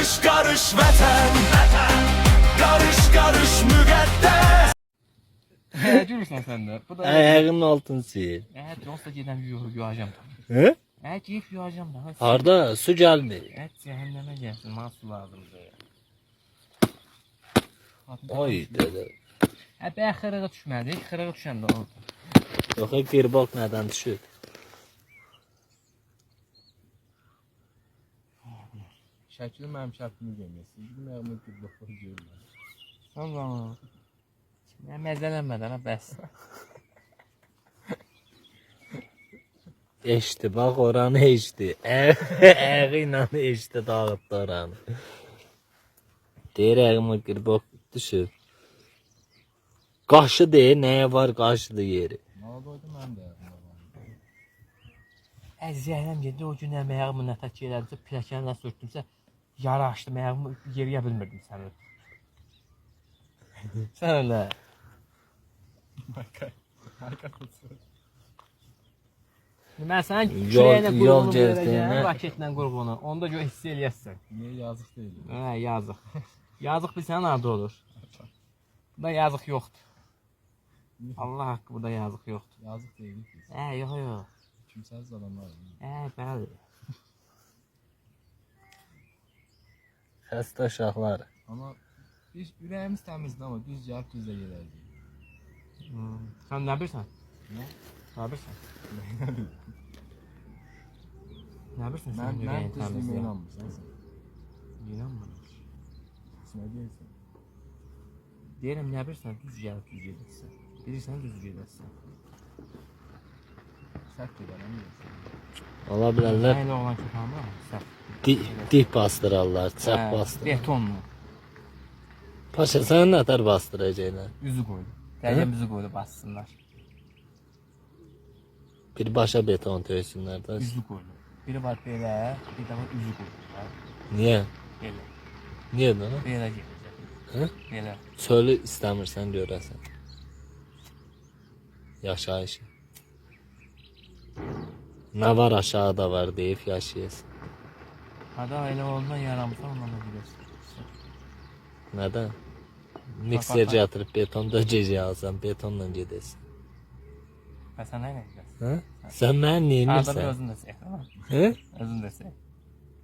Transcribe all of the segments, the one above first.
Karış karış vətən, karış karış müqəddəs. Görürsən sən də. Bu da Ayağının altını sil. Jones da gedən yuyacam. He? Geyib yuyacam da. Harda su gelmiyor. Cəhənnəmə gəlsin, mana su lazımdır. Ay dede. Bəyək xırığa düşmədik, xırığa düşəndə oldu. Yox, qırbaq nədən düşür? Şəkili mənim şərtimi görməyəsin. Bilməyəm, qırbaqları görməyəm. Allah. Məzələnmədən, bəs. Eşdi, bak oranı eşdi. Ayağı ilə eşdi dağıtdı oranı. Deyir ayağıma qırbaq düşür. Qaşı deyir, nəyə var qaşıdı yeri. Maladoydu mən də. Əziyyəm gedir, o gün əməyağımı nətək elədimsə, piləkənlə sürtdümsə, yara açdım, ayağımı yeriyə bilmirdim səni. Sən öyle. Mən sənə kürəyinə qurğunu verəcəm, raketlə qurğunu. Onda gör hiss eləyəsən. Niye yazık değil? Hə, yazıq. Yazıq bilsən harada olur? Burada yazıq yoxdur. Allah haqqı, burada yazıq yoxdur. Yazık değil ki. Yox. Kimsəsiz adamlar. Bəli. Xəstə uşaqlar. Ama biz ürəyimiz təmizdir ama düz cevap düzlə gedərdik. Sən nə bilirsən? Nə? Nə bilirsən? Nə bilirsən sən Mən ürəyin düzlüyümə təmizliyə? inanmırsan sən. İnanmıram. Sən nə deyirsən? Deyirəm nə bilirsən düz gəlib düz gedəsən. Bilirsən düz gedəsən. Səhv gedərəm deyirsən. Ola bilərlər. Elə olan köpəmə səhv. Dip bastırarlar, çap bastırır. Betonlu. Paşa sən nətər bastıracaqlar? Üzü qoydu. Dəqiqə üzü qoydu bassınlar. Bir başa beton töysünlər də. Üzü qoydu. Biri var belə, bir də var üzü qoydu. Niyə? Belə. Niyə də? Belə gedəcək. Hə? Belə. Çölü istəmirsən görəsən. Yaşayışı. Nə var aşağıda var deyib yaşayasın. Hada elə ondan yaramısan ondan da bilirsən. Nədən? Mikser yatırıb beton döcəcək alsan, betonla gedəsən. Və sən nə edəcəksən? Hə? Sən mənə Arada bir neymirsən? özün də çək, tamam? Hə? Özün də çək.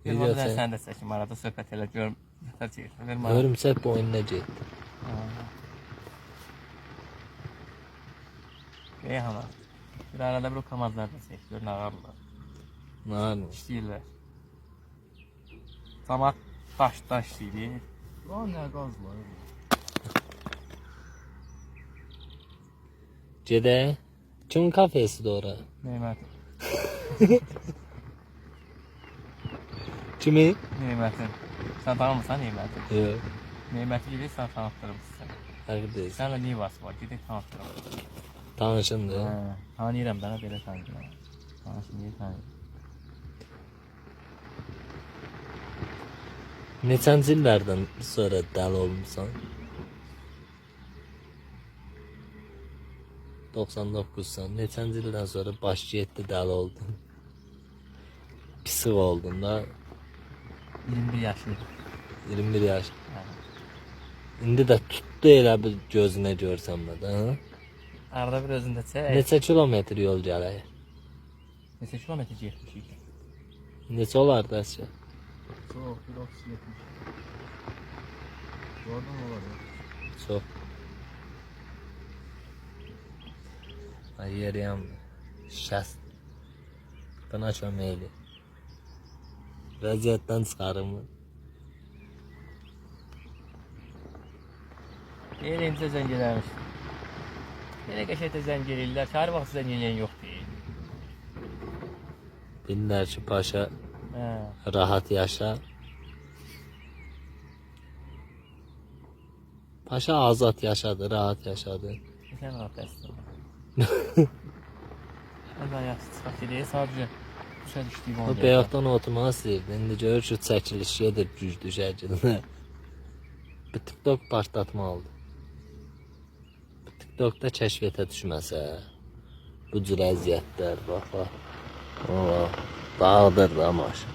Bir Video burada çək. sən də çəkim, arada söhbət elə görüm. Yatır çək. Hörümçək boynuna getdi. Hana. Bir arada bir o kamazlar da çək, gör nə ağarlar. Nə? İşləyirlər. Samat daşda işləyir. Lan nə qazlar? Gedək. Kimin kafesidir ora? Neymətin. Kimi? Neymətin. Sən tanımırsan Neymətin. Yox. Neyməti gedib sən tanıtdırmışsın. Fərqdəyiz. Sənlə Nivas var, gedib tanıtdırmışsın. Tanışındır. Tanıyıram, bana belə tanıyıram. Tanışın, niyə tanıyıram? Neçənci illərdən sonra dəli olmuşsan? 99'san. Neçənci ildən sonra baş getdi dəli oldun? Pisik oldun da. 21 yaşında. 21 yaş. İndi də tutdu elə bir gözünə görsən də. Hə? Arada bir özündə çək. Neçə kilometr yol gələk? Neçə kilometr getmişik? Neçə olar da əşya? Çok, bir 30 70. Gördün mü olar ya? Çox. Ay yeriyəm. Şəst. Buna çöməyli. Vəziyyətdən çıxarım. Elimizə zəng eləmiş. Yenə qəşətə zəng eləyirlər. Hər vaxt zəng eləyən yox deyil. Bilirlər ki, paşa Hə. rahat yaşa. Paşa azad yaşadı, rahat yaşadı. Sən rahat əsnə. Mən ayaq çıxaq gedəyə sadəcə düşə düşdüyüm O oldu. bəyaqdan oturmağı istəyirdi. İndi görür ki, çəkiliş gedir güclü şəkildə. Bir TikTok partlatma aldı. Bu TikTokda kəşfiyyətə düşməsə, bu cür əziyyətlər, bax. Dağdır da maşın.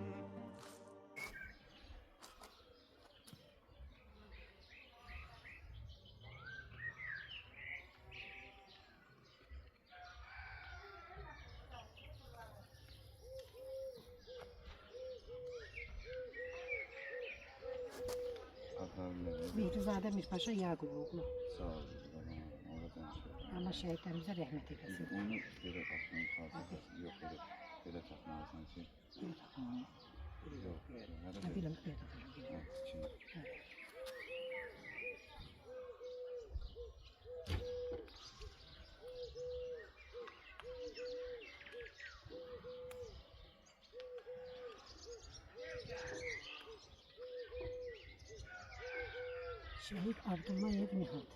Mehrizadə Mirpaşa Yaquboğlu. Sağ olun. Ona danışıyorum. Allah şəhidlərimizə rəhmət eləsin. Onu belə baxın, xatirəsi yox elə. Belə tapmalısan ki, yox. Nə bilim, belə taxıram. Şəhid Abdullayev Nihat.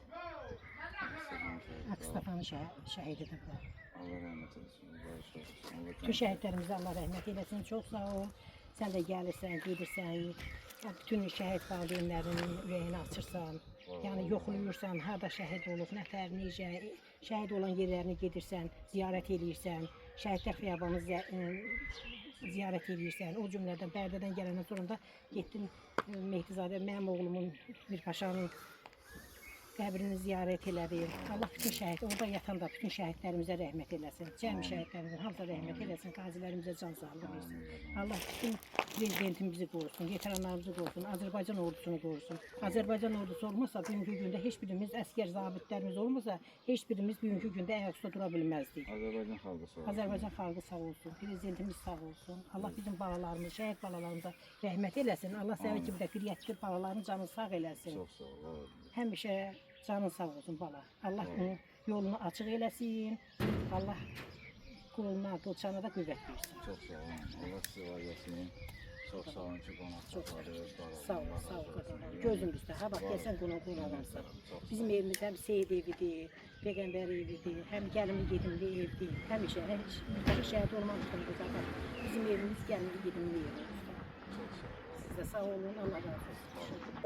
Akstafanın şəhididir bu. Allah rəhmət eləsin. Barış olsun. Bütün şəhidlərimizə Allah rəhmət eləsin. Çox sağ ol. Sən də gəlirsən, gedirsən, bütün şəhid valideynlərinin ürəyini açırsan. Yəni yoxlayırsan, harda şəhid olub, nətər, necə, şəhid olan yerlərini gedirsən, ziyarət eləyirsən, şəhidlər xiyabanını ziyarət eləyirsən. O cümlədən Bərdədən gələndən sonra da getdim Mehrizadə, mənim oğlumun Mirpaşanın qəbrini ziyarət elədim. Allah bütün şəhid, orada yatan da bütün şəhidlərimizə rəhmət eləsin. Cəmi şəhidlərimizə hamıza rəhmət eləsin, qazilərimizə can sağlığı versin. Allah bütün prezidentimizi qorusun, veteranlarımızı qorusun, Azərbaycan ordusunu qorusun. Azərbaycan ordusu olmasa, bugünkü gündə heç birimiz əskər zabitlərimiz olmasa, heç birimiz bugünkü gündə ayaq üstə dura bilməzdik. Azərbaycan xalqı sağ olsun. Azərbaycan xalqı sağ olsun, prezidentimiz sağ olsun. Allah bizim balalarımız, şəhid balalarımıza rəhmət eləsin. Allah sənin kimi də qiriyyətli balaların canını sağ eləsin. Çox sağ ol. Həmişə canın sağ olsun bala. Allah onun yolunu açıq eləsin. Allah qoluna, qılçana da qüvvət versin. Çox sağ olun. Allah sizə var gəlsin. Çox sağ olun ki, qonaqlarınız Sağ ol, sağ ol qadınlar. Gözümüzdə, ha bax gəlsən qonaqlarsan. Bizim evimiz həm Seyid evidir, Peyğəmbər evidir, həm gəlimli gedimli evdir. Həmişə, bir şəhid olmamışdır bu zaman. Bizim evimiz gəlimli gedimli evdir. Siz də sağ olun, Allah razı olsun.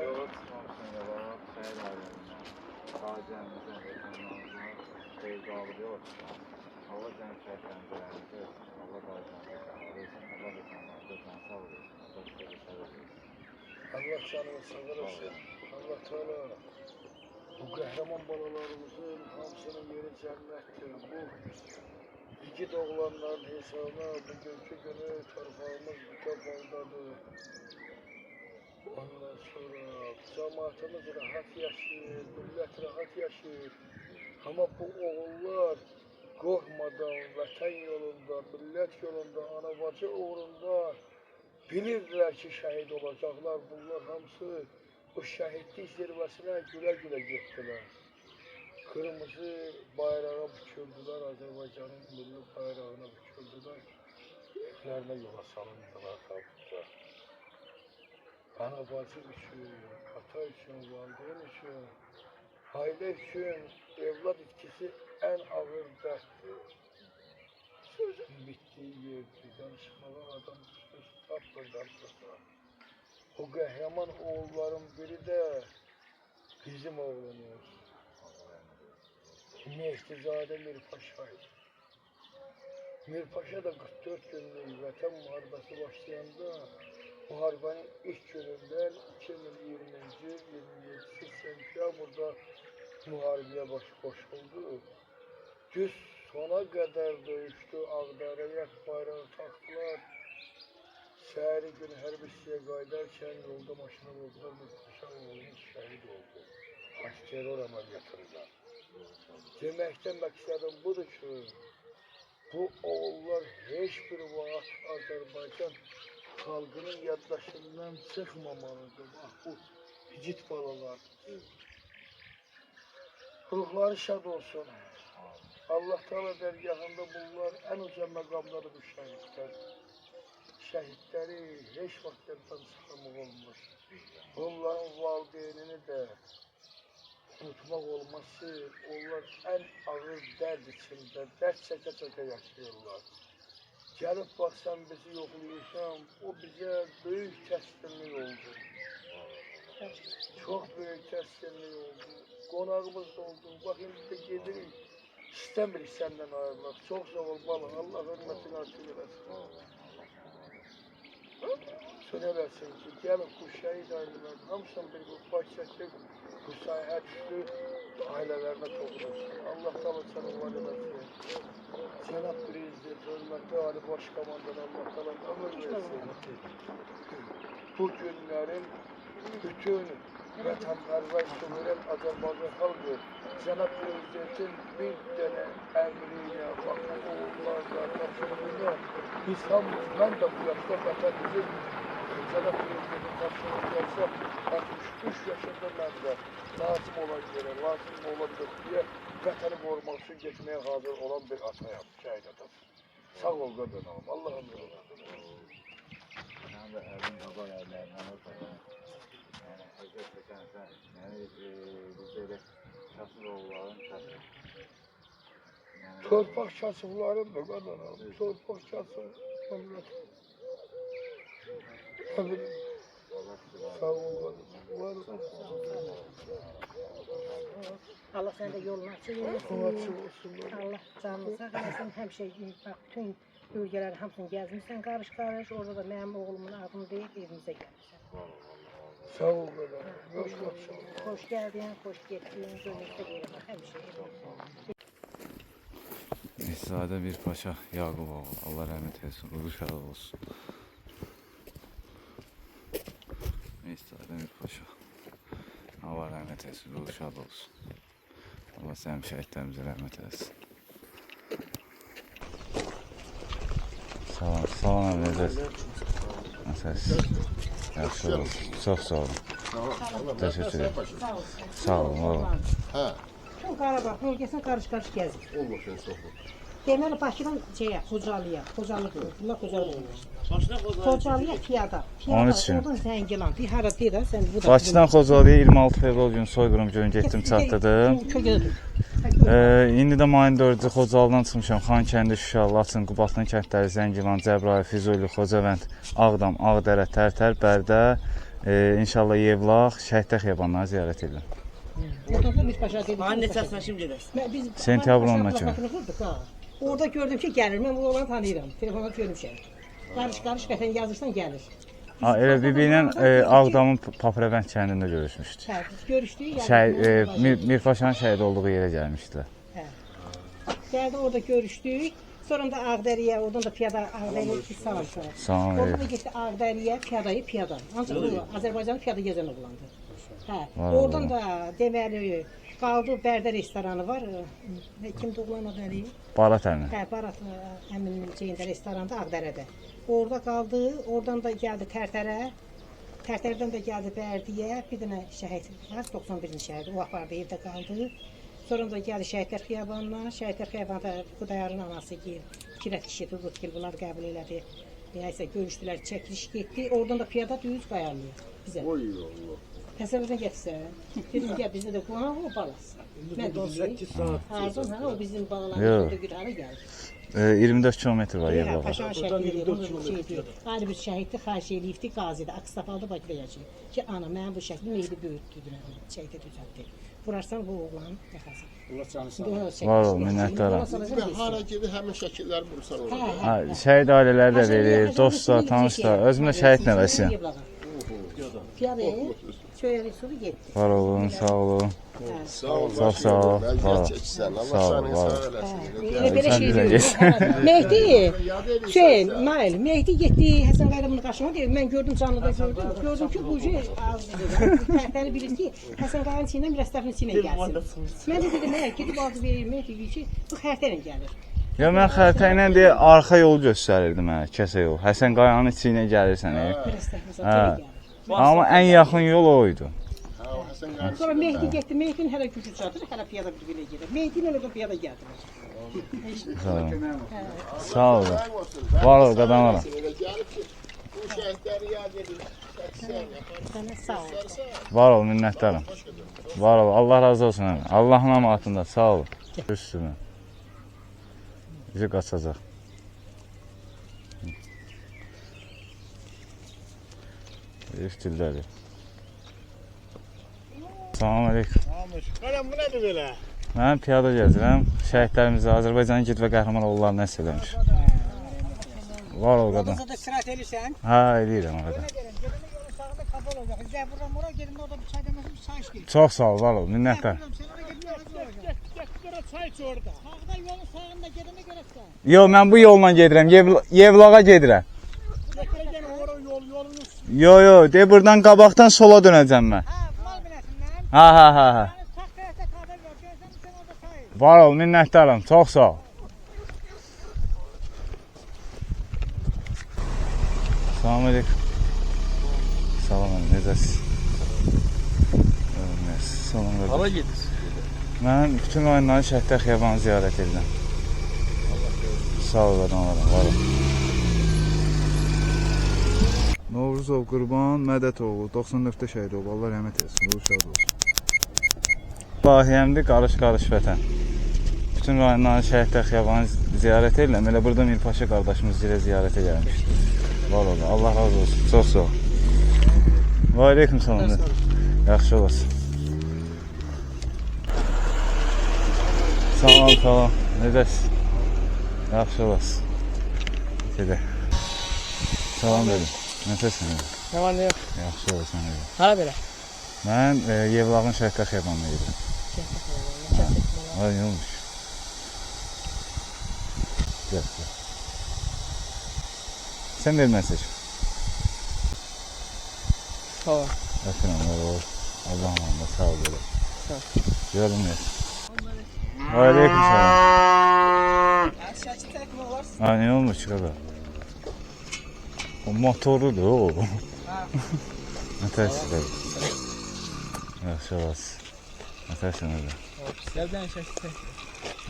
Yola çıxmamışsın ya bak, şəhid ailəmizdən, qazilərimizdən, vətənlərimizdən xeyir qalıb yola çıxmamışsın. Allah cəmi şəhidlərimizə versin, Allah qazilərimizə versin, Allah vətənlərimizə can sağ versin, Allah sizə şəhid versin. Allah canını sağır olsun. Allah Teala bu qəhrəman balalarımızın hamısının yeri cənnətdir. Bu igid oğlanların hesabına bugünkü günü torpağımız mükafaldadır. Ondan sonra cəmaatımız rahat yaşayır, millət rahat yaşayır. Ama bu oğullar qorxmadan vətən yolunda, millət yolunda, ana bacı uğrunda bilirlər ki, şəhid olacaqlar. Bunlar hamısı o şəhidlik zirvəsinə gülə-gülə getdilər. Kırmızı bayrağa büküldülər, Azərbaycanın milli bayrağına büküldülər. Evlərinə yola salındılar tabutda. Ana bacı üçün, ata üçün, valideyn üçün, ailə üçün evlad itkisi ən ağır dərddir. Sözün bitdiyi yerdir, danışmağa adam söz tapmır danışmağa. O qəhrəman oğulların biri də bizim oğlumuz. Mehrizadə Mirpaşaydı. Mirpaşa da 44 günlük vətən müharibəsi başlayanda müharibənin ilk günündən 2020-ci 27 sentyabrda müharibəyə qoşuldu. Düz sona qədər döyüşdü, Ağdərəyə bayrağı taxtılar. Səhəri gün hərbi hissəyə qayıdarkən yolda maşına vurdular, Mirpaşa oğlumuz şəhid oldu. Antiterror əməliyyatında. Deməkdə məqsədim budur ki, bu oğullar heç bir vaxt Azərbaycan xalqının yaddaşından çıxmamalıdır. Bax, bu igid balalar. Ruhları şad olsun. Allah Teala dərgahında bunlar ən uca məqamları bu şəhidlər. Şəhidləri heç vaxt yaddan çıxarmaq olmaz. Onların valideynini də unutmaq olması, onlar ən ağır dərd içində, dərd çəkə-çəkə yaşayırlar. Gəlib baxsan, bizi yoxlayırsan, o bizə böyük təskinlik oldu. Çox böyük təskinlik oldu. Qonağımız da oldu. Bax, indi də gedirik, istəmirik səndən ayrılaq. Çox sağ ol, bala, Allah hörmətini açıq eləsin. Söyləsin ki, gəlin bu şəhid ailələrinin hamısını bir baş çəkib, bu sahə düşdü, ailələrinə toxunursun. Allah Teala sənə var eləsin. Cənab Prezident, hörmətli Ali Baş Komandan Allah Teala ömür versin. Bu günlərin bütün vətənpərvər sömürən Azərbaycan xalqı Cənab Prezidentin bir dənə əmriyle, bak oğullarla, tapşırığıyla biz hamımız, mən də bu yaşda vətənimizin Cənab Prezidentin tapşırığı gəlsə 63 yaşında mən də lazım olan yerə, lazım olan diye vətəni qorumaq üçün getməyə hazır olan bir atayam, şəhid atası. Sağ ol qadınım, Allah'ım yolunda. Sen de evin baba yerlerinden öpeden, yani özür çekensen, yani biz böyle kasır oğulların kasır. Yani, Torpaq kasıbların da qadınım, torpaq kasıb, memleket. Ne bileyim, Allah sizi var. sağ ol qadınım, var olsun. Allah sende yolunu açık Açıq etsin. olsun. Allah canını sağ eləsin. Həmişə bak bütün bölgələri hamısını gəzmirsən qarış-qarış. Orada da mənim oğlumun adını deyib evimizə gəlirsən. Sağ ol qadınım, yox sağ ol. Xoş gəldin, xoş getdin. Gözlükdə deyirəm həmişə. Mehzadə bir paşa Yaquboğlu, Allah rəhmət etsin, ruhu şad olsun. Mehzadə bir paşa, Allah rəhmət etsin, ruhu şad olsun. Allah sənin şəhidlərimizə rəhmət etsin. Salam abi, necəsiz? Nasılsınız? Yaxşı olsun, çox sağ olun. Təşəkkür ederim. Sağ olun, var olun. Tüm Qarabağ bölgəsini qarış-qarış gəzir. Deməli Bakıdan Xocalıya piyada. Onun üçün. Oradan Zəngilan, bir hara deyir ha, sən bu da. Bakıdan Xocalıya 26 fevral günü soyqırım günü getdim, çatdırdım. İndi də mayın 4-cü Xocalıdan çıxmışam. Xankəndi, Şuşa, Laçın, Qubadlı kəndləri, Zəngilan, Cəbrayıl, Füzuli, Xocavənd, Ağdam, Ağdərə, Tərtər, Bərdə, inşallah Yevlax, Şəhidlər xiyabanlarını ziyarət edirəm. Oradan da Mirpaşa dedik. Neçəsinə kim gedəsən? Sentyabrın 10-na kimi. Orada gördüm ki gəlir. Mən bu oğlanı tanıyıram. Telefonda görmüşəm. Qarış-qarış qəfən yazırsan gəlir. Elə bibi ilə Ağdamın Paprevənd kəndində görüşmüşdük. Hə, biz görüşdük. Mirpaşanın şəhid olduğu yerə gəlmişdilər. Gəldi orada görüşdük. Sonra da Ağdəriyə, oradan da piyada Ağdəriyə salam sonra. Salam Oradan da aleyküm. getdi Ağdəriyə, piyada. Ancaq o Azərbaycanın piyada gezən oğlandı. Hə, oradan da deməli qaldı Bərdə restoranı var. Kimdə oğlan adı nədir? Barat əmi. Hə, Barat əminin şeyində restoranda Ağdərədə. Orada qaldı, oradan da gəldi Tərtərə. Tərtərdən də gəldi Bərdiyə, bir dənə şəhid var, 91-ci şəhid, o apardı, evdə qaldı. Sonra da gəldi Şəhidlər Xiyabanına, Şəhidlər Xiyabanında Xudayarın anası gel, Kirət kişi, Durdutkil bunlar qəbul elədi. Nəysə görüşdülər, çəkiliş getdi, oradan da piyada düz qayanlıyor bizə. Oy Allah. Təsəvvürdən gətirsən, dedim gəl bizdə də qonaq o balası. Mən 18 saat. Arzum, hə, o bizim balalarımızda güdara gəldi. 24 kilometr var Yevlağa. Paşanın şəkli deyir, ayrı bir şəhiddir, xahiş eləyibdi, qazidə, Aksafalda Bakıda yaşayır. Ki, ana, mənim bu şəkli meyli böyütdüdür, şəhiddə düzəltdi. Vurarsan bu oğlan yaxasın. Var ol, minnətdaram. Hara gedir, həmin şəkilləri vursan orada. Şəhid ailələri də verir, dostlar, tanışlar. Özüm də şəhid nəvəsiyəm. Piyadaya, söylədik sonra getdi. Var olun, sağ olun. Sağ ol. Çox sağ ol. Gəl çəksən. Allah səni sağ eləsin. Belə şey deyil. Mehdi, Nail, Mehdi getdi Həsən Qayramunun qarşısına deyir, mən gördüm canlıda gördüm. Gördüm ki, bu cür tərtəni bilir ki, Həsən Qayranın içindən bir əstəfin içindən gəlsin. Mən də dedim, gedib aldı verir, Mehdi ki, bu xərtərlə gəlir. Ya mən xəritə ilə deyə arxa yolu göstərirdi mənə, kəsə yol. Həsən Qayanın içi ilə gəlirsən. Bir əstəfin sonra gəlir. Amma ən yaxın yol o idi. Sonra Mehdi getdi, Mehdinin hələ gücü çatır, hələ piyada bir bilə gedir. Mehdi ilə orada piyada gəldilər. Sağ olun. Var ol, qadamaram. Elə gəlib ki, bu şəhidləri yad edir. Sənə sağ ol. Var ol, minnətdaram. Var ol, Allah razı olsun. Allahın amatında, sağ ol. Üstünə. Bizi qaçacaq. Üstüldədir. Salam aleyküm. Qaram, bu nədir belə? Mən piyada gəzirəm. Şəhidlərimizi, Azərbaycanın igid və qəhrəman oğullarını nəsr eləmiş. Var ol qadın. Orada istirahət edirsən? Hə, eləyirəm o qədər. Yolun sağında kapalı olacaq. Zəburan ora gedin, orada bir çay deməsin, bir çay iç gedin. Çox sağ ol, var ol, minnətdar. Sen oraya gedin, orada çay iç orada. Sağda yolun sağında gedene görəsən. Yox, mən bu yolla gedirəm, Yevlağa gedirəm. Yolun Yox, de buradan qabaqdan sola dönəcəm mən. Ha, bunlar belə. Ha. Takkayata haber ver. Gözden sen orada sayın. Var ol, minnətdaram. Çox sağ ol. Salam aleyküm. Salam aleyküm. Necəsiz? Salam aleyküm. Hara gedirsən? Mən bütün oyunları Şəhidlər Xiyabanı ziyarət edirəm. Sağ ol, var ol. Novruzov Qurban Mədətoğlu 94-də şəhid olub. Allah rəhmət etsin. Ruhu şad olsun. Bahiyəmdir, qarış vətən. Bütün rayonların Şəhidlər Xiyabanı ziyarət edirəm. Elə burada Mirpaşa qardaşımız ziyarətə gəlmişdi. Var ol, Allah razı olsun. Çox sağ ol. Və aleyküm salam. Yaxşı olasın. Salam. Necəsiz? Yaxşı olasın. Gedək. Salam dedim. Necəsən? Nə var, nə yox? Yaxşı olasın. Hara belə? Mən Yevlağın Şəhidlər Xiyabanına gedirəm. Ay, nə olmuş? Gəl. Sən vermən seç. Sağ ol. Əfirəm, Allah'ım Allah, sağ ol belə. Sağ ol. Görünmüyor. Aleyküm salam. Şəkil çəkmək olarsa. Ay, nə olmuş ki qədər? O motorudur o. Nətərsən? Yaxşı olasın. Nətərsən öyle? Sizlərdən şəkil çək.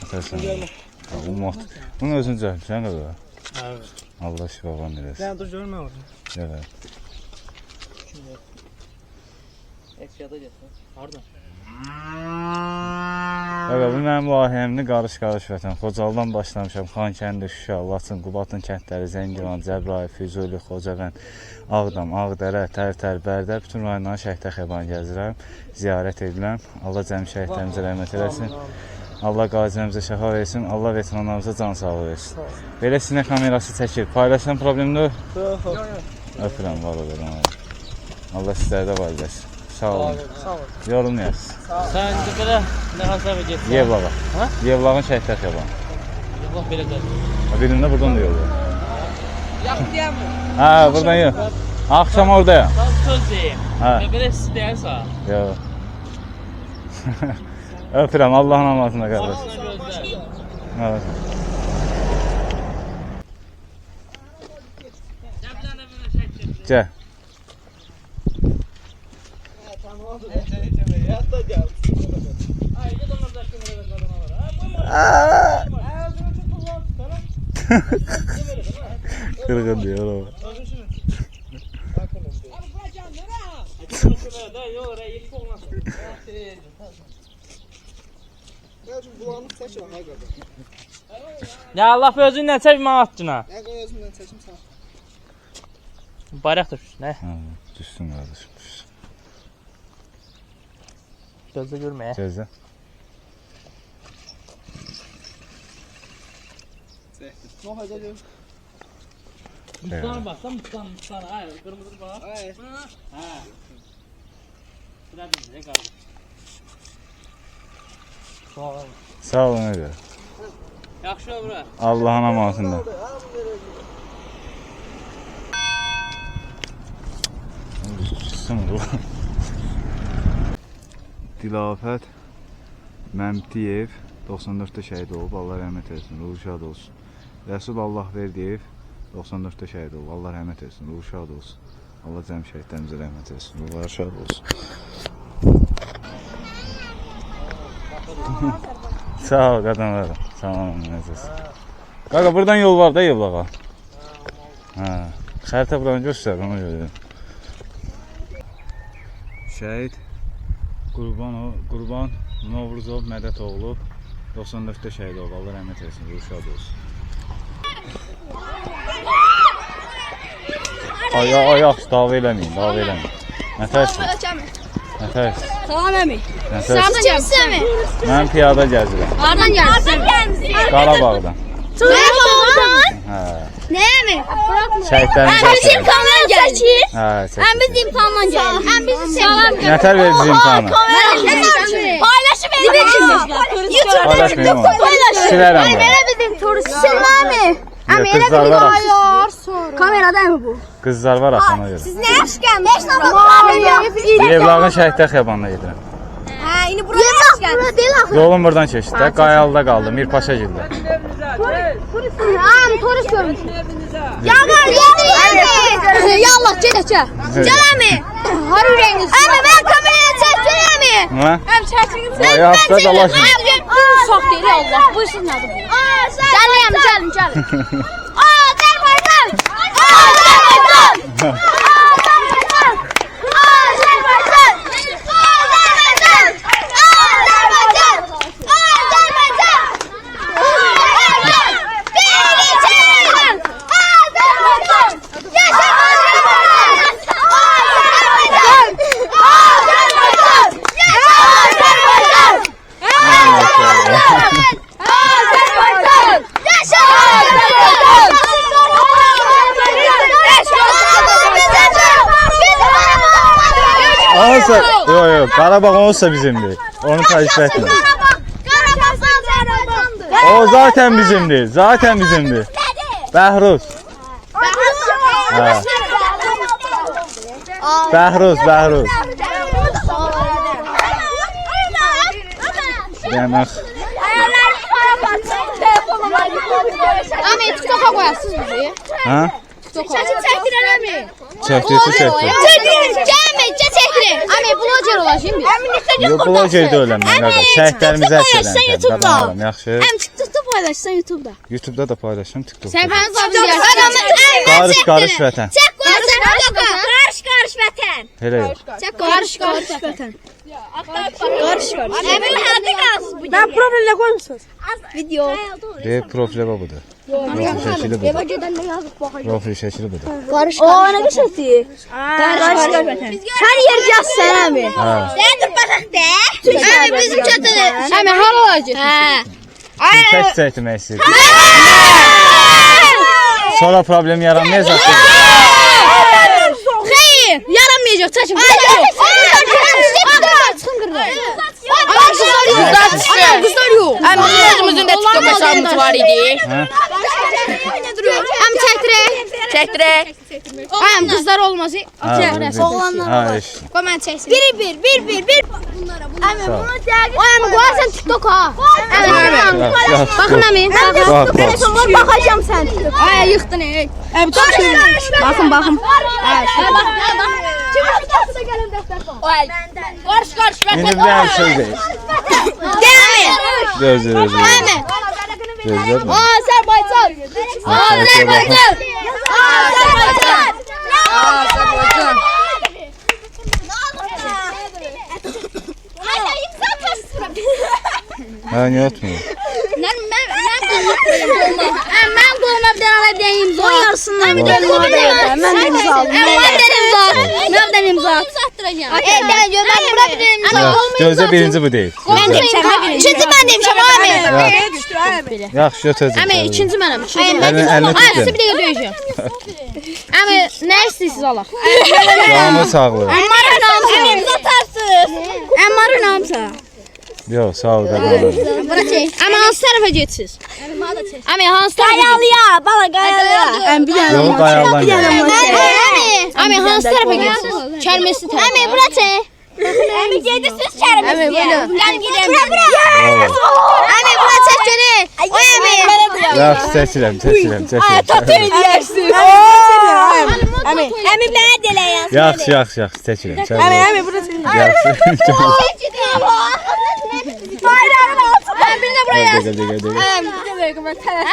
Nətərsən öyle? Bu motor. Bunun özünü cəhmişsən qədər? Evet. Allah şifavan eləsin. Sən dur görmə orada. Evet. Eksiyada gəlsin. Hardan? Bu mənim layihəmdir, qarış vətən. Xocalıdan başlamışam. Xankəndi, Şuşa, Laçın, Qubadlı kəndləri, Zəngilan, Cəbrayıl, Füzuli, Xocavənd, Ağdam, Ağdərə, Tərtər, Bərdə, bütün rayonların Şəhidlər Xiyabanı gəzirəm, ziyarət ediləm. Allah cəmi şəhidlərimizə rəhmət eləsin. Allah qazilərimizə şəfa versin, Allah veteranlarımıza can sağlığı versin. Belə sinə kamerası çəkir. Paylaşan problem yox. Öpürəm, var o verəm. Allah sizlərə də var eləsin. Sağ olun. Sağ ol. Yorulmayasınız. Sən indi belə nə hasabə getsən? Yevlağa. Ha? Yevlağın Şəhidlər Xiyabanı. Allah belə gəl. Birində buradan da yol var. Yaxın deyəmmi? Ha, buradan yox. Akşam oradayım. Sən söz deyim. Ha. Belə siz deyərsən. Yox. Öpürəm, Allahın amasına qardaş. Başına gözlər. Evet. Nə bilən şəkil. Gəl. Hatta gəl. Ay, ged onlardan kömürə ver qadına var. Ağzını tut ulan sana. Kırgın diyor o. Ya Allah özündən çək manatcına. Nə qoy özümdən çəkim sən. Bayraq da nə? Düşsün kardeşim, düşsün. Gözlə görməyə. Gözlə. Nə olacaq? Mutlarına baxsan, mutlarına. Hayır, qırmızı bax. Hayır. Hə. Sıra bizdə qardeş. Sağ ol. Sağ olun öyle. Yaxşı ömrə. Allah'ın amasında. Düşsün bu. Dilafət Məmtiyev 94-də şəhid olub, Allah rəhmət etsin, ruhu şad olsun. Rəsul Allahverdiyev 94-də şəhid olub, Allah rəhmət etsin, ruhu şad olsun. Allah cəm şəhidlərimizə rəhmət etsin, ruhları şad olsun. Sağ ol qadınlarım, sağ olun, necəsin. Qaqa, buradan yol var da Yevlağa. Xəritə buranı göstər, ona görə. Şəhid Qurban Novruzov Mədətoğlu 94-də şəhid olub, Allah rəhmət etsin, ruhu şad olsun. Ayaq, dava eləməyin, Nətərsin? Tamam əmi. Nətərsin? Sən kimsən mi? Mən piyada gəzirəm, Hardan gəlsin? Qarabağdan. Qarabağdan? Hə, Nə əmi? şəhidlərimiz Ən biz imtahandan gəldik. Hə, Ən biz imtahandan gəldik. Ən biz salam gəldik. Nətər veririz imtihanı? Paylaşım edin. Paylaşmayayım onu. Silərəm Ay mən. belə bizim turist. Silmə əmi. Əmi elə Qızlar bir var ayar sonra. Kamerada mı bu? Qızlar var axana görə. Siz nə iş gəlmişsiniz? Yevlağın Şəhidlər Xiyabanına gedirəm. İni buraya geç. Bura değil axı. Yolum buradan keçdi də, Qayalıda qaldım, Mirpaşa gildə. Am turist görmüş. Yağmur yedir. Yallah gedək. Gəl əmi. Har ürəyiniz. Əmi mən kameraya çəkirəm əmi. Hə? Əmi çəkin. Ay, hafta dalaşın. Uşaq deyil Allah. Bu işin nədir bu? Gələyəm, gəlim. Azərbaycan. Azərbaycan. Olsa, yok, Qarabağ olsa bizimdir. Onu təklif etmə. O zaten bizimdir, zaten bizimdir. Bəhruz. Bəhruz. Demək. Ami TikTok'a koyarsınız bizi. Ha? Çəkdirəm mi? Çəkdirsin. Çəkdirin. Ami blogger olacağım biz. Yox, blogger deyiləm mən qardaş. Şəhidlərimizi əks edən. Yaxşı. Hem TikTok'ta paylaşsan YouTube'da. YouTube'da da paylaşım, TikTok'da. Sen ben zaten Qarış vətən. Çek karış vətən. Elə yox. Çek karış vətən. Emin hadi kalsın. Ben problemle koymuşsunuz. Video. Profilə budur. Profil şəkili budur. Profil şəkili budur. O ne geçti? Karış vətən. Her yer yaz sen mi? Ha. Sen dur bakak de. Abi bizim çatıda. Abi hal olacak. Tək çəkmək istəyir. Sonra problem yaranmayacaq. Hayır, yaranmayacak. Çəkin. Kızlar yok. Hem bizim de TikTok hesabımız var idi. Hem çəkdirək. Hem kızlar olmaz. Ha, eşit. Komen çəksin. Bir. Sağ ol. O hem koyarsan TikTok'a. Yaxşı. Bakın Emin. Bax. Bakacağım sen. Ay yıktın ey. Bakın. Karış İndi bir dənə söz deyil. Gözlə. Azerbaycan. Ha, niyə atmıyor? Ben koluma bir tane deneyim zor. Oyarsınlar bir tane Nereden imza? Sattıracağım. Ben bura bir imza. Gözlə birinci bu deyil. İkinci ben demişim abi. Yaxşı, götürəcəm. Ama ikinci benim. Əlini tut. Sizi bir de döveceğim. Ama ne istiyorsunuz Allah? Canımı sağlığı. Emmar'ın namısı. İmza tarsın. Emmar'ın namısı. Yox, sağ ol. Ama hansı tarafa geçsiz? Ama hansı tarafa Qayalıya, bala Qayalıya. Yox, Qayalıdan gəl. Ama hansı tarafa geçsiz? Çərmesi tarafa. Ama bura çək. Ama gedirsiniz çərmesi. Yani gidelim. Ama bura çək görək. Oy Ama. Yaxşı, çəkirəm. Yersin. Emin bana dele yaz. Yaxşı, çəkirəm. Emin burası. Yaxşı. Bayrağın altı. Bir de buraya yaz.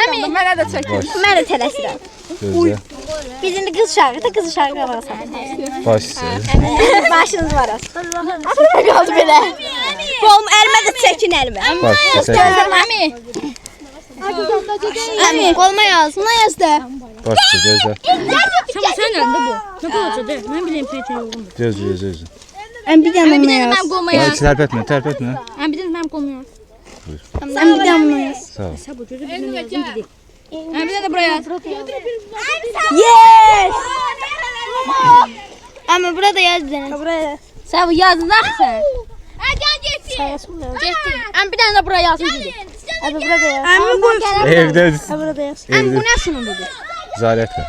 Emin. Bana da çek. Ben de tələsirəm. Gözlə. Bizim de kız şarkı arası. Baş üstə. Başınız var aslında. Aslında kaldı belə. Qolum əlimə də çəkin əlimə. Baş üstə. Əmi. Əmi, qoluma yaz. Buna yaz da. Baş üstə, gözlə. Tamam sen önde bu. Ne olacak de? Ben bileyim sen yoğun. Gözlə. Ben bir tane buna yaz. Ben qoluma yaz. Tərpətmə. Ben bir tane ben qoluma yaz. Sen bir tane buna yaz. Sağ ol. Ben bir tane de buraya yaz. Yes! Ama burada yaz dene. Buraya yaz. Sen bu yazdın sen. Getdi. Ben bir tane de buraya yazdım. Abi burada yaz. Evdə. Burada yaz. Evdə. Bu ne sunumudur? Zarətlə.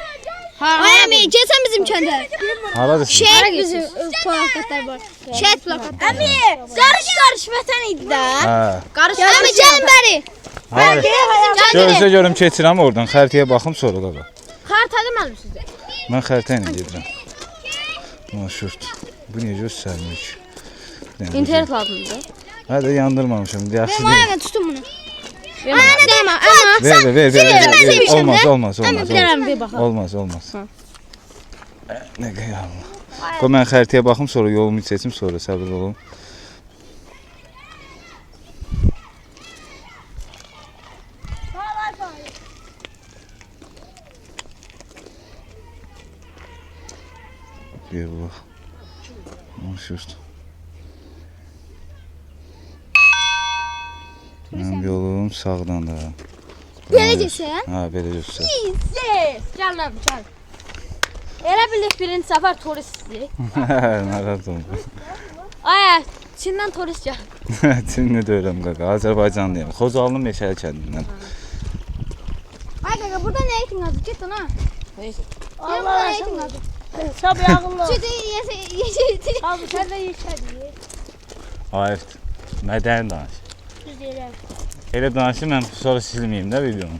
Ay geçen bizim köyde. Haradadır? Şehit bizim plakatlar var. Şehit plakatlar. Abi karış vətən idi də. Hə. Qarış. Abi gəlin bəri. Gözlə görüm keçirəm oradan. Xəritəyə baxım sonra da. Xəritə deməlim sizə. Mən xəritə ilə gedirəm. Marşrut. Bu niyə göstərmir ki? İnternet lazımdır. Hə də yandırmamışam. Yaxşı Mən deyil. ayağına tutun bunu. Ana demə, ana. Ver. Olmaz. Bilərəm bir baxaq. Olmaz. Nə qıyamlı. Qoy mən xəritəyə baxım sonra yolumu seçim sonra səbir olum. Bir bax. Marşrut. Mənim yolum sağdan da. Belə getsən? Ha, belə göstər. Gəl abi, gəl. Elə bildik birinci səfər turistdir. Narahat olma. Ay, Çindən turist gəl. Çinli deyirəm qaqa, Azərbaycanlıyam. Xocalının Meşəli kəndindən. Ay qaqa, burada nə etin azı? Get ona. Neyse. Allah nə etin azı? Tabii ağıllı. Çiğdi yeşil. Abi sen de yeşil. Hayır, mədəni danış. Düz deyirəm. Elə danışım, mən sonra silməyim də videonu.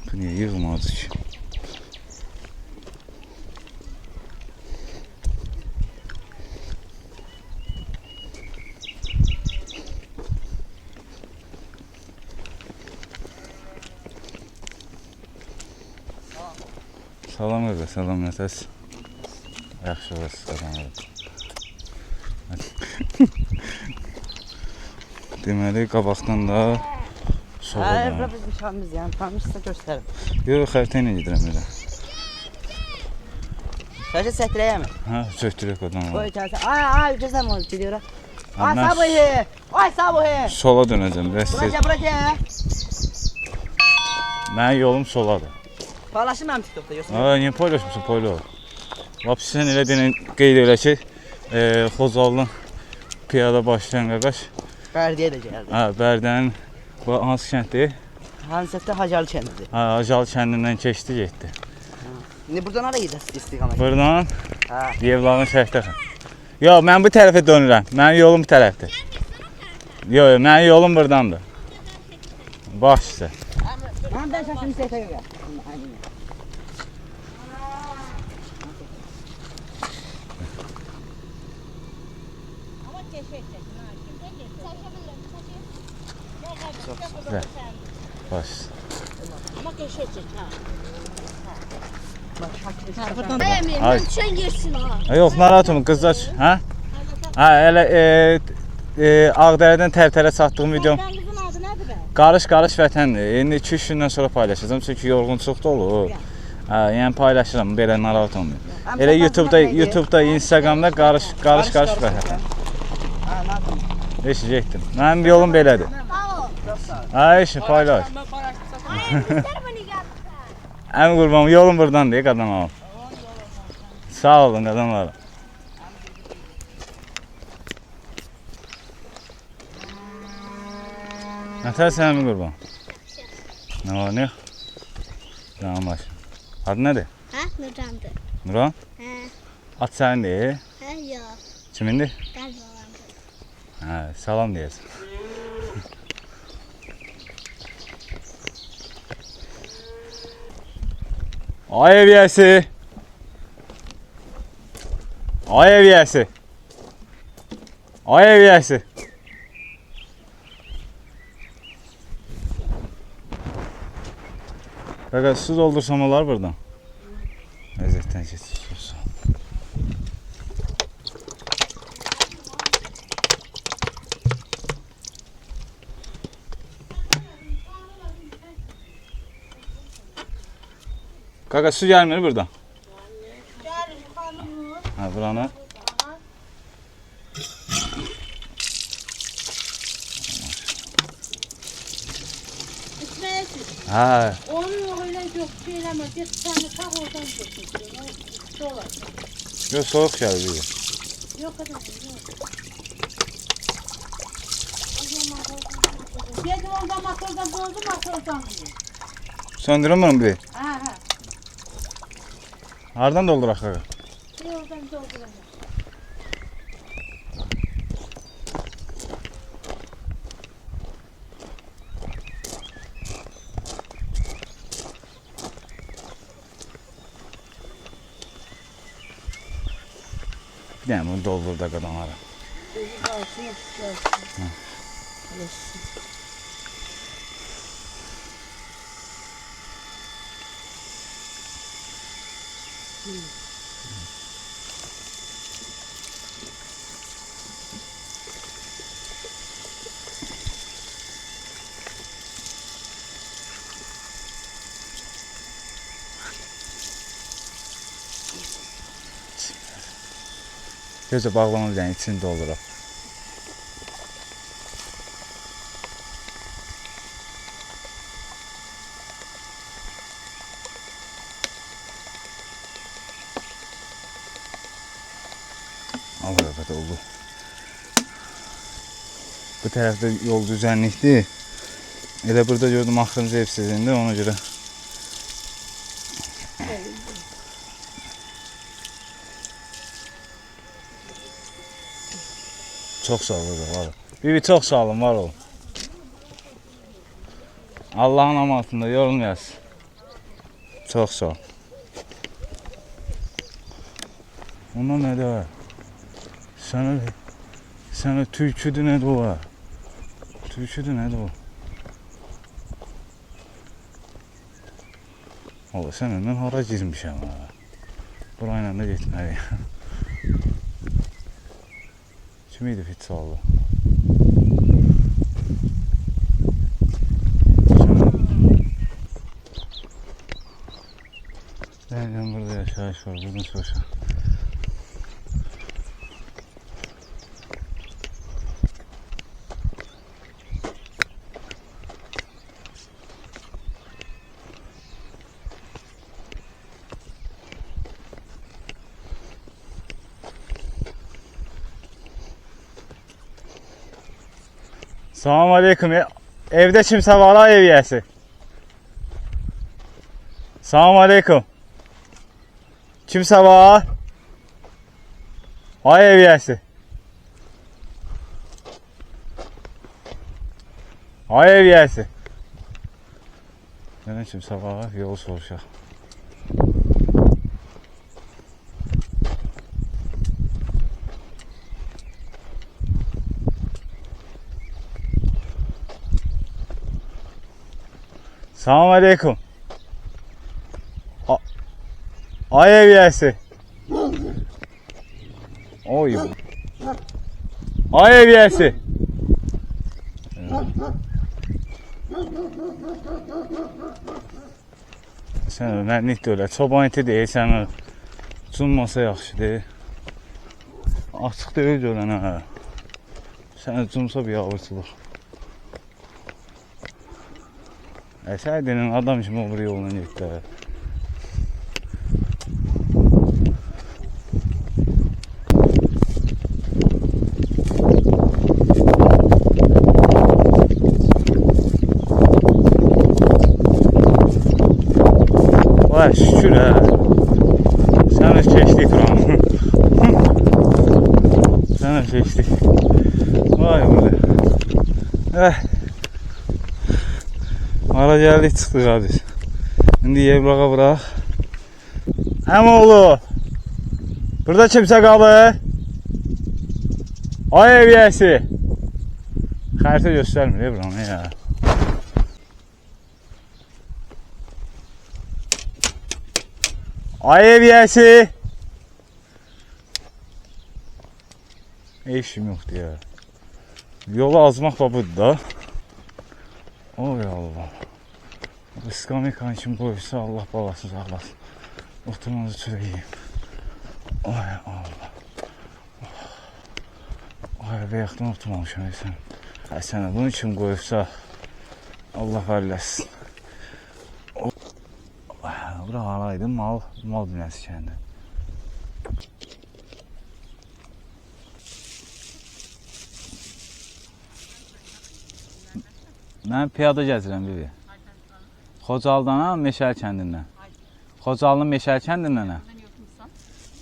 Bu niyə yığmadı ki? Salam qaqa, salam nətəs? Yaxşı olasın, salam qaqa. Deməli, qabaqdan da soğudan. Bura bizim şahımız yani, tanışsa göstərim. Yox, xəritə ilə gedirəm elə. Sadəcə sətirəyəm. Hə, çöktürək odan var. Qoy gəlsə. Ay, gözəm onu gidiyor. Ay, Sabuhi! Ay, Sabuhi! Sola dönəcəm, bəs tez. Bura gəl. Mənim yolum soladır. Paylaşım mənim TikTokda göstər. Aa, niyə paylaşmısan, paylaş. Vapsi sən elə denən qeyd elə ki, Xocalının piyada başlayan qaqaş. Bərdiyə də gəldi. Hə, Bərdənin bu hansı kənddir? Hansəfdə Hacalı kəndidir. Hə, Acal kəndindən keçdi, getdi. İndi buradan hara gedəsən istiqamət? Buradan Hə. Yevlağın şəhətdə. Yox, mən bu tərəfə dönürəm. Mənim yolum bu tərəfdir. Yox, mənim yolum buradandır. Bax işte. Məndən şaşını səhətə gəl. Güzel. Baş. Ama geçecek ha. Ay əmi, mən düşən yersin ha. Yox, narahat olma, qızlar. Hə? Hə, elə Ağdərədən Tərtərə çatdığım videom. Sen kızın adı nedir be? Qarış vətəndir. İndi 2-3 gündən sonra paylaşacağam çünki yorğunluq da olur. Hə, yəni paylaşıram, belə narahat olmayın. Elə YouTube'da, Instagram'da qarış vətən. Hə, nə yapayım? Eşi getdim. Mənim yolum belədir. Hə, eşi paylaş. Əmi qurbanım, yolum buradan deyək qadınlarım. Sağ olun qadınlarım. Nətərsən əmi qurban? Nə var, nə yox? Canım başım. Adı nədir? Hə, Nurcandır. Nuran? Hə, Ad sənindir? hə, yox. Kimindir? Qəlb olandır. Hə, salam deyəsən. Ay eviyəsi. Ay eviyəsi. Ay eviyəsi. Qaqa, su doldursam olar buradan. Ləzzətdən keçir. Qaqa, su gəlmir buradan. Hə, buranı. Hə. Onun öyle yok söyleme. Git sen tak oradan götür. Sola. Yox, soğuq gəlir. Yok kadar. Geldim ondan motordan doldu motordan. Söndürün mü bir? Ha. Hardan doldurak ağa? Oradan dolduralım. Bir tane bunu doldur da kadınlara. Gözə bağlama bir dənə içini dolduraq. Allah oldu. Bu tərəfdə yol düzənlikdir. Elə burada gördüm axırıncı ev sizindir, ona görə. Çok sağ olun, var olun. Bibi çok sağ olun, var olun. Allah'ın amasında yorulmayasın. Çok sağ ol. Ona ne de? Sana türküdü ne de o? Türküdü ne de o? Allah sen önden hara girmişim ha. Burayla da getmeli. Kimiydi Fitsallı? Ben burada yaşayış var, buradan soğuşa. Selamun aleyküm. Evde kimse var ha, ev yiyesi. Selamun aleyküm. Kimse var? Ay ev yiyesi. Ay ev yiyesi. Neden kimse var? Yol soruşaq. Selamun aleyküm. Ay ev yiyesi. Oy. Ay ev yiyesi. Sen örnəklik də öyle. Çoban eti deyirsən, cunmasa yaxşıdır. Açıq deyil görən hə. Sən cunsa bir avırçılıq. Əşəydinin adam kimi olur yoluna getdi. Vay şükür ha. Sen de keçdik buranı. Sen de keçdik. Vay böyle. Ara geldik çıxdıq abi. İndi yevrağa bıraq. Əmoğlu. Burada kimsə qalır? Ay ev yiyəsi. Xəritə göstərmir buranı ya. Ay ev yiyəsi. İşim yoxdur ya. Yolu azmaq budur da. Oy Allah. Iskamekan kim koysa Allah balası sağlasın. Oturmanızı çürəyim. Ay Allah. Ay bəyəxdən oturmamışam sən. Ay sənə bunu kim koysa Allah verləsin. Bura haraydı? Mal dünyası kəndi. Mən piyada gəzirəm bibi. Xocaldanam, Meşəli kəndindən. Xocalının Meşəli kəndindən.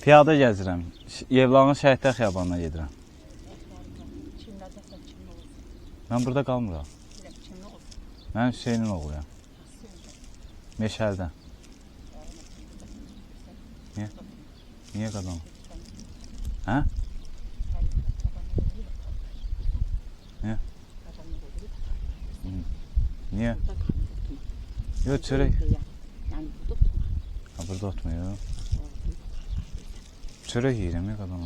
Piyada gəzirəm. Yevlağın Şəhidlər Xiyabanına gedirəm. Mən burada qalmıram. Mən Hüseynin oğluyam. Meşəlidən. Niyə? Niyə qadam? Hə? Niyə? Niyə? Yox, çörək. Ha, burada otmuyor. Çörək yiyirəm ya qadam.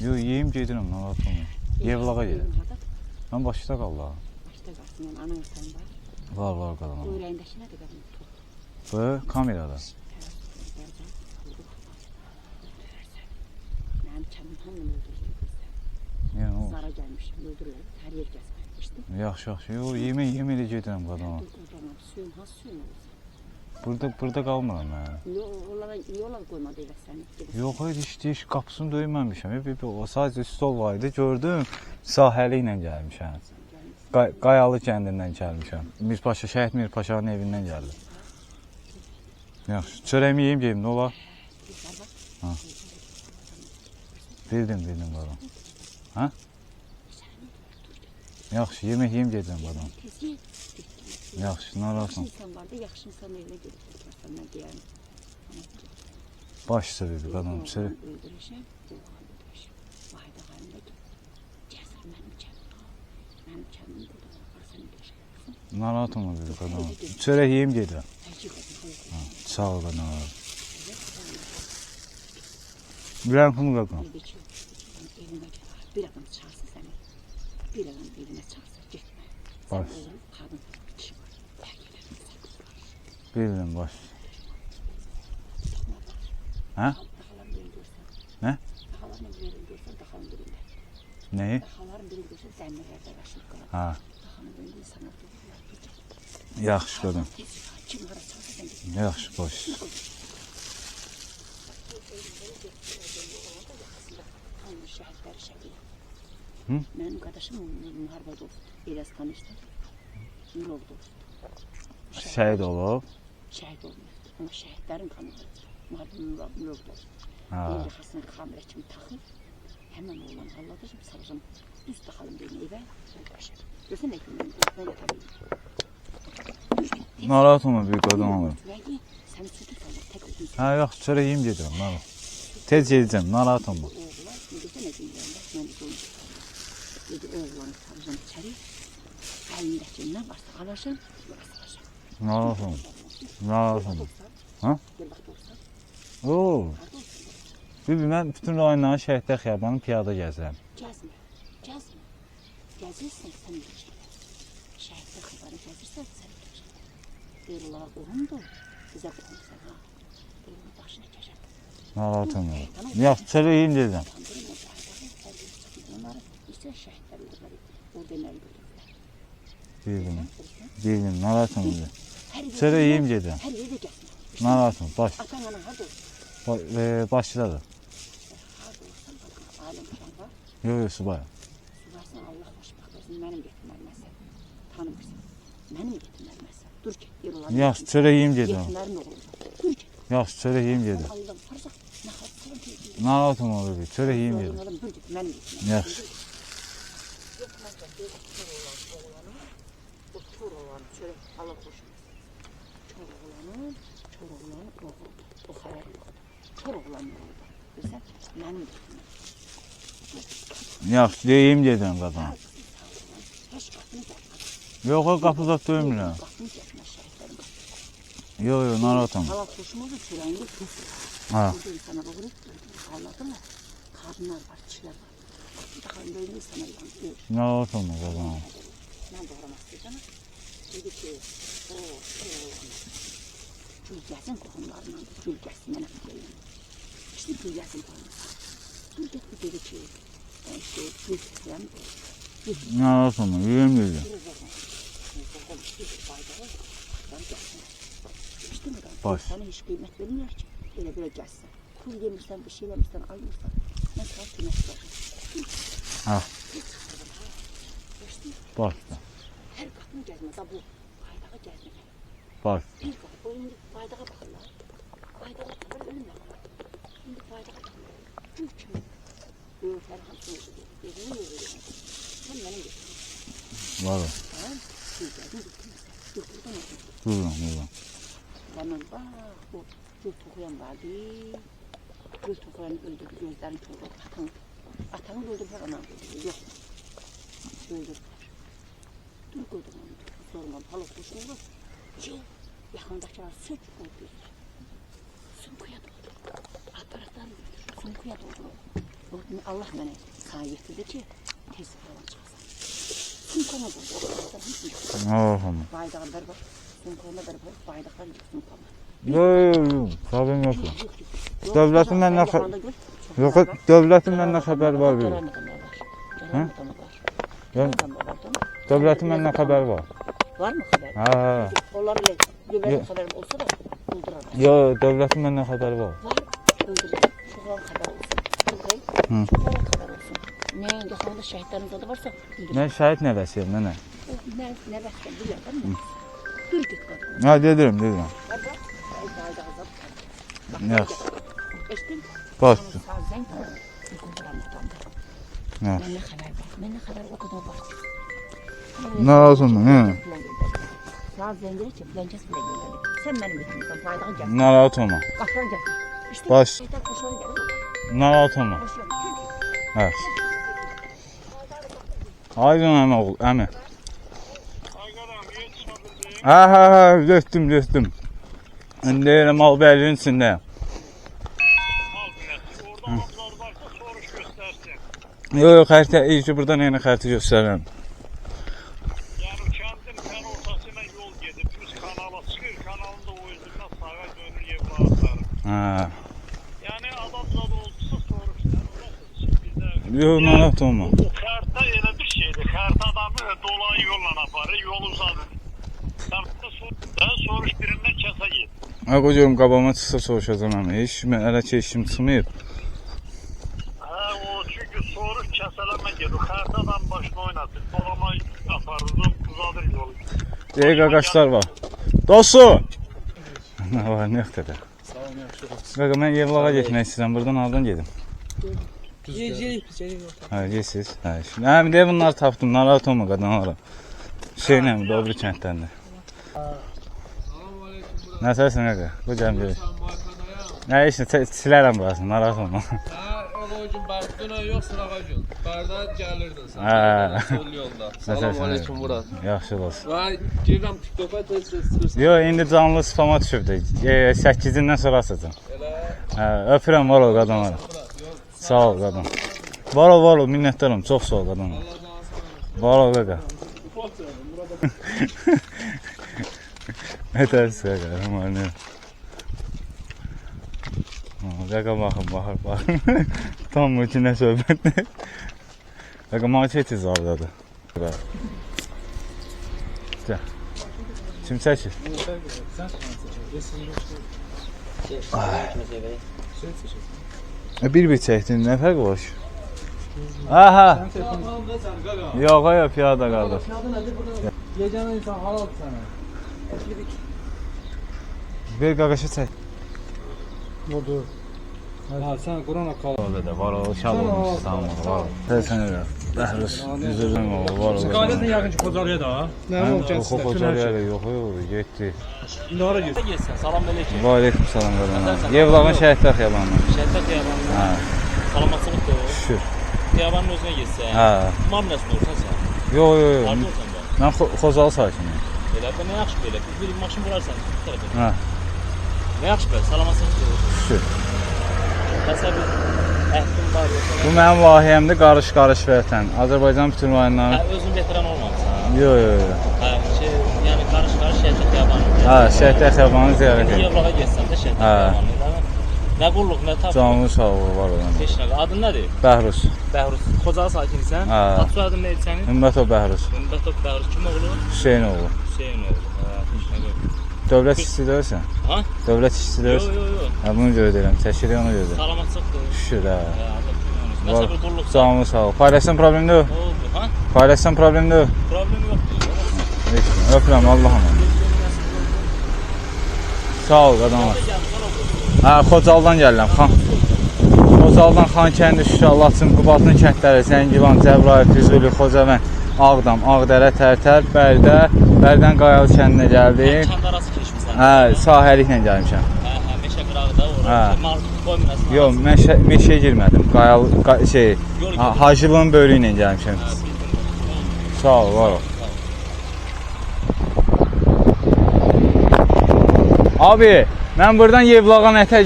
Yox, yiyeyim gedirəm, nə atmıyor. Yevlağa gedirəm. Mən başda qaldı. Var qadam. Bu kamerada. Yəni o. Zara gəlmişim, öldürürlər, hər yer gəzməkmişdim. Yaxşı. Yox, yemək elə gedirəm qadam. Suyun, ha suyun olsun. Burada qalmıram mən. Yola qoymadı elə səni. Yox, iş qapısını döyməmişəm. O sadəcə stol var idi, gördüm. Sahəli ilə gəlmişəm. Qayalı kəndindən gəlmişəm. Şəhid Mirpaşanın evindən gəldim. Yaxşı, çörəyimi yeyim geyim, nə olar? Ha. Bildim qadam. Ha? Yaxşı, yemək yeyim gedirəm qadam. Yaxşı, narahatım. Yaxşı insan var da, yaxşı insan elə gedib mən deyərəm. Baş üstə dedi qadam. Öldürəcəm, vahid ağayımda gəzir mənim kəndimdə. Mənim kəndimdə da var, sən yaşayırsın. Narahatım dedi qadam. Çörək yeyim gedirəm. Sağ ol qadam. Bilən kimi qadam. Evinə gələr, bir adam çağırsa səni, bir adam evinə çağırsa getmə. Baş. Sən oğlum, qadın, kişi var, tərk edəsən, sən Bildim, baş. Hə? Daxaların birini görsən. Nə? Daxaların birini görsən, daxanın birində. Nəyi? Daxaların birini görsən, zəmirlərdə yaşayıb qalar. Ha. Daxanın birində insanlar dururlar, bir get. Yaxşı qadam. Kim hara çağırsa sən get. Yaxşı, baş. Şəhidləri şəkil. Hı? Mənim qardaşım müharibədə oldu. Erastan işdə. Yılov oldu. Şəhid olub. Şəhid olmayıbdı. Amma şəhidlərin qanıdır. Müharibədə oldu. Ha. Yaxasını kamera kimi taxıb, həmən oğlan halladacım, sarıcım. Düz taxalım birini evə. Görsən nə kimi? Mən yatabıyım. Narahat olma, bir qadam alırım. Nəyi? Səni sütür kalır, tək özün. Hə, yaxşı, çörək yeyim gedirəm, narahat. Tez gedəcəm, narahat olma. Oğlan, görsən nə deyirəm, mən də qoyum. Dedi, oğlanı sarıcım içəri. Əlindəki nə varsa alacam, yola saracam. Narahat olma. Narahat olma. Ha? Gel bax, doğrusan. Oo. Bibi, mən bütün rayonların Şəhidlər Xiyabanını piyada gəzirəm. Gəzmə. Gəzirsən, sən yaşayır. Şəhidlər Xiyabanı gəzirsən, sən yaşayır. Deyir, olar qohumdur, bizə qohumsan, ha. Deyir, onun başına keçər. Narahat olma. Yaxşı, çörək yeyim gedirəm. Onları istər şəhidlər öldürürlər, orada nəli öldürürlər. Bildim, narahat olma. Çörək yeyim gedirəm. Hər yerdə gəzmə. Narahat olma, baş. Atan anan harda olsun? Başçıdadır. Harda olsan, aləm falan var. Yox, subay. Suvarsan, Allah xoşbaxt olsun, mənim yetimlərməsə. Tanımırsan, mənim yetimlərməsə. Dur ki, yer olar. Yaxşı, çörək yeyim gedirəm. Yetimlərin oğlu. Dur ki. Yaxşı, çörək yeyim gedirəm. Allah'ım, farsa, nə xalqsan ki. Narahat olma, bibi, çörək yeyim gedirəm. Dur ki, mənim yetimlərməsə. Yaxşı. O kör oğlanı, çörək, Allah xoşbaxt. Kör oğlanı, oğlu. O xəbər yoxdur. Kör oğlanın oğludur. Bilsən, mənim yetimlər. Yaxşı, yeyim gedirəm qadam. Heç qapını gətirmə. Yox, qapıda döymürəm. Qapını gətirmə şəhidlərin qapını. Yox, narahat olma. Allah xoşumuzu çörəyində tuz. Ha. Burada insana bağırıb, ağladılar. Qadınlar var, kişilər var. Baxın, böyle insana yandı. Narahat olma qadam. Mən doğramaq istəyəcəm. Dedi ki, o, gül gəzin qohumlarla, gül gəzin, mənə deyiləm. İşte gül gəzin qohumlarla. Gül gəzin, dedi ki, işte gül gəzirəm. Narahat olma, yeyim gedirəm. Baş. Sana heç qiymət vermirlər ki, elə gəlsən. Pul yemirsən, bir şey eləmirsən, almırsan. Mən sana qiymət verirəm. Ha. Geçtin. Başla. Hər qapını gəzmə, da bu qaydağa gəzmə. Baş. Bir qapı, o indi qaydağa baxırlar. Qaydağa baxırlar, ölürlər. İndi qaydağa baxırlar. Gül kimi. Böyüklər hamısını öldürür. Gözünü öldürür. Sən mənim götürürüm. Var o. Buradan. Bana bak, bu gül toxuyan vardı. Gül toxuyanı öldürdü, gözlərini çoğuldu. Atanı öldürdülər, anam öldürdü. Yox. Öldürdülər. Dur qoydum onu. Sorma, balık kuşunu vur. Yox, yaxındakiler sök öldürdü. Sunkuya doldu. Aparatlar öldürdü. Sunkuya doldu. Allah mənə sana yetirdi ki, tez falan çıxasan. Sunkana doldu. Allah'ım. Baydağı bərbar. Sunkana bərbar. Baydaqlar sunkana. Yok. Sabim yok. Devletin benden yok. Devletin benden haber var bir. Devletin benden haber var. Var mı haber? Ha. Onlar bile güvenlik haberim olsa da öldürürler. Yo, devletin benden haber var. Var, öldürürler. Çoğalan haber olsun. Çoğalan haber olsun. Ne yakında şehitlerimiz adı varsa öldürürler. Ne şahit ne vesiyem ne? Ne bekler biliyorlar mı? Dur git kadın. Ha dedim. Var bak. Baydağı azap. Yok. Eştin? Bastı. Sağ zenk var. Öldürürler muhtemelen. Evet. Ben ne haber var? Ben ne haber o kadar var. Ne lazım ne? Sağ zengin için bilencesi bile gönderdik. Sen benim götürmüşsün, faydalı gel. Narahat olma. Kaptan gel. İşte Baş. şeytan koşuyor gel. Narahat olma. Koşuyor. Evet. Aydın əmi oğul, əmi. Ha, götdüm. İndi elə mal bəlinin içindəyim. Yox, xəritə, ilk buradan yeni xəritə göstərirəm. Yani kendim fen ortasına yol gedip düz kanala çıkır, kanalın da o yüzünden sağa dönür yevlaatları. Ha. Yani adamlar oldusa soruşlar, orası bizde. Yox, narahat olma. Karta elə bir şeydir, karta adamı dolayı yolla aparır, yol uzadır. Sen soruş birinden kese git. Ha, qocuğum, qabağıma çıxsa soruşacam əmi. Heç hələ ki işim çıxmayıb. Ha, o çünkü soruş keseleme gedir, kartadan başına oynatır, dolama aparır, uzadır yolu. Deyək ağaçlar var. Dostu! Nə var, nə yoxdur? Qaqa, mən Yevlağa getmək istəyirəm. Buradan aldan gedim. Yiyəcəyik. Ha, yesiz. Ha, şimdi həm də bunları tapdım. Narahat olma qadınlara. Şeylə, Dobri kəndləndə. Nəsəlsin qaqa? Bu cəm bilir. Nə işin, silərəm burasını, narahat olma. O gün Bardına yox, sırağa gün. Barda gəlirdin sən. Sol yolda. Salam aleyküm Murad. Yaxşı olsun. Vay, girirəm TikTok'a tez çıxırsan. Yox, indi canlı spama düşübdü. 8-dən sonra atacağım. Elə. Öpürəm, var ol qadınlara. Sağ ol qadın. Var ol, minnətdarım. Çox sağ ol qadınlara. Var ol qaqa. Ötərsiz qaqa, umarım. Qaqa baxın. Tam bu ki nə söhbətdir. Qaqa, marketiz oradadır. Gəl. Kim çəkir? Bir çəkdin, nə fərq var ki? Aha! Yox, piyada qardaş. Yeganə insan halal sənə. Bir qaqaşı çək. Budur. Ha, sən Qurana qal. Orada da var o, şal olmuş, tamam var. Sən elə, bəhrus, üzürüm o, var o. Qaydətlə yaxın ki, Xocalıya da. Nə olub gəlsin? Xocalıya da yox, getdi. İndi hara getsən? Salam əleykum. Və aleyküm salam qadınlar. Yevlağın şəhidlər xiyabanı. Şəhidlər xiyabanı. Ha. Salamatçılıqdır. Şükür. Xiyabanın özünə getsən. Ha. Tamam nəsə dursan sən. Yox. Harda olsan da? Mən Xocalı sakiniyim. Elə də nə yaxşı belə. Bir maşın vurarsan bir tərəfə. Ha. Nə yaxşı belə. Salamatçılıqdır. Şükür. Təsəvvür əhdin var. Bu mənim vahiyəmdir, qarış vətən. Azərbaycan bütün rayonları. Özün veteran olmamısan. Yox. Ha, yəni qarış şəhidlər xiyabanı. Ha, şəhidlər xiyabanı ziyarət edir. Yevlağa getsən də şəhidlər xiyabanı. Nə qulluq, nə tapşırıq. Canlı sağ ol, var olan. Heç nə. Adın nədir? Bəhrus. Bəhrus. Xocalı sakinisən? Ha. Ad soyadın nədir sənin? Ümmətov Bəhrus. Ümmətov Bəhrus kim oğlu? Hüseyin oğlu. Hüseyin oğlu. Ha, heç nə yox. Dövlət işçisi deyirsən? Ha? Dövlət işçisi deyirsən? Yox. Ha, bunu görə deyirəm, təşkili onu görə deyirəm. Salamatçılıqdır. Şükür, hə. Nəsə bir qulluq. Canlı sağ ol. Paylaşsan problem yox. Oldu, ha? Paylaşsan problem yox. Problem Öpürəm, Allah'ım. Sağ ol, qadınlar. Hə, Xocaldan gəlirəm, xan. Xocaldan Xankəndi, Şuşa, Laçın, Qubadlı kəndləri, Zəngilan, Cəbrayıl, Füzuli, Xocavənd, Ağdam, Ağdərə, Tərtər, Bərdə, Bərdən Qayalı kəndinə gəldim. Kənd arası keçmişsən. Hə, sahəliklə gəlmişəm. Meşə qırağıda orada. Marşrut qoymuyorsun. Yox, meşəyə girmədim. Qayalı, Hacılığın böyrü ilə gəlmişəm. Sağ ol, var ol. Abi, mən buradan Yevlağa nətə,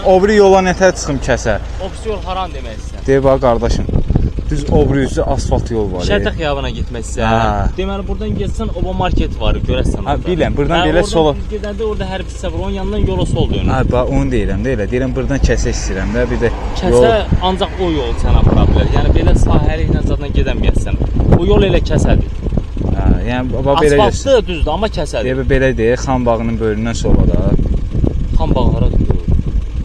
obri yola nətə çıxım kəsə? Ofis yol haran demək istəyirsən? Deyib bax, qardaşım, düz obri üzrə asfalt yol var. Şərtə xiyabına getmək istəyirsən. Deməli, buradan getsən, Oba market var, görəsən orada. Biləm, buradan belə sola... Oradan gedəndə orada hər bir hissə var, onun yanından yola sol dönür. Bax, onu deyirəm, deyirəm, buradan kəsə istəyirəm də, bir də... Kəsə ancaq o yol sənə apara bilər. Yəni, belə sahəliklə zaten gedəməyəsən. O yol elə kəsədir. Yəni, belə asfaltlı düzdür, amma kəsədir. Belə deyək, Xan bağının bölündən sola da. Xan bağı hara durur?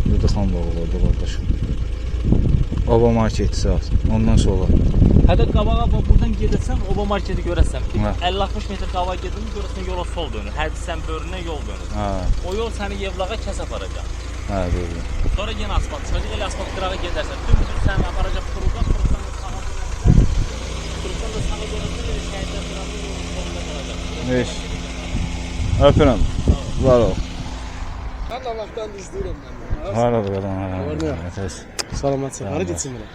Burada Xan bağı var da, qardaşım. Oba marketi saat, ondan sola. Hədə qabağa buradan gedəsən, Oba marketi görəsən. 50-60 metr qabağa gedin, görəsən yola sol dönür. Hərdisən bölündən yol dönür. O yol səni Yevlağa kəs aparacaq. Hə, doğru. Sonra yenə asfalt çıxacaq, elə asfalt qırağa gedərsən. Dümdüz səni aparacaq Quruldan, Quruldan da sağa dönərsən. Quruldan da sağa dönərsən, elə şəhidlər qırağının yolun sonunda qalacaq. Öpürəm. Var ol. Mən də vaxtdan izləyirəm mən. Var ol, qadın. Salamatçı, hara getsin bura?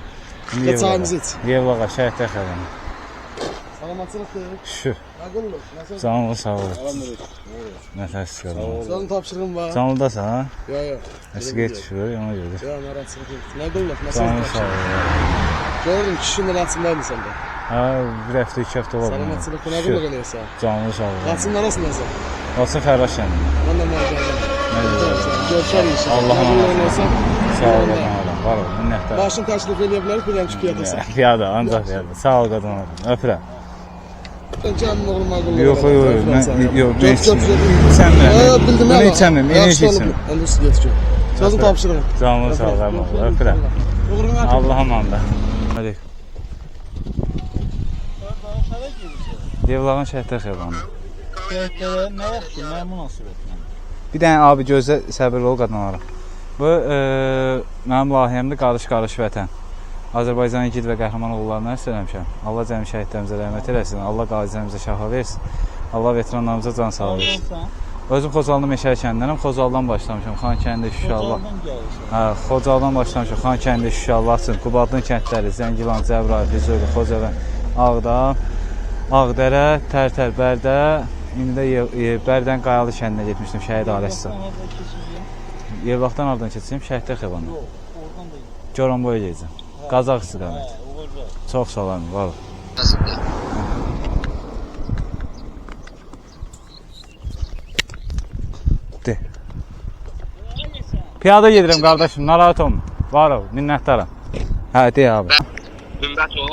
Çayımızı iç. Yevlağa, şəhiddə xəbəni. Salamatçılıqdır. Şükür. Ağıllı. Nasıl? Canlı sağ ol. Nəfəs qadın. Canlı tapşırığım var. Canlıdasan, ha? Yox. Əsgər düşür, ona görə. Yox, narahatçılıq yox. Nə qıllıq, nasıl? Canlı sağ ol. Gördüm, kişinin rahatsındaydın sən də. Hə, bir həftə, 2 həftə ola bilər. Salamatçılıqdır, nə qıllıq eləyəsən? Canlı sağ ol. Rahatsın arasındasın? Olsa Fərraş kəndi. Mən də mərcədən. Görüşər inşallah. Allah'ım olsun. Sağ ol qadın adam, var ol, minnətlər. Başın təşrif eləyə bilərik, biləm ki, piyadasın. Piyada, ancaq piyada. Sağ ol qadın adam, öpürəm. Canım oğlum ağıllı. Yox, mən içməm. Sən mən, bunu içəməm, enerji içməm. Onda üstü getəcək. Sözün tapşırığım. Canlı sağ ol, öpürəm. Allah'ım anda. Aleyküm. Yevlağın şəhidlər xeyranı. Şəhidlərə nə vaxtdır, nə münasibətlə? Bir dənə abi gözlə səbirli ol qadınlara. Bu mənim layihəmdir Qarış vətən. Azərbaycanın igid və qəhrəman oğullarına istəyirəm. Allah cəmi şəhidlərimizə rəhmət eləsin. Allah qazilərimizə şəfa versin. Allah veteranlarımıza can sağlığı versin. Özüm Xocalının Meşəli kəndinəm. Xocaldan başlamışam. Xankəndi, Şuşa. Hə, Xocaldan başlamışam. Xankəndi, Şuşa, Laçın, Qubadlı kəndləri, Zəngilan, Cəbrayıl, Füzuli, Xocavənd, Ağdam, Ağdərə, Tərtər, Bərdə. İndi də Bərdən Qayalı kəndinə getmişdim, şəhid ailəsi. Yevlaxdan oradan keçəcəm, şəhidlər xeyranı. Goranboya gedəcəm. Qazaq istiqamət. Çox sağ olun, var ol. De. Piyada gedirəm qardaşım, narahat olma. Var ol, minnətdaram. Hə, de abi. Ümrət ol.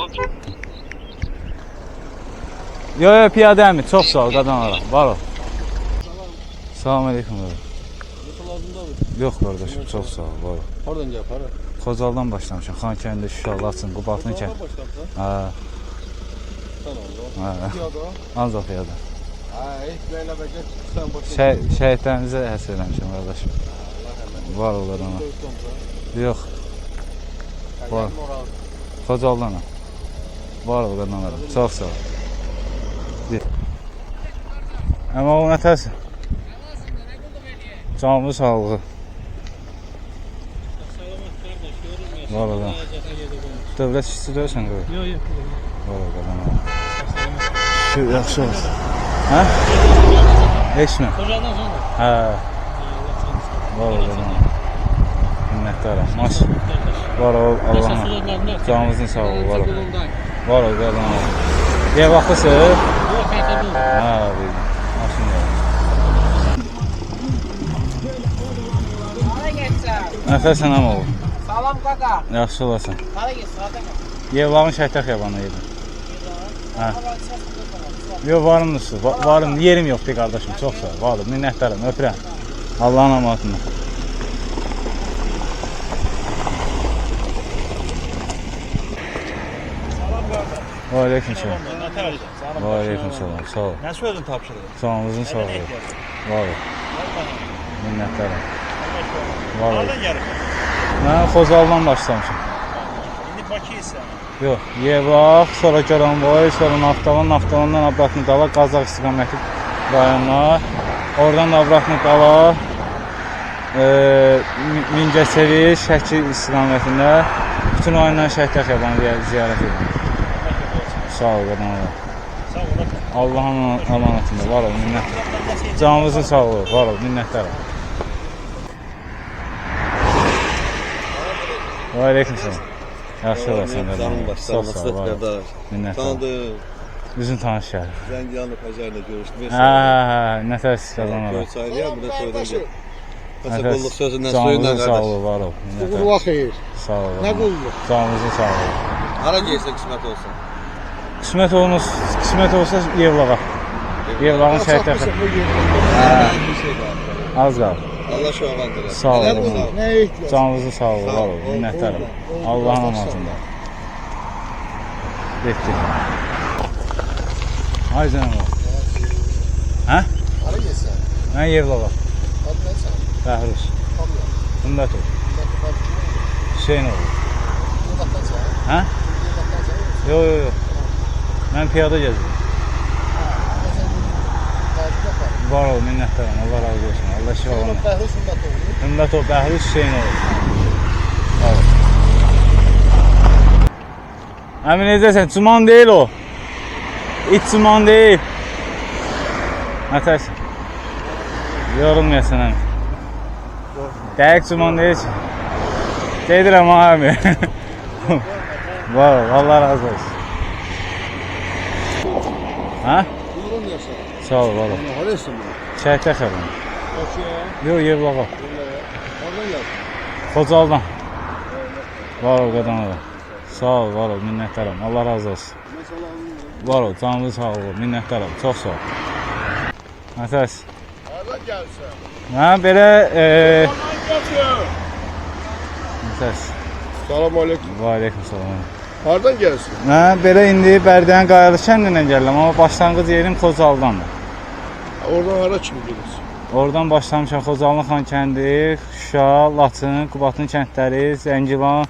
Yox, piyada əmi, çox sağ ol, qadınlara. Var ol. Salam aleyküm. Yox qardaşım, çox sağ ol, var ol. Oradan gəl, para. Xocaldan başlamışam. Xankəndi, Şuşa, Laçın, Qubadlı kənd. Hə. Ancaq piyada. Şəhidlərimizə həsr eləmişəm qardaşım. Var ol qadınlar. Yox. Var. Xocaldan. Var ol qadınlar. Çox sağ ol. Amma o nətəsi? Canlı sağlığı. Var ola. Dövlət işçisi deyilsən qoy. Yox. Var ola qadın. Yaxşı olsun. Hə? Heç mi? Hə. Var ola qadın. Minnətdaram. Maş. Var ol Allah'ım. Canınızın sağ ol. Var ol. Var ol qadın. Yer vaxtısı? Yox, xətədir. Hə, bildim. Maşın gəlir. Nəfəsən am oldu. Salam qaqa. Yaxşı olasın. Hara getsin, hara gəl. Yevlağın şəhidlər xiyabana yedim. Hə. Yox, varım üstü. Varım, yerim yoxdur qardaşım. Çox sağ ol. Varım, minnətdaram. Öpürəm. Allah'ın amanatında. Salam qardaş. aleyküm selam. Ve aleyküm selam. Sağ ol. Nə sözün tapşırır? Canınızın sağlığı. Var ol. Minnətlərim. Var ol. Hardan gəlir? Mən Xozaldan başlamışım. İndi Bakı isə. Yox, Yevlax, sonra Göranboy, sonra Naftalan, Naftalandan Abratlı Dala, Qazaq istiqaməti rayonlar. Oradan da Abratlı Dala, Mingəçevi, Şəki istiqamətində bütün rayonların şəhidlər xiyabanı ziyarət edim. Sağ ol, qadan Allah. Sağ ol. Allah'ın amanətində, var ol, minnətlər. Canınızın sağlığı, var ol, minnətlər. Və aleyküm selam. Yaxşı olasın. Çox sağ ol, var ol. Minnətlər. Bizim tanış şəhər. Zəngiyanlı Pazarında görüşdük. Nə tərs qadan Allah. Köçaylıya, bu da soydan gəl. Qulluq sözündən soyundan qardaş. Sağ ol, var ol. Qulluğa xeyir. Sağ ol. Nə qulluq? Canınızın sağlığı. Hara geysə qismət olsun. Qismət olsa Yevlağa. Yevlağın şəhidlər. Az qal. Allah şoğlandır. Sağ ol. Nə ehtiyac? Canınızın sağlığı, var ol. Minnətlərim. Allah'ın amanətində. Bitti. Ay canım. Hə? Hara geysə? Mən Yevlağa. Adı nə sən? Bəhruz. Hümbətov. Hüseyin oğlu. Hə? Yox. Mən piyada gəzdim. Var ol, minnətlərim. Allah razı olsun. Allah şifa olsun. Bəhruz Hümbətov. Hümbətov, Bəhruz Hüseyin oğlu. Sağ ol. Əmin edəsən, cuman deyil o. İç cuman deyil. Nətərsən? Yorulmayasan əmin. Dəqiq cuman deyil ki. Deyirəm abi. Var ol, Allah razı olsun. Hə? Buyurun yaşa. Sağ ol, var ol. Harası mı? Şəhidlər xəbəni. Bakıya. Yox, Yevlağa. Oradan gəl. Xocaldan. Var ol, qadan Allah. Sağ ol, var ol, minnətlərim. Allah razı olsun. Var ol, canınızın sağlığı, minnətlərim. Çox sağ ol. Nətərs? Hardan gəlsən? Mən belə... Gətir. Nətərs? Salam aleyküm. Və aleyküm salam. Hardan gəlsin? Mən belə indi Bərdənin Qayalı kəndindən gəlirəm, amma başlanğıc yerim Xocaldandır. Oradan hara kimi gelirsin? Oradan başlamışam Xocalın Xan kəndi, Şuşa, Laçın, Qubatın kəndləri, Zəngilan,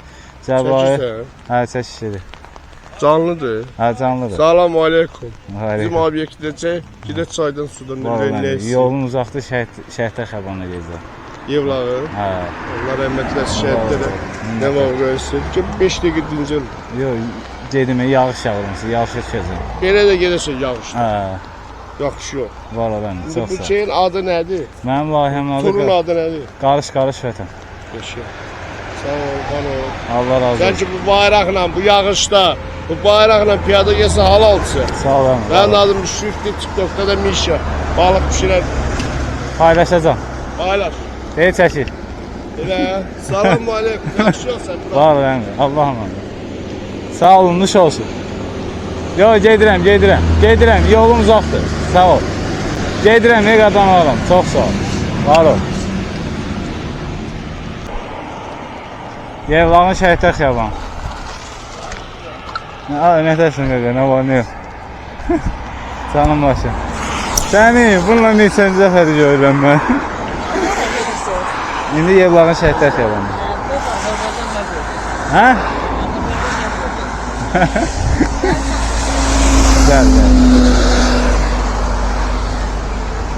Cəbrayıl. Hə, çəkişlidir. Canlıdır. Hə, canlıdır. Salam aleyküm. Aleyküm. Bizim obyektdəcək, gedək çaydan sudan neyləyisin. Yolun uzaqdır, şəhidlər xəbanına gezir. Yevlağı. Hə. Allah rəhmət eləsin şəhidlərə. Nə var qoysun ki, 5 dəqiqə dincəl. Yox, gedim, yağış yağırmışsın, yağış keçəcək. Belə də gedəsən yağışda. Hə. Yaxşı yox. Var o bəndə, çox Bu sağ ol. şeyin adı nədir? Mənim layihəmin adı... Turun adı nədir? Qarış vətən. Yaşa. Sağ ol, qan ol. Allah razı olsun. Sən ki bu bayraqla, bu yağışda, bu bayraqla piyada gəlsə halalsın. Sağ ol, əmin. Mənim adım Müşrikdir, TikTok'da da Mişa. Balıq pişirər. Paylaşacağım. Paylaş. Deyil çəkil. Elə, salam aleyküm. Yaxşı olsan. Var ol, əmin. Allah amanı. Sağ olun, nuş olsun. Yox, gedirəm. Yolum uzaqdır. Sağ ol. Gedirəm, ne qadan alalım. Çox sağ ol. Var ol. Yevlağın şəhidlər xiyabanı. Nə dəsin qaqa, nə var, nə yox. Canım başım. Səni bununla neçənci dəfədir görürəm mən. İndi Yevlağın şəhidlər xiyabanı. Hə? Gəl.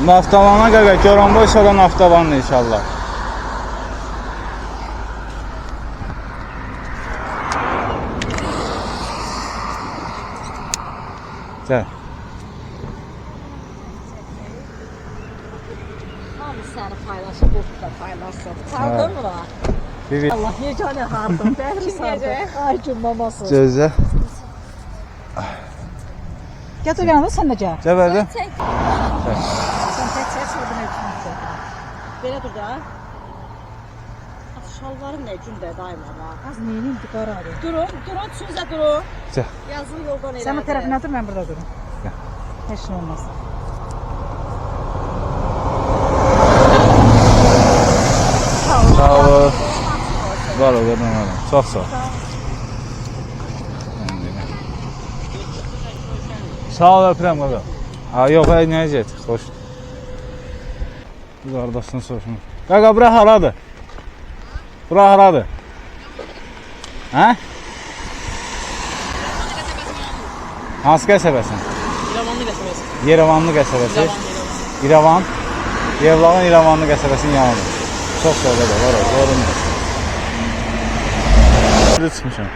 Naftalana qaqa, Göranboy sonra Naftalanın inşallah. Gəl. Hamı səni paylaşıb, bu da paylaşsın. Çaldın mı? Allah yeganə hardım. Bəli sardı. Ay gün maması. Gözlə. Gətir yanına sən də gəl. Cəbərdə. Sən tək çəkmədin üçün. Belə dur da. Şalvarım nə gündə daima var. Az neyini indi qaradır. Durun, sizə durun. Gəl. Yazın yoldan elədi. Sən bu tərəfinə dur, mən burada durum. Heç nə olmaz. Sağ ol. Var ol, qadan alalım. Çox sağ ol. Sağ ol, öpürəm qaqa. Yox, nəyə get, xoş. Bu qardaşını soruşmuş. Qaqa, bura haradır? Bura haradır? Hə? Hansı qəsəbəsin? İrəvanlı qəsəbəsi. Yerevanlı qəsəbəsi. İrəvan. Yevlağın İrəvanlı qəsəbəsinin yanıdır. Çox söhbət var, görünmür. Burada çıxmışam.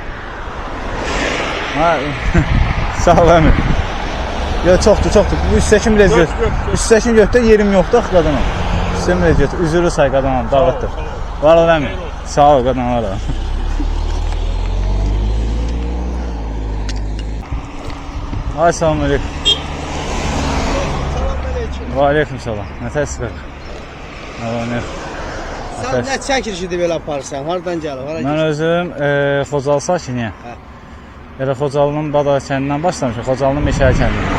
Sağ ol, əmir. Çoxdur. Bu üstəkin biraz göt. Üstəkin götdə yerim yoxdur, axı qadınam. Üstəkin biraz göt. Üzürü say qadınam, dağıtdır. Var ol, əmir. Sağ ol, qadın, var ol. Ay, salam aleyküm. Və aleyküm salam. Nətər sıxıq? Sən nə çəkilişidir belə aparırsan? Hardan gəlir? Mən özüm Xocalı sakiniyəm. Elə Xocalının Badara kəndindən başlamışam. Xocalının Meşəli kəndindən.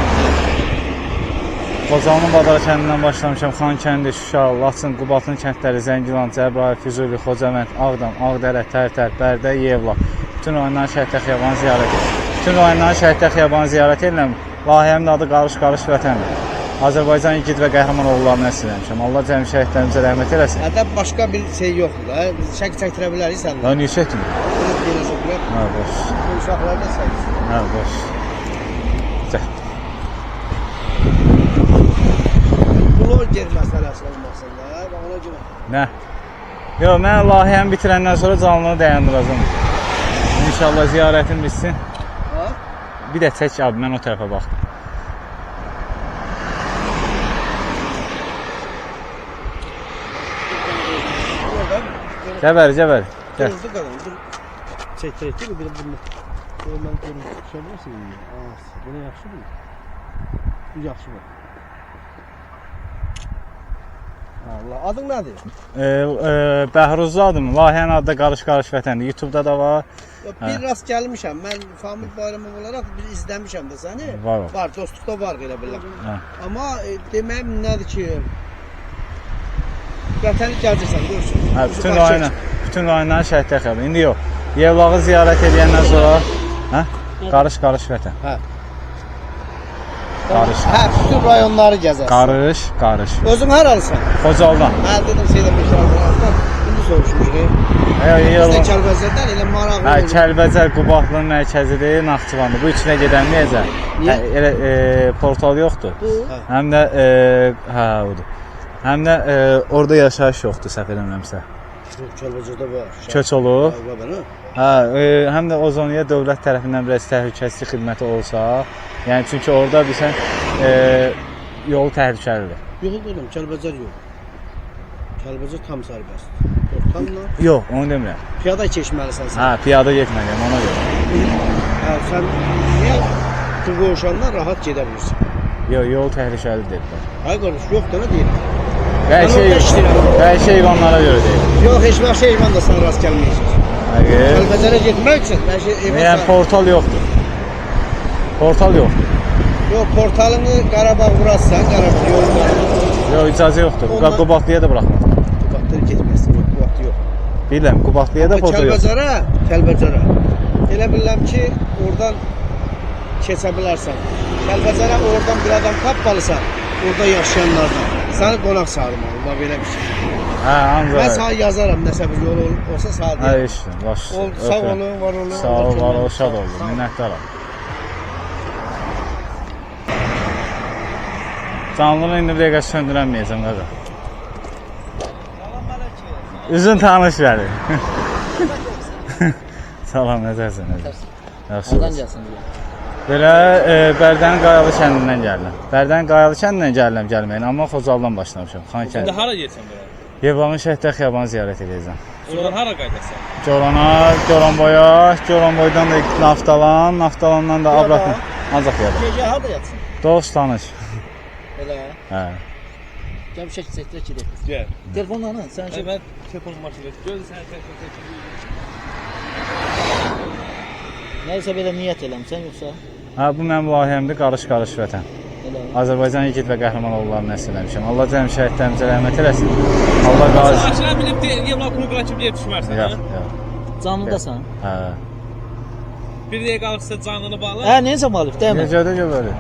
Xocalının Badara kəndindən başlamışam. Xan kəndi, Şuşa, Laçın, Qubatın kəndləri, Zəngilan, Cəbrayıl, Füzuli, Xocavənd, Ağdam, Ağdərə, Tərtər, Bərdə, Yevla. Bütün rayonların şəhiddə xiyabanı ziyarət edirəm. Bütün rayonların şəhiddə xiyabanı ziyarət edirəm. Layihəmin adı Qarış vətəndir. Azərbaycan igid və qəhrəman oğullarını əsir etmişəm. Allah cəmi şəhidlərimizə rəhmət eləsin. Hətta başqa bir şey yoxdur da. Şək çəkdirə bilərik sən. Daha niyə çəkmir? Hə, boş. Uşaqlar da çəksin. Hə, boş. Çək. Blogger məsələsi olmasın da, ona görə. Nə? Yox, mən layihəmi bitirəndən sonra canlını dayandıracağım. İnşallah ziyarətim bitsin. Ha? Bir də çək abi, mən o tərəfə baxdım. Cəbəri. Gəl. Durdu qalan, dur. Çəkdirək mi? Bunu mən görürsən. Bunu yaxşı mı? Bu yaxşı mı? Allah, adın nədir? Bəhruzlu adım. Layihənin adı da Qarış vətəndir. YouTube-da da var. Bir rast gəlmişəm. Mən Famil Bayramov olaraq bir izləmişəm də səni. Var, dostluqda var elə belə. Amma deməyim nədir ki, vətəni gələcəksən, görürsən. Hə, bütün rayonların şəhidlər xəbər. İndi yox. Yevlağı ziyarət edəndən sonra, Qarış vətən. Hə. Bütün rayonları gəzərsən. Qarış. Özün haralısan? Xocalıdan. Hə, dedim şeydə Meşələrdən. İndi soruşmuşuq. Bizdə Kəlbəzərdən elə maraqlı olur. Kəlbəzər Qubatlının mərkəzidir, Naxçıvandır. Bu içinə gedən necə? Elə portal yoxdur. Həm də odur. Həm də orada yaşayış yoxdur, səhv eləmirəmsə. Kəlbəzərdə var. Köç olur. Həm də o zonaya dövlət tərəfindən biraz təhlükəsizlik xidməti olsa, yəni çünki orada bilsən yolu təhlükəlidir. Yox, oğlum, Kəlbəzər yox. Kəlbəzər tam sərbəst. Ortamla? Yox, onu demirəm. Piyada keçməlisən sən. Hə, piyada getməliyəm, ona görə. Hə, sən niyə qovuşandan rahat gedə bilirsən? Yox, yol təhlükəli deyirlər. Ay qardaş, yox da nə deyirəm? Bəlkə heyvanlara görə deyil. Yox, heç vaxt heyvan da sən rast gəlməyəcək. Kəlbəzərə getmək üçün bəlkə heyvan sən... Yəni, portal yoxdur. Yox, portalını Qarabağ vurarsan, Qarabağ yolunda. Yox, icazə yoxdur. Qubatlıya da buraxmaz. Qubatlıya getməsin, Qubatlı yox. Biləm, Qubatlıya da portal yoxdur. Kəlbəzərə. Elə bilirəm ki, oradan keçə bilərsən. Kəlbəzərə oradan bir adam tapmalısan, orada yaşayanlardan. Səni qonaq çağırmalı, bax belə bir şey. Hə, ancaq. Mən sana yazaram, nəsə bir yol olsa sağ deyəm. Hə, işdir, baş. Sağ olun, var olun. Sağ ol, var ol, şad olun, minnətdaram. Canlını indi bir dəqiqə söndürəməyəcəm, qaqa. Üzün tanış gəlir. Salam, necəsən? Yaxşı. Oradan gəlsin deyə. Belə Bərdənin Qayalı kəndindən gəlirəm. Bərdənin Qayalı kəndindən gəlirəm gəlməyin, amma Xocalıdan başlamışam. Xan kəndi. İndi hara getsən bura? Yevlağın şəhidlər xiyabanı ziyarət edəcəm. Oradan hara qayıdasan? Goranboydan da Naftalandan da Abrakın. Ancaq yerdə. Gecə harada yatsın? Dost tanış. Elə? Hə. Gəl bir şəkil çəkdirək gedək. Gəl. Telefonla ana, sən şey... Mən telefon maşını gördüm, sən telefon çəkdir. Nəysə belə niyyət eləmsən yoxsa? Hə, bu mənim layihəmdir, Qarış vətən. Azərbaycan igid və qəhrəman oğullarını əsir etmişəm. Allah cəmi şəhidlərimizə rəhmət eləsin. Allah qarşı... Aşağı bilib Yevlağı quru qıra kimi deyə düşmərsən, hə? Yox. Canlıdasan? Hə. Bir dəqiqə qalırsa canını bağla. Hə, necə malıb, deyəm. Necədir ki böyle?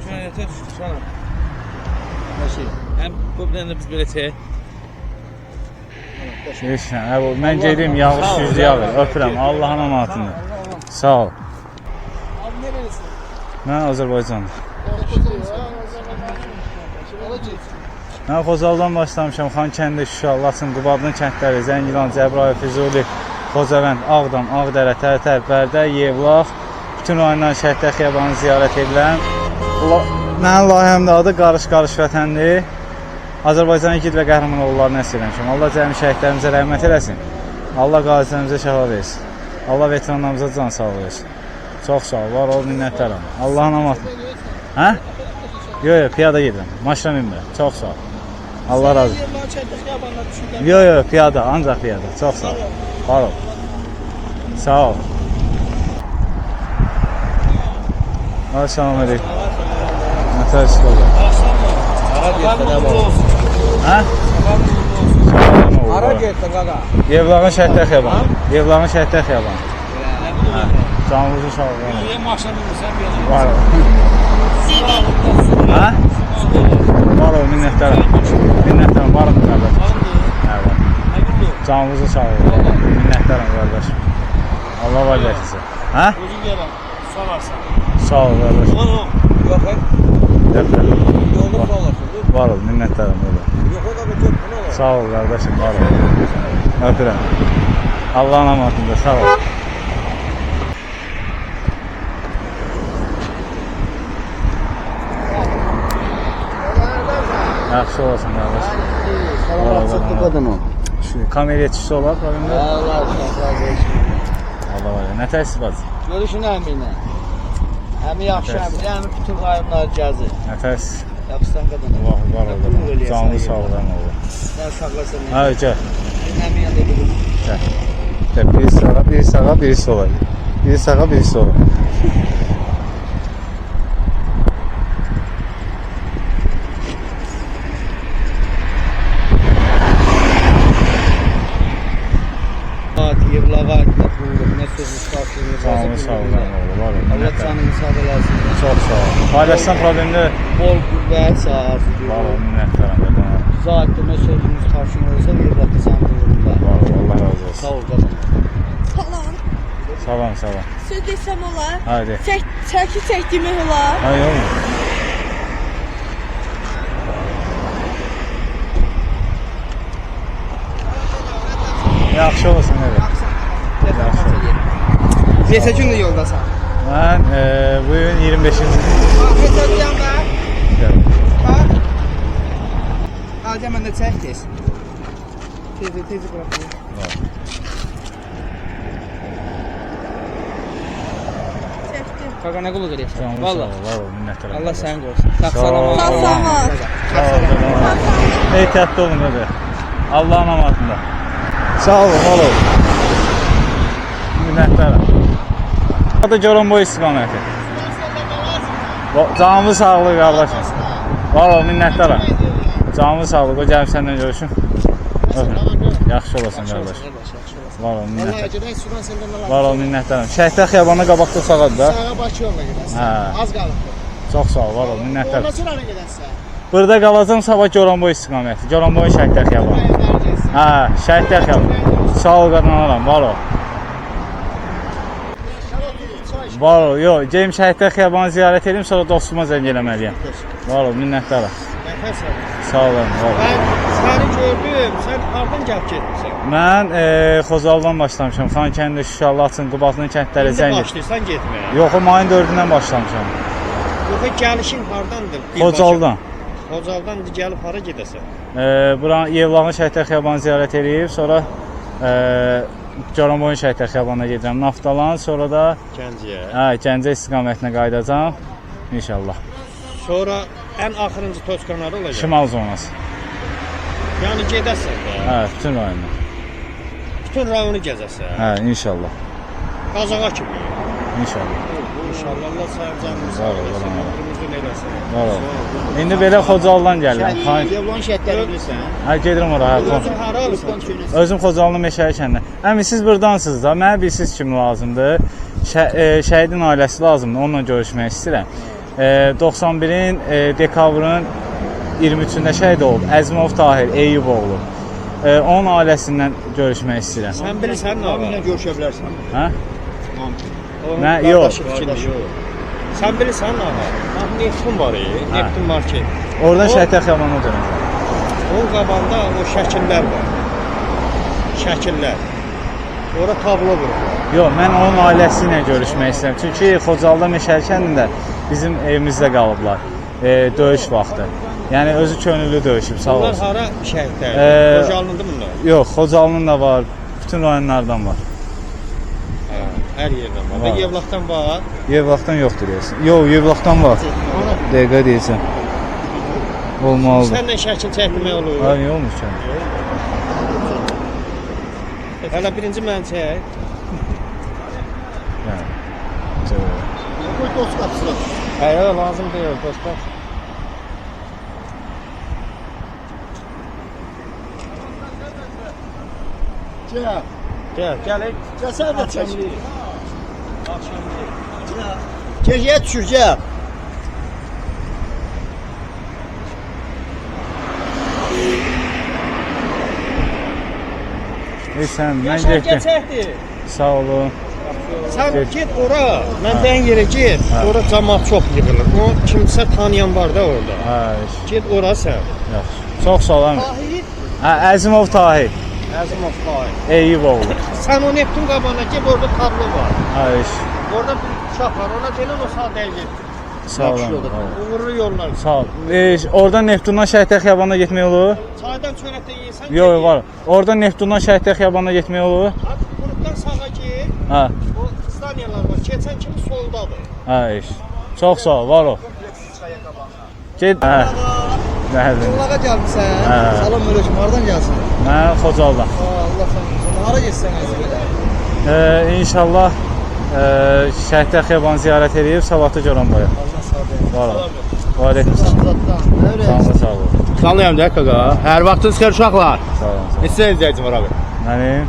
Şəhətə düşdü sana. Nəşi. Həm bu bir dənə biz belə çək. Heç nə. Mən gedim yağış yüzü yağır. Öpürəm. Allahın amanatını. Sağ ol. Abi nerelisin? Mən Azərbaycanlı. Hala Mən Xocaldan başlamışam. Xankəndi, Şuşa, Laçın, Qubadlı kəndləri, Zəngilan, Cəbrayıl, Füzuli, Xocavənd, Ağdam, Ağdərə, Tərtər, Bərdə, Yevlax, bütün rayondan Şəhidlər Xiyabanını ziyarət edirəm. Mənim layihəmdə adı Qarış-Qarış vətəndir. Azərbaycan igid və qəhrəman oğullarını əsir eləmişəm. Allah cəmi şəhidlərimizə rəhmət eləsin. Allah qazilərimizə şəfa versin. Allah veteranlarımıza can sağlığı versin. Çox sağ ol, var ol, minnətdaram. Allahın amanatını. Hə? Yox, piyada gedirəm. Maşına minmirəm. Çox sağ ol. Allah razı olsun. Yox, piyada, ancaq piyada. Çox sağ ol. Var ol. Sağ ol. Assalamu aleykum. Nətər işlədir? Hə? Hara getdi qaqa? Yevlağın Şəhidlər Xiyabanı. Yevlağın Şəhidlər Xiyabanı. Canınızı sağ olun. Niyə maşına minmirsən bir yana? Var ol. Hə? Var ol, minnətdaram. Minnətdaram, var mı qardaş? Hə, var. Canınızı sağ olun. Minnətdaram qardaş. Allah var versin. Hə? Özün gələn, salarsan. Sağ ol qardaş. Var ol. Yox, Dəfər. yolda buralasın. Var ol, minnətdaram. Yox, o da bir götürün olar. Sağ ol qardaşım, var ol. Öpürəm. Allahın amanatında, sağ ol. Yaxşı olasın qardaş. Salamatçılıqlı qadın o. Şu kamera yetişisi olar problemdə. Allah razı olsun. Allah var ya, nə təsir var? Görüşün əminə. Həmi yaxşı əmin, həmi bütün rayonları gəzir. Nə təsir? Yaxşısan qadın. Var orada. Canlı sağ ol, əmin oğlu. Sən sağlasın. Hə, gəl. Həmi yanında gedir. Gəl. Biri sağa, biri sağa, biri sola. Biri sağa, biri sola. Yevlağa aidlə qulluq, nə sözünüz qarşılığınız Canlı sağ ol, əmin oğlu. Var ol, Allah minnətdaram. canını sağ eləsin. Çox sağ ol. Paylaşsan problemdə. Bol qüvvət, sağ Var ol, minnətdaram. Zaten nə sözünüz qarşılığınızda Yevlağı sən qulluqda. Var ol, Allah razı olsun. Sağ ol qadın. Salam. Salam, salam. Söz desəm olar. Haydi. Çəki çəkdimək olar. Hayır olmuyor. Yaxşı olsun, evet. Yaxşı. Neçə gündür yoldasan? Mən bu gün 25-ci gün. Neçə deyəndə? Gəl. Bax. Hadi mən də çək tez. Tez buraxın. Çəkdim. Qaqa nə qulluq edirsən? Canlı sağ Vallahi. ol, var ol, minnətdaram. Allah sənin qorusun. Sağ Sağ ol. salamat. Sağ salamat. Sağ ol. Ehtiyatlı olun öyle. Allah'ın amanatında. Sağ olun, var ol. Minnətdaram. Adı Goronboy istiqaməti. Canlı sağlığı qardaşım. Var ol, minnətdaram. Canlı sağlığı, o gəlib səndən görüşün. Yaxşı olasın qardaş. Var ol, minnətdaram. Var ol, minnətdaram. Şəhidlər Xiyabanına qabaqda sağadır da. Sağa Bakı yoluna gedəsən. Hə. Az qalıb. Çox sağ ol, var ol, minnətdaram. Ondan sonra gedəsən. Burada qalacam sabah Goronboy istiqaməti. Goronboy Şəhidlər Xiyabanı. Hə, Şəhidlər Xiyabanı. Sağ ol qadınlaram, var ol. Var ol, yox, gedim Şəhidlər Xiyabanı ziyarət edim, sonra dostuma zəng eləməliyəm. Var ol, minnətdaram. Sağ olun, var ol. Mən səni gördüm, sən hardan gəlib getmisən? Mən Xocaldan başlamışam. Xankəndi, Şuşa, Laçın, Qubadlı kəndləri İndi zəng. başlayırsan getməyə. Yox, mayın 4-ündən başlamışam. Yox, gəlişin hardandır? Xocaldan. Xocaldan indi gəlib hara gedəsən? Buranın Yevlağın Şəhidlər Xiyabanı ziyarət edib, sonra Goronboy Şəhidlər Xiyabanına gedirəm. Naftalan, sonra da Gəncəyə. hə, Gəncə istiqamətinə qayıdacağam. İnşallah. Sonra ən axırıncı toçkanlar olacaq. Şimal zonası. Yəni gedəsən də. Hə, bütün rayonda. Bütün rayonu gəzəsən. Hə, inşallah. Qazağa kimi. İnşallah. İnşallah Allah sayacağımız Var ol, eləsin, var ol. ömrümüzün eləsin. Var ol. İndi belə Xocalıdan gəlirəm. Yevlan şəhətləri bilirsən? Hə, gedirəm ora. Hə, Özün hara alırsan? Özüm Xocalı Meşəli kəndində. Əmi siz burdansınız da. Mənə bilsiz kim lazımdır? Şəhidin ailəsi lazımdır. Onunla görüşmək istəyirəm. 91-in dekabrın 23-də şəhid olub. Əzimov Tahir Eyyuboğlu. Onun ailəsindən görüşmək istəyirəm. Sən bilirsən nə var? Onunla görüşə bilərsən. Hə? Mən yox. Sən bilirsən nə var? Neftun var, Neftun market. Oradan Şəhidlər Xiyabanına dönəcəm. Onun qabağında o şəkillər var. Şəkillər. Ora tablo vurur. Yox, mən onun ailəsi ilə görüşmək istəyirəm. Çünki Xocalıda Meşəli kəndində bizim evimizdə qalıblar. Döyüş vaxtı. Yəni özü könüllü döyüşüb, sağ olsun. Bunlar hara şəhidlər? Xocalındır bunlar? Yox, Xocalının da var. Bütün rayonlardan var. Hər yerdən var. Və Yevlaxdan var. Yevlaxdan yoxdur deyəsən. Yox, Yevlaxdan var. Dəqiqə deyəsən. Olmalıdır. Sənlə şəkil çəkmək olur. Ha, niyə olmuş ki? Hələ birinci mən çək. Qoy dost qapısına. Hə, lazım deyil, dost qapısına. Gəl. Sən də çək. Gecəyə düşürcək. Sən, mən getdim. Sağ olun. Sən get ora, mən deyən yerə get. Ora cəmaət çox yığılır. O kimsə tanıyan var da orada. Get ora sən. Yaxşı. Çox sağ olun. Əzimov Tahir. Əzimov Tahir. Eyyuboğlu. Sən o Neftun qabağına get, orada tablo var. Hayır. Orada bir uşaq var, ona deyilən o sağ deyil. Sağ olun. Uğurlu yollar. Sağ ol. Oradan Neftundan Şəhidlər Xiyabanına getmək olur? Çaydan çörəkdə yeyirsən. Yox, var. Oradan Neftundan Şəhidlər Xiyabanına getmək olur? Qurutdan sağa get. Hə. O stadiyalar var. Keçən kimi soldadır. Hə, çox sağ ol, var ol. Get. Hə. Nədir? Yollağa gəlmişsən. Salam əleykum. Hardan gəlsən? Mən Xocalıdan. Allah səni. Hara getsən əzələ? İnşallah Şəhidlər Xiyabanı ziyarət edib savadlı Goranboya. Allah sağ olun. Var ol. Və aleyküm salam. Sağ olun. Salayam da qaqa. Hər vaxtınız xeyir uşaqlar. Sağ olun. Neçə izləyicim var abi? Mənim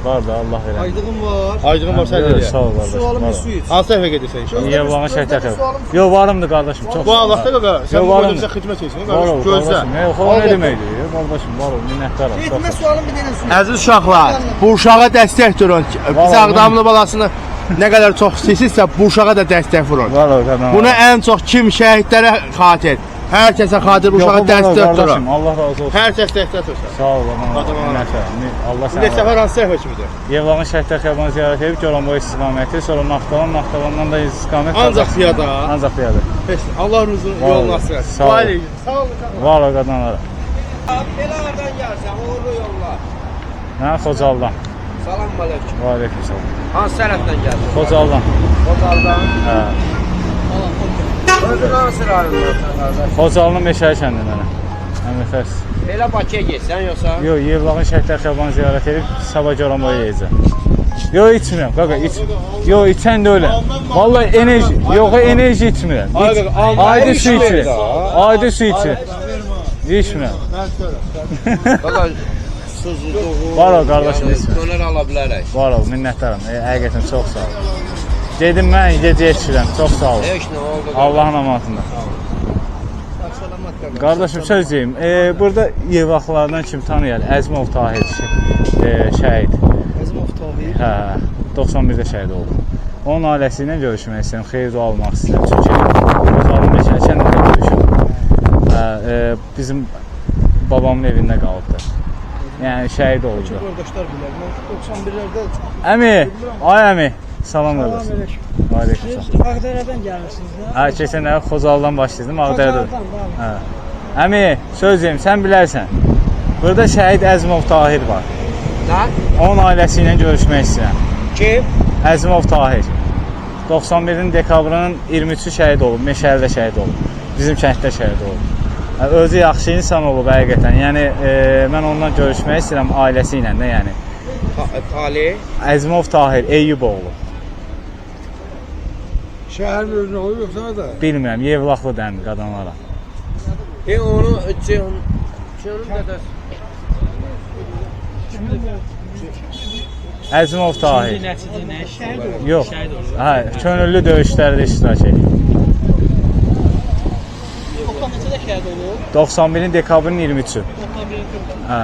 var da Allah verə. Aydığım var. Aydığın var sən də. Sağ ol qardaş. Sualım bir su iç. Hansı tərəfə gedirsən inşallah? Yevlağa Şəhidlər Xiyabanı. Yox, varımdır qardaşım, çox. Bu vaxtda qaqa sən bu gözə xidmət etsən, qardaş gözlə. Yox, o nə deməkdir? Qardaşım, var ol, minnətdaram. Getmə sualım bir dənə su iç. Əziz uşaqlar, bu uşağa dəstək durun. Biz Ağdamlı balasını nə qədər çox istəyirsinizsə, bu uşağa da dəstək vurun. Var ol, qadın. Buna ən çox kim şəhidlərə xatir, hər kəsə xatir uşağa dəstək durun. Allah razı olsun. Hər kəs dəstək dursun. Sağ ol, minnətdaram. Allah sənə. Bir də səfər hansı tərəfə kimidir? Yevlağa Şəhidlər Xiyabanı ziyarət edib Goranboy istiqaməti, sonra Naftalandan da istiqamət. Ancaq piyada. Ancaq piyada. Allah rızı yolunu açsın. Sağ ol. Sağ ol. Var ol qadınlara. Belə aradan gəlsən, uğurlu yollar. Mən Xocalıdan. Salam əleykum. Və aleyküm salam. Hansı tərəfdən gəlsən? Xocalıdan. Xocaldan. Hə. Özün hansı rayonlardan qardaş? Xocalının Meşəli kəndindən. Həmifəs. Belə Bakıya getsən yoxsa? Yox, Yevlağın Şəhidlər Xiyabanı ziyarət edib sabah Goranboya yeyəcəm. Yox, içmirəm, qaqa, yox, içən də öyle. Vallahi enerji, yox, enerji içmirəm. Adi su içirəm. Adi su içirəm. İçmirəm. Qaqa, susuzluğu. Var ol qardaşım, içmirəm. Dönər ala bilərək. Var ol, minnətdaram. Həqiqətən çox sağ ol. Dedim mən gecəyə içirəm, çox sağ ol. Heç nə oldu. Allahın amanatında. Qardaşım söz deyim, burada Yevlaxlardan kim tanıyır? Əzimov Tahir şəhid. Əzimov Tahir. Hə, 91-də şəhid oldu. Onun ailəsi ilə görüşmək istəyirəm, xeyir dua almaq istəyirəm. Çünki Xocalı Meşəli kəndində görüşüb. Bizim babamın evində qalıbdır. Yəni şəhid oldu. Qardaşlar bilər. 91-lərdə. Əmi, ay əmi. Salam qardaşım. Aleyküm salam. Ağdərədən gəlirsiniz də? Hə, keçən dəfə Xocalıdan başlaydım, Ağdərədə. Hə. Əmi, söz deyim, sən bilərsən. Burada şəhid Əzimov Tahir var. Nə? Onun ailəsi ilə görüşmək istəyirəm. Kim? Əzimov Tahir. 91-in dekabrının 23-ü şəhid olub, Meşəlidə şəhid olub. Bizim kənddə şəhid olub. Özü yaxşı insan olub həqiqətən. Yəni mən ondan görüşmək istəyirəm ailəsi ilə də, yəni. Ali. Əzimov Tahir Eyyuboğlu. Şəhərin özünə olur yoxsa da? Bilmirəm, Yevlaxlı dəmir qadınlara. Onu Ceyhun qədər Əzimov Tahir. Nəticə nə? Şəhid olur. Yox. Şəhid olur. Hə, könüllü döyüşlərdə iştirak edir. Toplam neçədə şəhid olur? 91-in dekabrın 23-ü. Toplam bir Hə.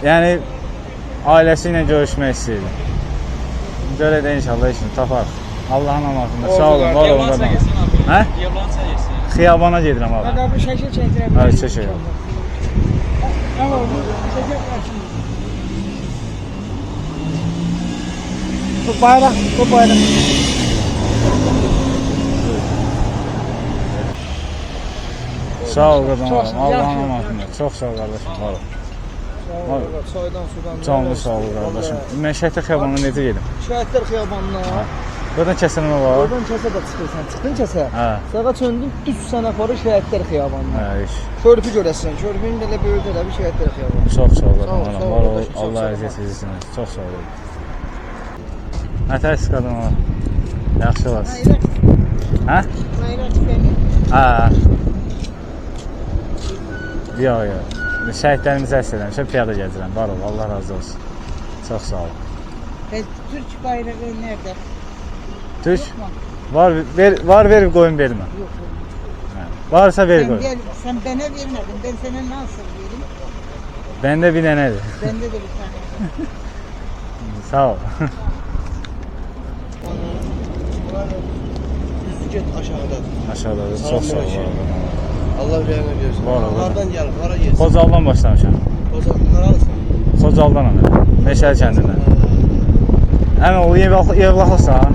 Yəni ailəsi ilə görüşmək istəyirdim. Görə də inşallah işini taparıq. Allahın amasında. Sağ olun, var olun qadın. Hə? Yevlan çəkirsən. Xiyabana gedirəm abi. Hadi bir şəkil çəkdirəm. Hə, çəkirəm. Bu bayraq. Sağ ol qadın. Allahın amasında. Çox sağ ol qardaşım. Var ol. Çaydan, sudan. Canlı sağ ol qardaşım. Mən Şəhidlər Xiyabanına necə gedim? Şəhidlər xiyabanına. Buradan kəsənmə var. Oradan kəsə də çıxırsan. Çıxdın kəsə. Hə. Sağa çöndün, düz sənə aparır Şəhidlər xiyabanına. Hə, iş. Körpü görəsən. Körpünün belə böyük elə bir Şəhidlər xiyabanı. Çox sağ ol qadın. Sağ ol, sağ ol Var ol. qardaşım, çox Allah sağ ol. əziyyət sizsin. Çox sağ ol. Nətərsiz qadın var? Yaxşı olasın. Hə? Hə. Yox, yox. Şəhidlərimizi əks eləmişəm, piyada gəzirəm. Var ol, Allah razı olsun. Çox sağ ol. Türk bayrağı nerede? Türk? Var ver koyun verme. Yok. Varsa ver koyun. Sen bana vermedin. Ben sana nasıl vereyim? Bende bir denedir. Bende de bir tane. Sağ ol. Düz get aşağıda. Aşağıda çok sağ ol. Allah rəhmət versin. Var ol. Hardan gəlir? Hara gelsin? Kozaldan başlamışam. Nerelisin? Kozaldan ana. Meşəli kəndindən. Həmin o evlaxlısan.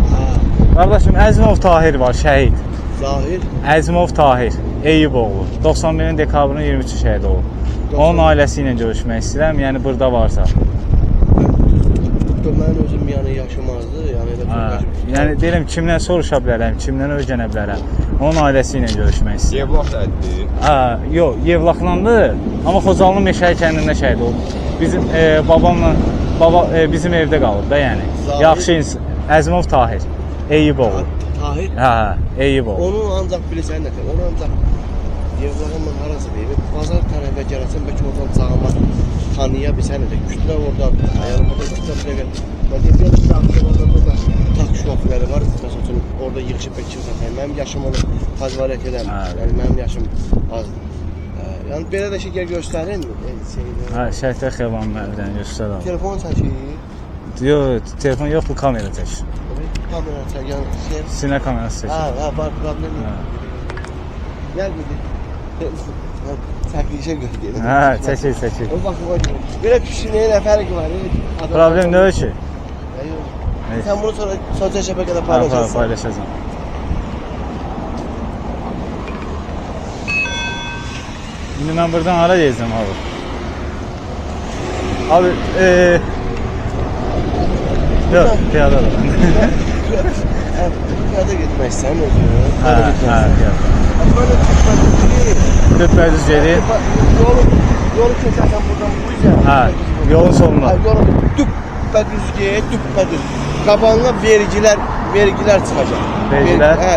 Qardaşım Əzimov Tahir var, şəhid. Zahir. Əzimov Tahir, Eyüboğlu. 91-in dekabrın 23-ü şəhid olub. Onun ailəsi ilə görüşmək istəyirəm, yəni burada varsa. Mən özüm yəni yaşamazdı, yəni elə Yəni deyirəm kimdən soruşa bilərəm, kimdən öyrənə bilərəm. Onun ailəsi ilə görüşmək istəyirəm. Yevlax əddi. Yox, Yevlaxlandı, amma Xocalının Meşəli kəndində şəhid olub. Bizim babamla bizim evdə qalıb da, yəni. Yaxşı insan. Əzimov Tahir, Eyüboğlu. Tahir? Hə, Eyüboğlu. Onu ancaq bilirsən nə tər? Onu ancaq Yevlaxınla harası deyib? Bazar tərəfə gələrsən, bəlkə oradan sağıma tanıya bilsən də. Kütlə oradadır. Yanımda kütlə bir dəqiqə. Mən deyim, bir da tak şofləri var. Məsəl üçün, orada yığışıb bir kimsə təyin. Mənim yaşım onu təcvarət edəm. Yəni, mənim yaşım azdır. Yəni, belə də şey göstərin. Hə, Şəhidlər Xiyabanının əvdən göstər abi. Telefon çəkir. Yox, telefon yox, bu kamera çəkir. Kamera çəkən şey. Sinə kamerası çəkir. Hə, var, problem yox. Gəl bir çəkilişə götürəyim. Hə, çəkir. O baxı qoy. Belə pişirməyə nə fərqi var? Problem nə ki? Sən bunu sonra sosial şəbəkədə paylaşarsın. Paylaşacağım. İndi mən buradan hara gezdim abi? Abi, yox, piyada da ben. Piyada getmək istəyirəm özü. Hə, piyada. Böyle Düpbədüz gedir. Yolu keçərsən buradan bu üzə. Hə, yolun sonuna. Yolu düpbədüz get, düpbədüz. Qabağına vergilər çıxacaq. Vergilər? Hə,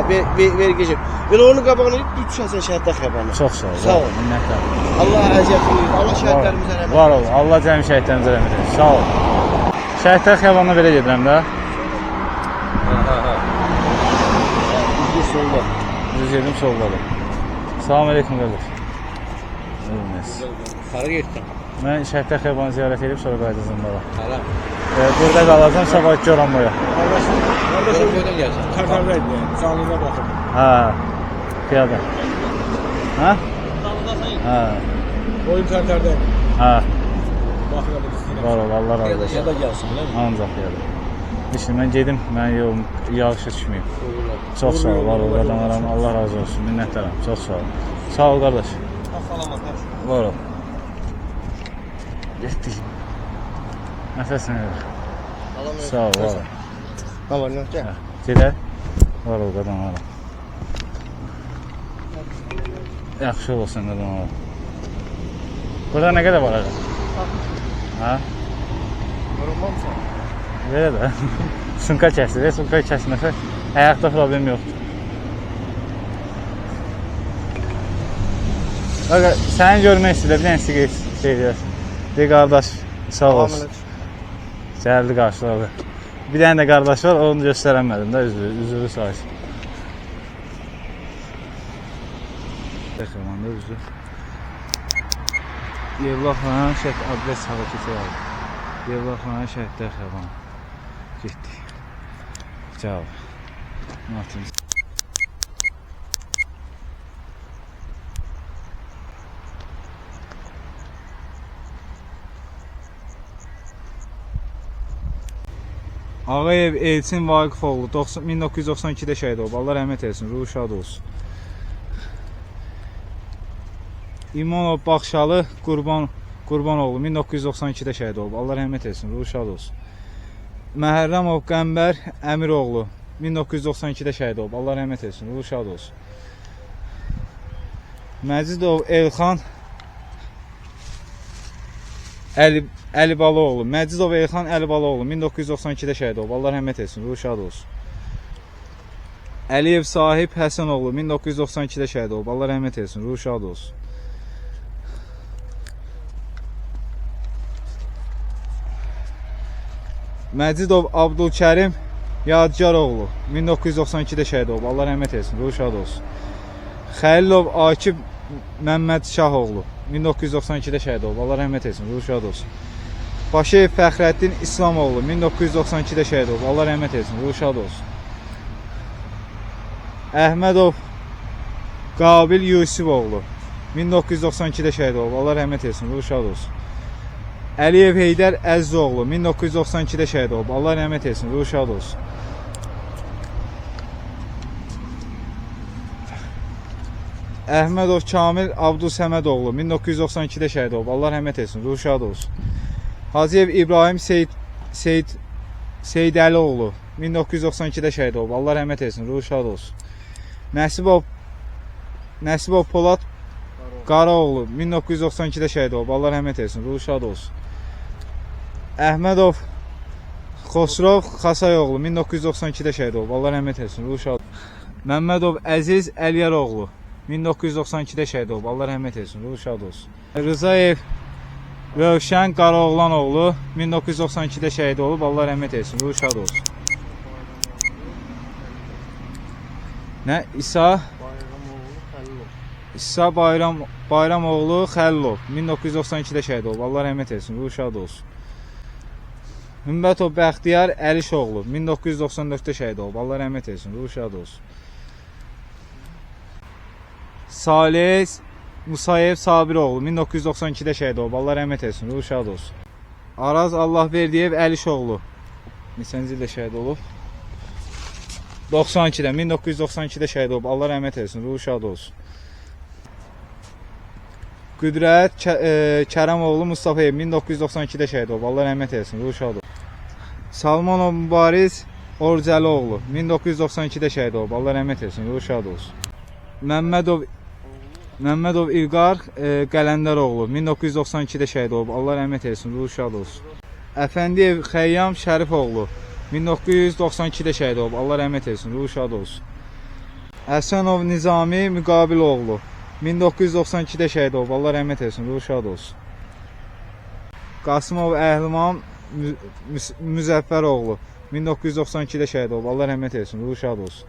vergi. Belə onun qabağına düz düşəsən Şəhidlər Xiyabanına. Çox sağ ol. Sağ ol. Minnətlər. Allah əziyyətini, Allah şəhidlərimizə rəhmət. Var ol. Allah cəmi şəhidlərimizə rəhmət etsin. Sağ ol. Şəhidlər Xiyabanına belə gedirəm də. Düz solda. Düz yedim soldadır. Salam aleyküm qardaş. Hara getdin? Mən Şəhidlər Xiyabanı ziyarət edib sonra qayıdacağam baba. Hara? Burada qalacam, sabah Coranboya. Qardaşım, boydan gəlsən. Tərtərdəydi, canlıda baxıb. Hə, piyada. Hə? Hə, Boyun tərtərdəydi. hə. Baxıram üstünə. Var ol, Allah razı olsun. Piyada gəlsin, biləmi? Ancaq piyada. Şimdi mən gedim, mən yolum yağışa düşməyim. Çox sağ ol, var ol, adamlarım, Allah razı olsun, minnətlərim, çox sağ ol. Sağ ol qardaş. Var ol. Getdik. Nəfəs nə edir? Sağ ol, var ol. Nə var, nə var? Gedər. Var ol, qadam, var ol. Yaxşı olsun, qadam, var ol. Burada nə qədər var ağa? Hə? Yorulmamsan? Belə də. Sumka kəsdir, sumka kəsməsə Həyatda problem yoxdur. Baqa, səni görmək istəyir, bir dənə siqaret şey deyər. Bir qardaş, sağ olsun. Gəldi qarşıladı. Bir dənə də qardaş var, onu göstərəmədim də, üzrü sayısı. Təxəmanda üzrü. Yevlaxla şəhid adres halı keçək. Yevlaxla şəhiddə xəban. Getdik. Cavab. Matimiz. Ağayev Elçin Vaqifoğlu 1992-də şəhid olub. Allah rəhmət etsin, ruhu şad olsun. İmonov Baxşalı Qurbanoğlu 1992-də şəhid olub. Allah rəhmət etsin, ruhu şad olsun. Məhərrəmov Qəmbər Əmiroğlu 1992-də şəhid olub. Allah rəhmət etsin, ruhu şad olsun. Məcidov Elxan Əlibaloğlu, Məcidov Elxan Əlibaloğlu 1992-də şəhid olub. Allah rəhmət etsin, ruhu şad olsun. Əliyev Sahib Həsənoğlu 1992-də şəhid olub. Allah rəhmət etsin, ruhu şad olsun. Məcidov Abdülkərim Yadigaroğlu 1992-də şəhid olub. Allah rəhmət etsin, ruhu şad olsun. Xəlilov Akib Məmməd Şahoğlu 1992-də şəhid olub. Allah rəhmət etsin, ruhu şad olsun. Başıyev Fəxrəddin İslamoğlu 1992-də şəhid olub. Allah rəhmət etsin, ruhu şad olsun. Əhmədov Qabil Yusifoğlu 1992-də şəhid olub. Allah rəhmət etsin, ruhu şad olsun. Əliyev Heydər Əzizoğlu 1992-də şəhid olub. Allah rəhmət etsin, ruhu şad olsun. Əhmədov Kamil Abdülsəmədoğlu 1992-də şəhid olub. Allah rəhmət etsin, ruhu şad olsun. Hacıyev İbrahim Seydəlioğlu 1992-də şəhid olub. Allah rəhmət etsin, ruhu şad olsun. Nəsibov Polad Qaraoğlu 1992-də şəhid olub. Allah rəhmət etsin, ruhu şad olsun. Əhmədov Xosrov Xasayoğlu 1992-də şəhid olub. Allah rəhmət etsin, ruhu şad olsun. Məmmədov Əziz Əliyaroğlu 1992-də şəhid olub. Allah rəhmət etsin, ruhu şad olsun. Rızayev Rövşən Qaraoğlanoğlu 1992-də şəhid olub. Allah rəhmət etsin, ruhu şad olsun. İsa Bayramoğlu Xəlilov 1992-də şəhid olub. Allah rəhmət etsin, ruhu şad olsun. Hümbətov Bəxtiyar Əlişoğlu 1994-də şəhid olub. Allah rəhmət etsin, ruhu şad olsun. Salih Musayev Sabiroğlu 1992-də şəhid olub. Allah rəhmət etsin, ruhu şad olsun. Araz Allahverdiyev Əlişoğlu neçənci ildə şəhid olub? 1992-də şəhid olub. Allah rəhmət etsin, ruhu şad olsun. Qüdrət Kərəmoğlu Mustafayev 1992-də şəhid olub. Allah rəhmət etsin, ruhu şad olsun. Salmanov Mübariz Orcəloğlu 1992-də şəhid olub. Allah rəhmət etsin, ruhu şad olsun. Məmmədov İlqar Qələndəroğlu 1992-də şəhid olub. Allah rəhmət etsin, ruhu şad olsun. Əfəndiyev Xəyyam Şərifoğlu 1992-də şəhid olub. Allah rəhmət etsin, ruhu şad olsun. Əsənov Nizami Müqabiloğlu 1992-də şəhid olub. Allah rəhmət etsin, ruhu şad olsun. Qasımov Əhliman Müzəffəroğlu 1992-də şəhid olub. Allah rəhmət etsin, ruhu şad olsun.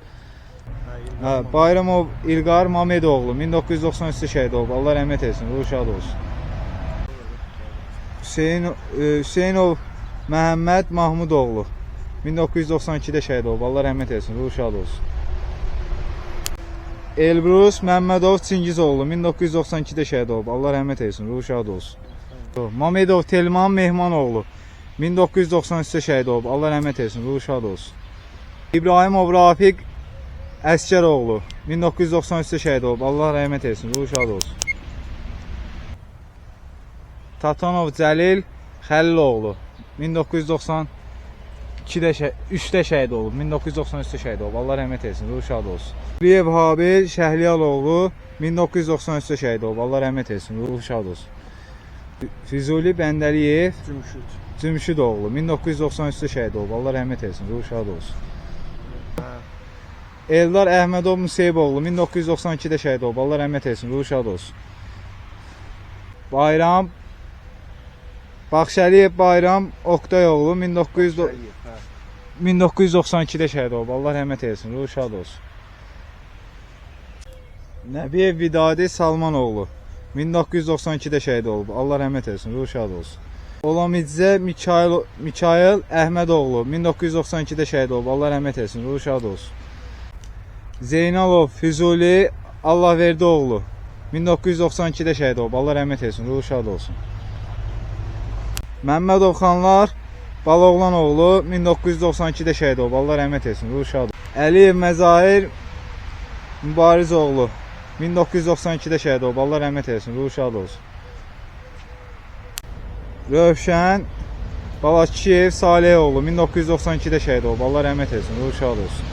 Bayramov İlqar Mamedoğlu 1993-də şəhid olub. Allah rəhmət etsin, ruhu şad olsun. Hüseynov Məhəmməd Mahmudoğlu 1992-də şəhid olub. Allah rəhmət etsin, ruhu şad olsun. Elbrus Məmmədov Çingizoğlu 1992-də şəhid olub. Allah rəhmət etsin, ruhu şad olsun. Mamedov Telman Mehmanoğlu 1993-də şəhid olub. Allah rəhmət etsin, ruhu şad olsun. İbrahimov Rafiq Əskəroğlu 1993-də şəhid olub. Allah rəhmət etsin, ruhu şad olsun. Tatanov Cəlil Xəliloğlu 1993-də şəhid olub. 1993-də şəhid olub. Allah rəhmət etsin, ruhu şad olsun. Riyev Habil Şəhliyaloğlu 1993-də şəhid olub. Allah rəhmət etsin, ruhu şad olsun. Füzuli Bəndəliyev Cümşüdoğlu 1993-də şəhid olub. Allah rəhmət etsin, ruhu şad olsun. Eldar Əhmədov Museyboğlu 1992-də şəhid olub. Allah rəhmət etsin, ruhu şad olsun. Bayram Baxşəliyev Bayram Oqtayoğlu 1992-də şəhid olub. Allah rəhmət etsin, ruhu şad olsun. Nəbiyev Vidadi Salmanoğlu 1992-də şəhid olub. Allah rəhmət etsin, ruhu şad olsun. Olamidzə Mikail Əhmədoğlu 1992-də şəhid olub. Allah rəhmət etsin, ruhu şad olsun. Zeynalov Füzuli Allahverdioğlu 1992-də şəhid olub. Allah rəhmət etsin, ruhu şad olsun. Məmmədov xanlar Baloğlanoğlu 1992-də şəhid olub. Allah rəhmət etsin, ruhu şad olsun. Əliyev Məzahir Mübarizoğlu 1992-də şəhid olub. Allah rəhmət etsin, ruhu şad olsun. Rövşən Balakişiyev Salihoğlu 1992-də şəhid olub. Allah rəhmət etsin, ruhu şad olsun.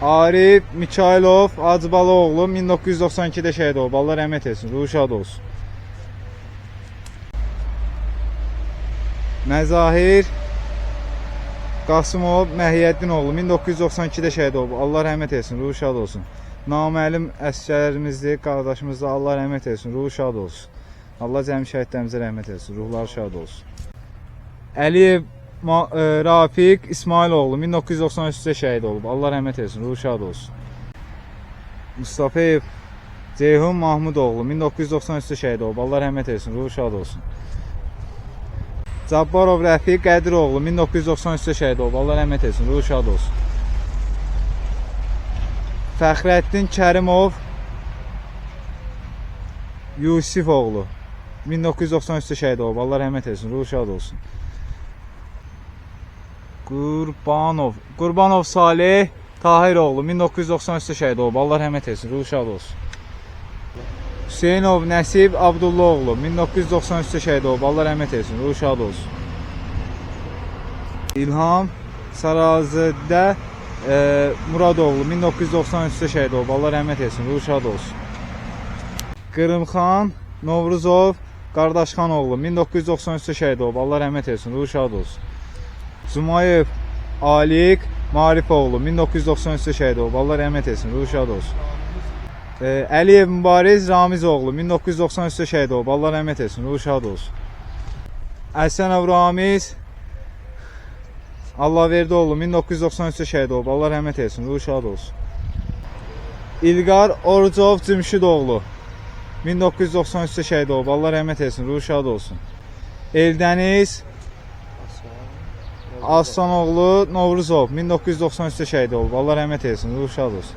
Arif Mikailov Acıbaloğlu 1992-də şəhid olub. Allah rəhmət etsin, ruhu şad olsun. Məzahir Qasımov Məhiyyəddinoğlu 1992-də şəhid olub. Allah rəhmət etsin, ruhu şad olsun. Naməlum əsgərimizdir, qardaşımızdır. Allah rəhmət etsin, ruhu şad olsun. Allah cəmi şəhidlərimizə rəhmət etsin, ruhları şad olsun. Əliyev Rafiq İsmailoğlu 1993-də şəhid olub. Allah rəhmət etsin, ruhu şad olsun. Mustafayev Ceyhun Mahmudoğlu 1993-də şəhid olub. Allah rəhmət etsin, ruhu şad olsun. Cabbarov Rəfiq Qədiroğlu 1993-də şəhid olub. Allah rəhmət etsin, ruhu şad olsun. Fəxrəddin Kərimov Yusifoğlu 1993-də şəhid olub. Allah rəhmət etsin, ruhu şad olsun. Qurbanov Salih Tahiroğlu 1993-də şəhid olub. Allah rəhmət etsin, ruhu şad olsun. Hüseynov Nəsib Abdullaoğlu 1993-də şəhid olub. Allah rəhmət etsin, ruhu şad olsun. İlham Sarazidə Muradoğlu 1993-də şəhid olub. Allah rəhmət etsin, ruhu şad olsun. Qırımxan Novruzov Qardaşxanoğlu 1993-də şəhid olub. Allah rəhmət etsin, ruhu şad olsun. Zumayev Alik Marifoğlu 1993-də şəhid olub. Allah rəhmət etsin, ruhu şad olsun. Əliyev Mübariz Ramizoğlu 1993-də şəhid olub. Allah rəhmət etsin, ruhu şad olsun. Əsənov Ramiz Allahverdioğlu 1993-də şəhid olub. Allah rəhmət etsin, ruhu şad olsun. İlqar Orucov Cümşidoğlu 1993-də şəhid olub. Allah rəhmət etsin, ruhu şad olsun. Eldəniz Aslanoğlu Novruzov 1993-də şəhid olub. Allah rəhmət etsin, ruhu şad olsun.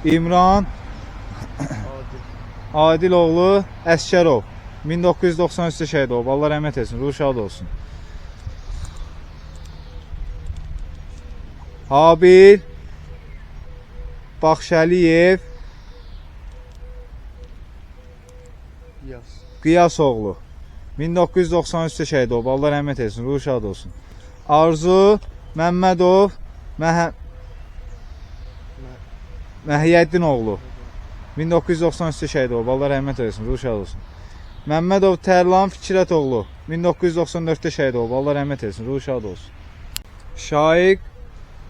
İmran Adiloğlu Əskərov 1993-də şəhid olub. Allah rəhmət etsin, ruhu şad olsun. Habil Baxşəliyev Qiyasoğlu 1993-də şəhid olub. Allah rəhmət etsin, ruhu şad olsun. Arzu Məmmədov Məhiyyəddinoğlu 1993-də şəhid olub. Allah rəhmət etsin, ruhu şad olsun. Məmmədov Tərlan Fikrətoğlu 1994-də şəhid olub. Allah rəhmət etsin, ruhu şad olsun. Şaiq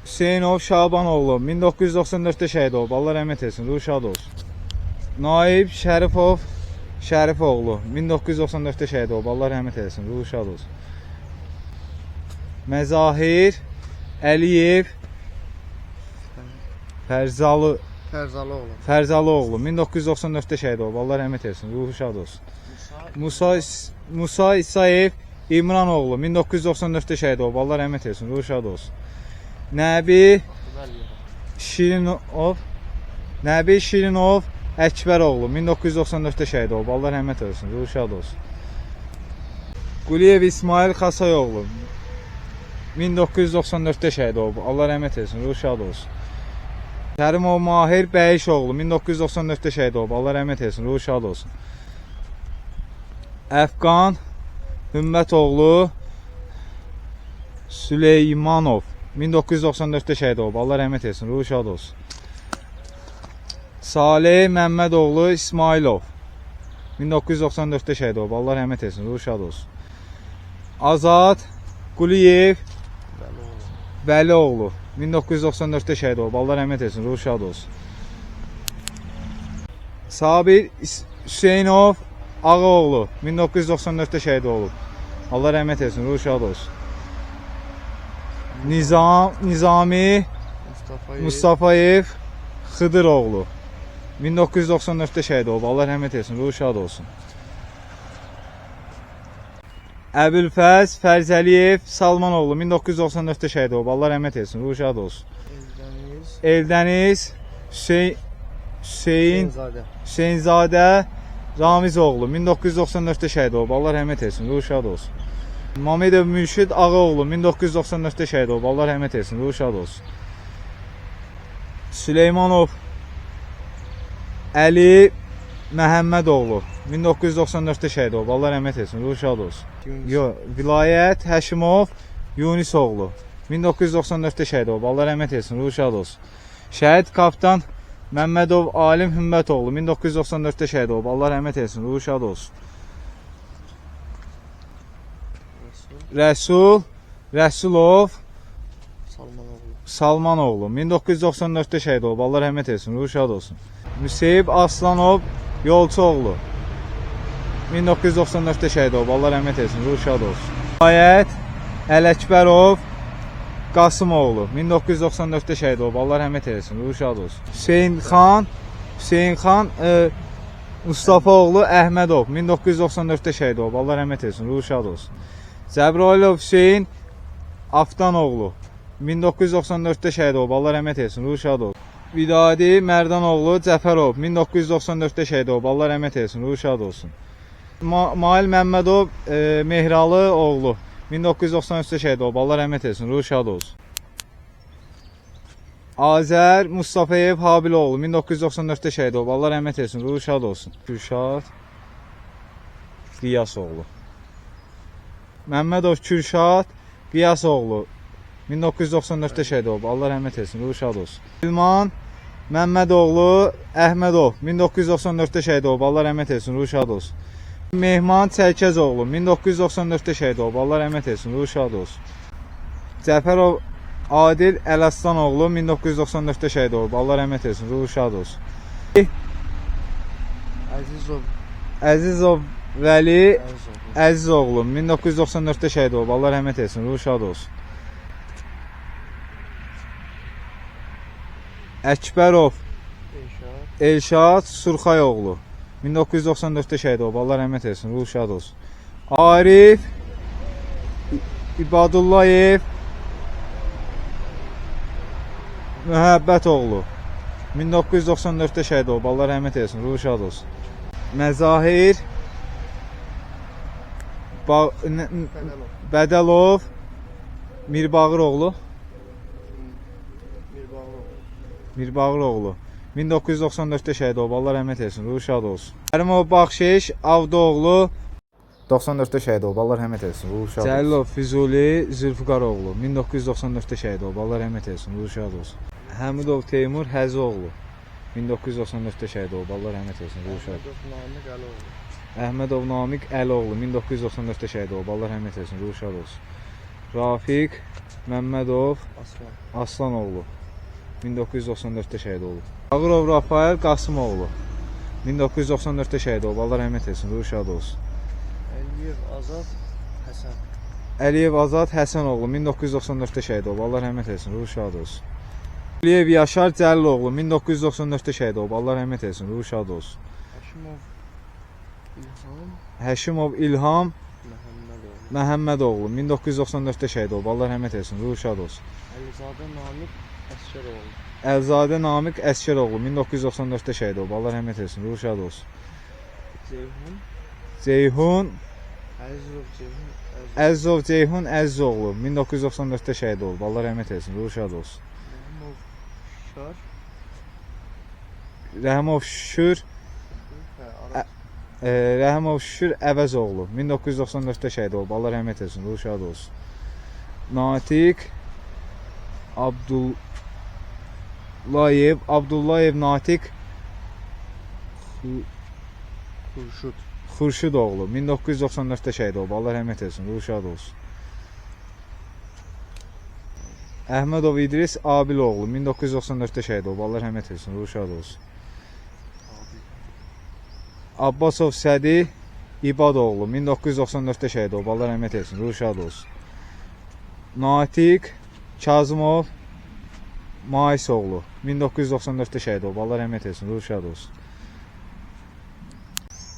Hüseynov Şabanoğlu 1994-də şəhid olub. Allah rəhmət etsin, ruhu şad olsun. Naib Şərifov Şərifoğlu 1994-də şəhid olub. Allah rəhmət etsin, ruhu şad olsun. Məzahir Əliyev Fərzalıoğlu 1994-də şəhid olub. Allah rəhmət etsin, ruhu şad olsun. Musa İsayev İmranoğlu 1994-də şəhid olub. Allah rəhmət etsin, ruhu şad olsun. Nəbi Şirinov Əkbəroğlu 1994-də şəhid olub. Allah rəhmət etsin, ruhu şad olsun. Quliyev İsmail Xasayoğlu 1994-də şəhid olub. Allah rəhmət etsin, ruhu şad olsun. Kərimov Mahir Bəyişoğlu 1994-də şəhid olub. Allah rəhmət etsin, ruhu şad olsun. Əfqan Hümmətoğlu Süleymanov 1994-də şəhid olub. Allah rəhmət etsin, ruhu şad olsun. Salih Məmmədoğlu İsmailov 1994-də şəhid olub. Allah rəhmət etsin, ruhu şad olsun. Azad Quliyev Vəlioğlu 1994-də şəhid olub. Allah rəhmət etsin, ruhu şad olsun. Sabir Hüseynov Ağaoğlu 1994-də şəhid olub. Allah rəhmət etsin, ruhu şad olsun. Nizami Mustafayev Xıdıroğlu 1994-də şəhid olub. Allah rəhmət etsin, ruhu şad olsun. Əbülfəz Fərzəliyev Salmanoğlu 1994-də şəhid olub. Allah rəhmət etsin, ruhu şad olsun. Eldəniz Hüseynzadə Ramizoğlu 1994-də şəhid olub. Allah rəhmət etsin, ruhu şad olsun. Mamedov Mürşid Ağaoğlu 1994-də şəhid olub. Allah rəhmət etsin, ruhu şad olsun. Süleymanov Əli Məhəmmədoğlu 1994-də şəhid olub. Allah rəhmət etsin, ruhu şad olsun. Vilayət Həşimov Yunisoğlu 1994-də şəhid olub. Allah rəhmət etsin, ruhu şad olsun. Şəhid kapitan Məmmədov Alim Hümmətoğlu 1994-də şəhid olub. Allah rəhmət etsin, ruhu şad olsun. Rəsulov Salmanoğlu 1994-də şəhid olub. Allah rəhmət etsin, ruhu şad olsun. Müseyib Aslanov Yolçuoğlu 1994-də şəhid olub. Allah rəhmət etsin, ruhu şad olsun. Vilayət Ələkbərov Qasımoğlu 1994-də şəhid olub. Allah rəhmət etsin, ruhu şad olsun. Hüseyn xan Mustafaoğlu Əhmədov 1994-də şəhid olub. Allah rəhmət etsin, ruhu şad olsun. Cəbrayilov Hüseyn Aftanoğlu 1994-də şəhid olub. Allah rəhmət etsin, ruhu şad olsun. Vidadi Mərdanoğlu Cəfərov 1994-də şəhid olub. Allah rəhmət etsin, ruhu şad olsun. Mail Məmmədov Mehralı oğlu 1993-də şəhid olub. Allah rəhmət etsin, ruhu şad olsun. Azər Mustafayev Habiloğlu 1994-də şəhid olub. Allah rəhmət etsin, ruhu şad olsun. Kürşad Qiyasoğlu Məmmədov Kürşad Qiyasoğlu 1994-də şəhid olub. Allah rəhmət etsin, ruhu şad olsun. İlman Məmmədoğlu Əhmədov 1994-də şəhid olub. Allah rəhmət etsin, ruhu şad olsun. Mehman Çərkəzoğlu 1994-də şəhid olub. Allah rəhmət etsin, ruhu şad olsun. Cəfərov Adil Ələslanoğlu 1994-də şəhid olub. Allah rəhmət etsin, ruhu şad olsun. Əzizov Vəli Əzizoğlu 1994-də şəhid olub. Allah rəhmət etsin, ruhu şad olsun. Əkbərov Elşad Surxayoğlu 1994-də şəhid olub. Allah rəhmət etsin, ruhu şad olsun. Arif İbadullayev Mühəbbətoğlu 1994-də şəhid olub. Allah rəhmət etsin, ruhu şad olsun. Məzahir Bədəlov Mirbağıroğlu 1994-də şəhid olub. Allah rəhmət etsin, ruhu şad olsun. Kərimov Baxşiş Avdoğlu 94-də şəhid olub. Allah rəhmət etsin, ruhu şad olsun. Cəlilov Füzuli Zülfüqaroğlu 1994-də şəhid olub. Allah rəhmət etsin, ruhu şad olsun. Həmidov Teymur Həzioğlu 1994-də şəhid olub. Allah rəhmət etsin, ruhu şad olsun. Əhmədov Namiq Əloğlu 1994-də şəhid olub. Allah rəhmət etsin, ruhu şad olsun. Rafiq Məmmədov Aslanoğlu 1994-də şəhid olub. Ağırov Rafael Qasımoğlu 1994-də şəhid olub. Allah rəhmət etsin, ruhu şad olsun. Əliyev Azad Həsənoğlu 1994-də şəhid olub. Allah rəhmət etsin, ruhu şad olsun. Əliyev Yaşar Cəliloğlu 1994-də şəhid olub. Allah rəhmət etsin, ruhu şad olsun. Həşimov İlham Məhəmmədoğlu 1994-də şəhid olub. Allah rəhmət etsin, ruhu şad olsun. Əlzadə Namiq Əskəroğlu 1994-də şəhid olub. Allah rəhmət etsin, ruhu şad olsun. Ceyhun Əzizov Ceyhun Əzizoğlu 1994-də şəhid olub. Allah rəhmət etsin, ruhu şad olsun. Rəhimov Şükür Əvəzoğlu 1994-də şəhid olub. Allah rəhmət etsin, ruhu şad olsun. Natiq Abdullayev Natiq Xurşudoğlu 1994-də şəhid olub. Allah rəhmət etsin, ruhu şad olsun. Əhmədov İdris Abiloğlu 1994-də şəhid olub. Allah rəhmət etsin, ruhu şad olsun. Abbasov Sədi İbadoğlu 1994-də şəhid olub. Allah rəhmət etsin, ruhu şad olsun. Natiq Kazımov Maisoğlu 1994-də şəhid olub. Allah rəhmət etsin, ruhu şad olsun.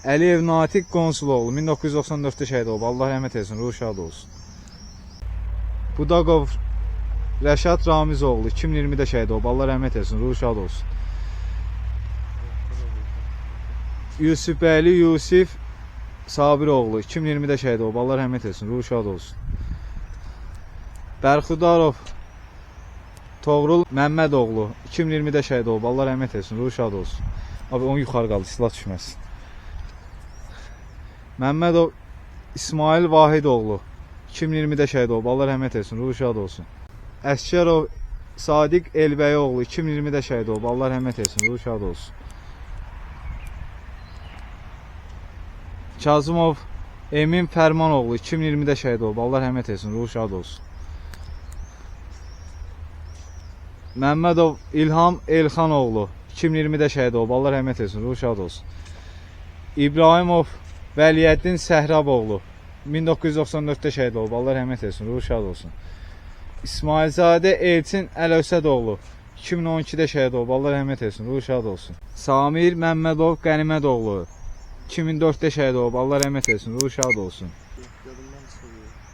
Əliyev Natiq Qonsuloğlu 1994-də şəhid olub. Allah rəhmət etsin, ruhu şad olsun. Budaqov Rəşad Ramizoğlu 2020-də şəhid olub. Allah rəhmət etsin, ruhu şad olsun. Yusufbəli Yusif Sabiroğlu 2020-də şəhid olub. Allah rəhmət etsin, ruhu şad olsun. Bərxudarov Toğrul Məmmədoğlu 2020-də şəhid olub. Allah rəhmət etsin, ruhu şad olsun. Abi onu yuxarı qaldı, silah düşməsin. Məmmədov İsmail Vahidoğlu 2020-də şəhid olub. Allah rəhmət etsin, ruhu şad olsun. Əskərov Sadiq Elbəyoğlu 2020-də şəhid olub. Allah rəhmət etsin, ruhu şad olsun. Kazımov Emin Fərmanoğlu 2020-də şəhid olub. Allah rəhmət etsin, ruhu şad olsun. Məmmədov İlham Elxanoğlu 2020-də şəhid olub. Allah rəhmət etsin, ruhu şad olsun. İbrahimov Vəliyyəddin Səhraboğlu 1994-də şəhid olub. Allah rəhmət etsin, ruhu şad olsun. İsmailzadə Elçin Əlövsədoğlu 2012-də şəhid olub. Allah rəhmət etsin, ruhu şad olsun. Samir Məmmədov Qənimədoğlu 2004-də şəhid olub. Allah rəhmət etsin, ruhu şad olsun.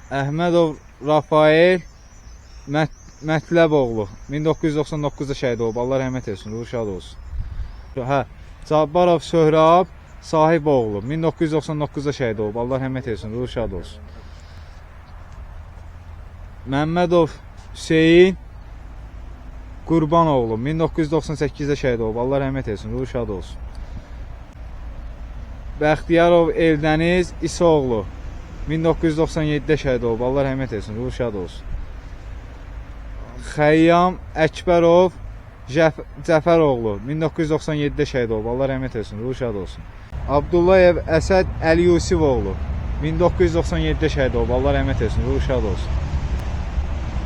Əhmədov Rafael Mətləboğlu 1999-da şəhid olub. Allah rəhmət etsin, ruhu şad olsun. Cabbarov Söhrab Sahiboğlu 1999-da şəhid olub. Allah rəhmət etsin, ruhu şad olsun. Məmmədov Hüseyin Qurbanoğlu 1998-də şəhid olub. Allah rəhmət etsin, ruhu şad olsun. Bəxtiyarov Eldəniz İsoğlu 1997-də şəhid olub. Allah rəhmət etsin, ruhu şad olsun. Xəyyam Əkbərov Cəfəroğlu 1997-də şəhid olub. Allah rəhmət etsin, ruhu şad olsun. Abdullayev Əsəd Əliyusivoğlu 1997-də şəhid olub. Allah rəhmət etsin, ruhu şad olsun.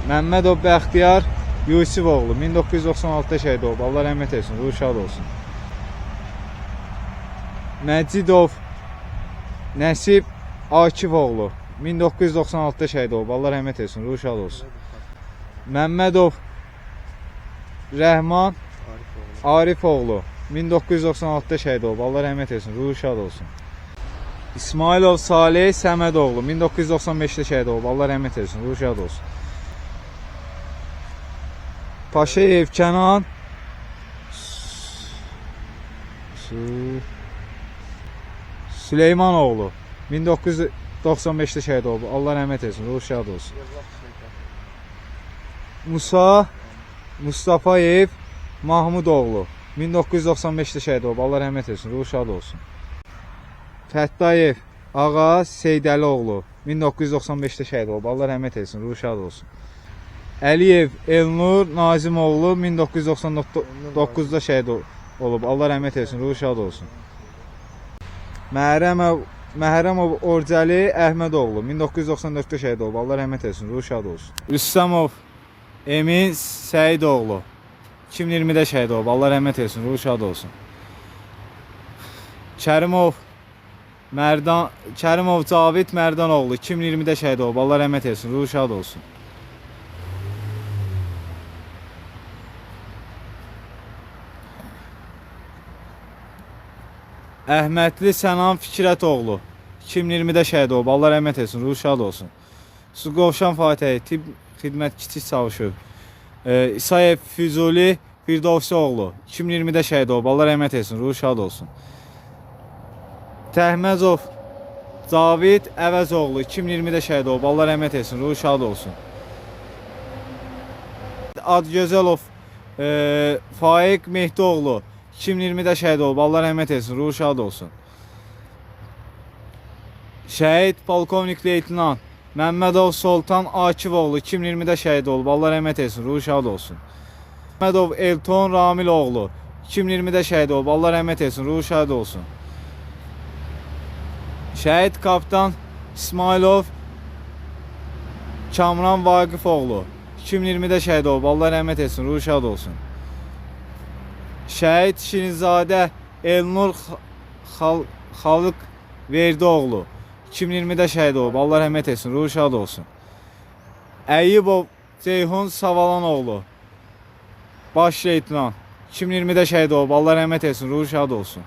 Məmmədov Bəxtiyar Yusifoğlu 1996-da şəhid olub. Allah rəhmət etsin, ruhu şad olsun. Məcidov Nəsib Akifoğlu 1996-da şəhid olub. Allah rəhmət etsin, ruhu şad olsun. Məmmədov Rəhman Arifoğlu 1996-da şəhid olub. Allah rəhmət etsin, ruhu şad olsun. İsmailov Salih Səmədoğlu 1995-də şəhid olub. Allah rəhmət etsin, ruhu şad olsun. Paşayev Kənan Süleymanoğlu 1995-də şəhid olub. Allah rəhmət etsin, ruhu şad olsun. Musa Mustafayev Mahmudoğlu 1995-də şəhid olub. Allah rəhmət etsin, ruhu şad olsun. Fəttayev Ağa Seydəlioğlu 1995-də şəhid olub. Allah rəhmət etsin, ruhu şad olsun. Əliyev Elnur Nazimoğlu 1999-da şəhid olub. Allah rəhmət etsin, ruhu şad olsun. Məhrəmov Orcəli Əhmədoğlu 1994-də şəhid olub. Allah rəhmət etsin, ruhu şad olsun. Rüstəmov Emin Səidoğlu 2020-də şəhid olub. Allah rəhmət etsin, ruhu şad olsun. Kərimov Cavid Mərdanoğlu 2020-də şəhid olub. Allah rəhmət etsin, ruhu şad olsun. Əhmədli Sənan Fikrətoğlu 2020-də şəhid olub. Allah rəhmət etsin, ruhu şad olsun. Suqovşan Fatih Tibb Xidmət Kiçik Çavuşu İsayev Füzuli Firdovsioğlu 2020-də şəhid olub. Allah rəhmət etsin, ruhu şad olsun. Təhməzov Cavid Əvəzoğlu 2020-də şəhid olub. Allah rəhmət etsin, ruhu şad olsun. Adgözəlov Faiq Mehdioğlu 2020-də şəhid olub. Allah rəhmət etsin, ruhu şad olsun. Şəhid Polkovnik Leytenant Məmmədov Soltan Akifoğlu 2020-də şəhid olub. Allah rəhmət etsin, ruhu şad olsun. Məmmədov Elton Ramiloğlu 2020-də şəhid olub. Allah rəhmət etsin, ruhu şad olsun. Şəhid Kapitan İsmailov Kamran Vaqifoğlu 2020-də şəhid olub. Allah rəhmət etsin, ruhu şad olsun. Şəhid Şirinzadə Elnur Xalıq Verdioğlu 2020-də şəhid olub. Allah rəhmət etsin, ruhu şad olsun. Əyyubov Ceyhun Savalanoğlu baş leytenant 2020-də şəhid olub. Allah rəhmət etsin, ruhu şad olsun.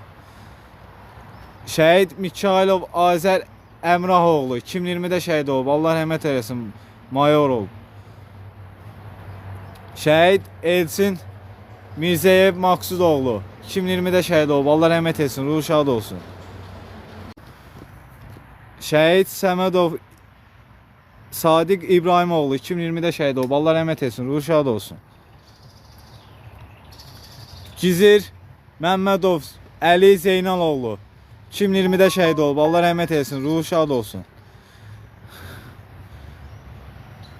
Şəhid Mikailov Azər Əmrahoğlu 2020-də şəhid olub. Allah rəhmət eləsin, mayor olub. Şəhid Elçin Mirzəyev Maqsudoğlu 2020-də şəhid olub. Allah rəhmət etsin, ruhu şad olsun. Şəhid Səmədov Sadiq İbrahimoğlu 2020-də şəhid olub. Allah rəhmət etsin, ruhu şad olsun. Gizir Məmmədov Əli Zeynaloğlu 2020-də şəhid olub. Allah rəhmət etsin, ruhu şad olsun.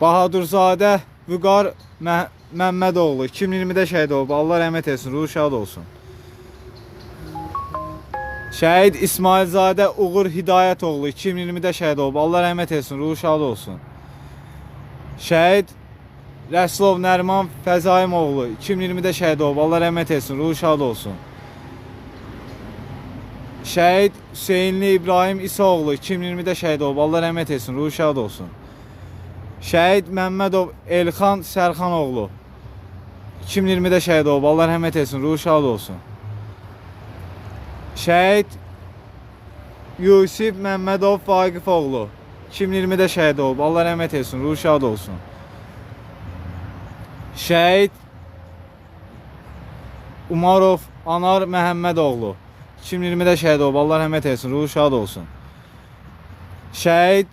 Bahadurzadə Vüqar Məmmədoğlu 2020-də şəhid olub. Allah rəhmət etsin, ruhu şad olsun. Şəhid İsmailzadə Uğur Hidayətoğlu 2020-də şəhid olub. Allah rəhmət etsin, ruhu şad olsun. Şəhid Rəsulov Nəriman Fəzaimoğlu 2020-də şəhid olub. Allah rəhmət etsin, ruhu şad olsun. Şəhid Hüseynli İbrahim İsaoğlu 2020-də şəhid olub. Allah rəhmət etsin, ruhu şad olsun. Şəhid Məmmədov Elxan Sərxanoğlu 2020-də şəhid olub. Allah rəhmət etsin, ruhu şad olsun. Şəhid Yusif Məmmədov Vaqifoğlu 2020-də şəhid olub. Allah rəhmət etsin, ruhu şad olsun. Şəhid Umarov Anar Məhəmmədoğlu 2020-də şəhid olub. Allah rəhmət etsin, ruhu şad olsun. Şəhid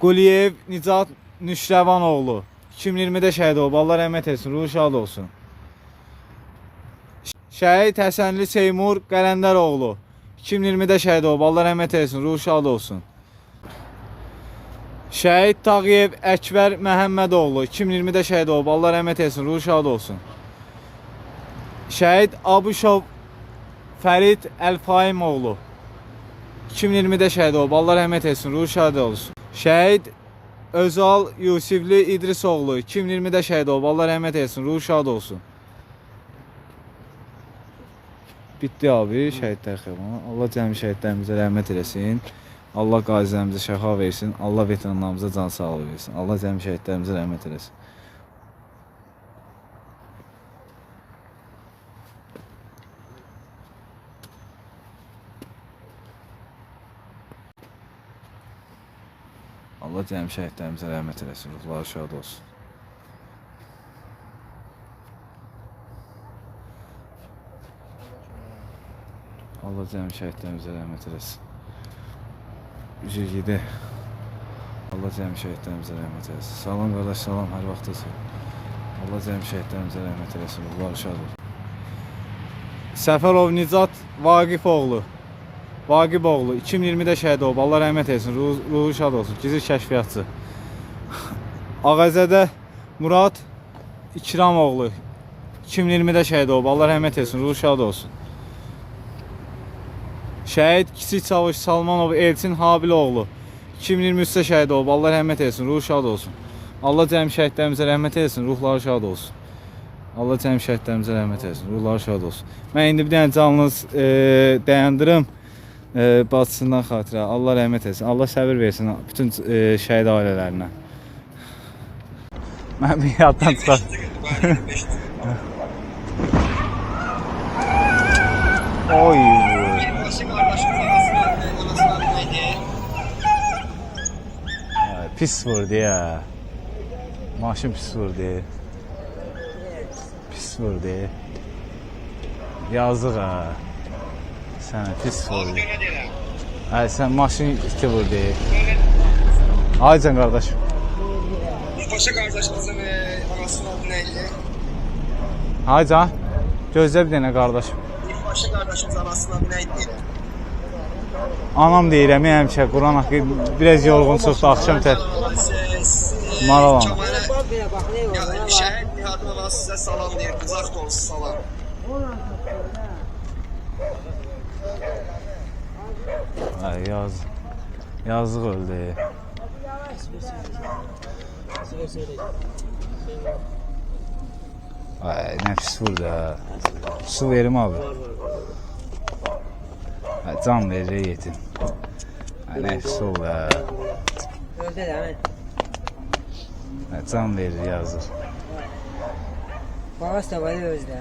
Quliyev Nicat Nüşrəvanoğlu 2020-də şəhid olub. Allah rəhmət etsin, ruhu şad olsun. Şəhid Həsənli Seymur Qələndəroğlu 2020-də şəhid olub. Allah rəhmət etsin, ruhu şad olsun. Şəhid Tağıyev Əkbər Məhəmmədoğlu 2020-də şəhid olub. Allah rəhmət etsin, ruhu şad olsun. Şəhid Abuşov Fərid Əlfaimoğlu 2020-də şəhid olub. Allah rəhmət etsin, ruhu şad olsun. Şəhid Özal Yusifli İdrisoğlu 2020-də şəhid olub. Allah rəhmət etsin, ruhu şad olsun. Bitdi abi şəhidlər xeyranı. Allah cəmi şəhidlərimizə rəhmət eləsin. Allah qazilərimizə şəfa versin. Allah veteranlarımıza can sağlığı versin. Allah cəmi şəhidlərimizə rəhmət eləsin. Allah cəmi şəhidlərimizə rəhmət eləsin. Ruhları şad olsun. Allah cəmi şəhidlərimizə rəhmət eləsin. 107. Allah cəmi şəhidlərimizə rəhmət eləsin. Salam qardaş, salam, hər vaxtdasın. Allah cəmi şəhidlərimizə rəhmət eləsin. Ruhları şad olsun. Səfərov Nicat Vaqifoğlu 2020-də şəhid olub. Allah rəhmət etsin, ruhu şad olsun. Gizir kəşfiyyatçı. Ağəzədə Murad İkramoğlu 2020-də şəhid olub. Allah rəhmət etsin, ruhu şad olsun. Şəhid Kiçik Çavuş Salmanov Elçin Habiloğlu 2023-də şəhid olub. Allah rəhmət etsin, ruhu şad olsun. Allah cəmi şəhidlərimizə rəhmət etsin, ruhları şad olsun. Allah cəmi şəhidlərimizə rəhmət etsin, ruhları şad olsun. Mən indi bir dənə canınız dayandırım. Bacısından xatirə. Allah rəhmət etsin. Allah səbir versin bütün şəhid ailələrinə. Mən bir yaddan çıxar. Oy. Pis vurdu ya. Maşın pis vurdu. Pis vurdu. Yazıq ha. Sənə pis vurdu. Sən maşın iti vurdu. Aycan qardaşım. Paşa qardaşımızın anasının adı neydi? Aycan. Gözlə bir dənə qardaşım. Paşa qardaşımızın anasının adı neydi? Anam deyirəm, həmişə Quran haqqı biraz yorğunsuqdur, axşam maralan. Şəhid Nihatova sizə salam deyir, qızaq dolusu salam. Yazıq öldü. Ay, nə pis burada. Su verim abi. Ay, can verir yetim. Ay, nə pis oldu ha. Öldü də, hə? Ay, can verir yazır. Bağış da var özdə.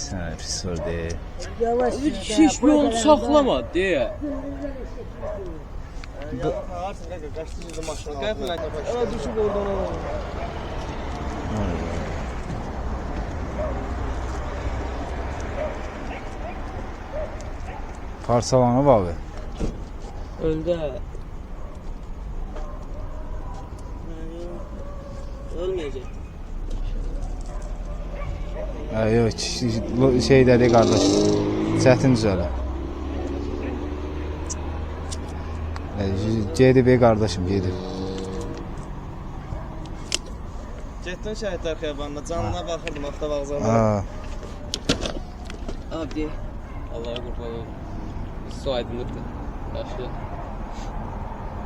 Sənə pis oldu. Yavaş. Hiç yol saklama diye. Düşüb oradan olalım. Parçalanıb abi. Öldü. Ölmeyecek. Yox, şeydədir qardaş. Çətin düzələr. Gedib qardaşım, gedib. Getdin şəhidlər xiyabanına, canına baxırdım avtovağzalda. Ha. Abi. Allah'a kurban olsun. Su aydınlıktı. Başka.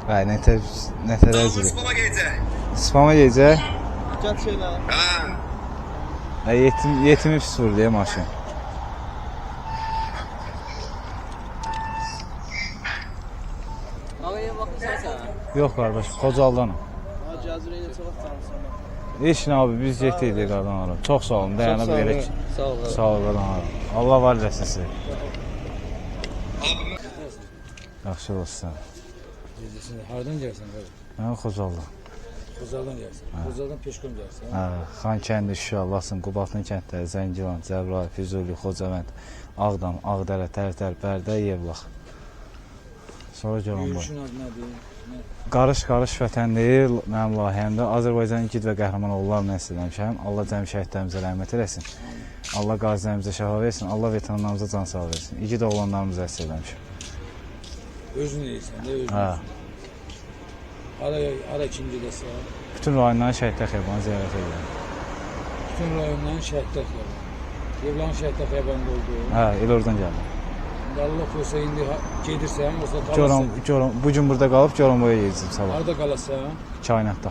Ay, nətər əzir. Spama gecək. Gəl şeylə. Yetimi pis vurdu ya maşın. Ağaya baxırsan sən. Yox qardaş, Xocaldanım. Ha, Cəzirə ilə çox tanısan. Heç nə abi, biz getdik qadan. Çox sağ olun, dayanıb verək. Sağ ol. Sağ ol qadan. Allah var eləsin sizə. Yaxşı olsun. Hardan gəlsən qardaş? Mən Xocaldan. Xocaldan gəlsən. Xocaldan peşkon gəlsən. Hə, Xankəndi, Şuşa, Laçın, Qubadlı kəndləri, Zəngilan, Cəbrayıl, Füzuli, Xocavənd, Ağdam, Ağdərə, Tərtər, Bərdə, Yevlax. Sonra görəm bu. Yürüyüşün adı nədir? Qarış vətəndir mənim layihəmdə. Azərbaycanın igid və qəhrəman oğullarını nəsl eləmişəm. Allah cəmi şəhidlərimizə rəhmət eləsin. Allah qazilərimizə şəfa versin. Allah veteranlarımıza can sağ versin. İgid oğlanlarımızı nəsl eləmişəm. Özün deyirsən də özün. Hə. Ara ikinci desə. Bütün rayonların şəhidlər xiyabanı ziyarət edirəm. Bütün rayonların şəhidlər xiyabanı. Yevlan şəhidlər xiyabanında oldu. Hə, elə oradan gəldim. Allah olsa indi gedirsən, olsa qalarsan. Bu gün burada qalıb Coromboya gedəcəm sabah. Harada qalarsan? Kainatda.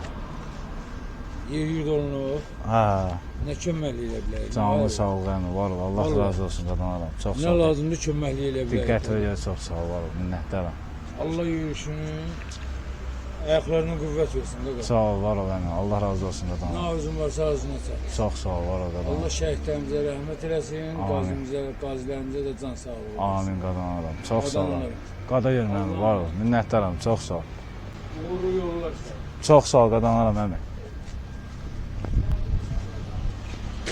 Yer olunur. Hə. Nə köməklik elə bilər? Canlı sağ ol, qəmi, var ol. Allah razı olsun qadınlarım. Çox sağ ol. Nə lazımdır köməklik elə bilər? Diqqət verir, çox sağ ol, var ol. Minnətdaram. Allah yürüyüşünü, ayaqlarına qüvvət versin. Sağ ol, var ol, qəmi. Allah razı olsun Nə qadınlarım. arzun varsa arzuna çat. Çox sağ ol, var ol qadınlarım. Allah şəhidlərimizə rəhmət eləsin, qazilərimizə də can sağ ol. Amin qadınlarım. Çox sağ ol. Qada görməm, var ol. Minnətdaram, çox sağ ol. Uğurlu yollar. Çox sağ ol qadınlarım, əmi.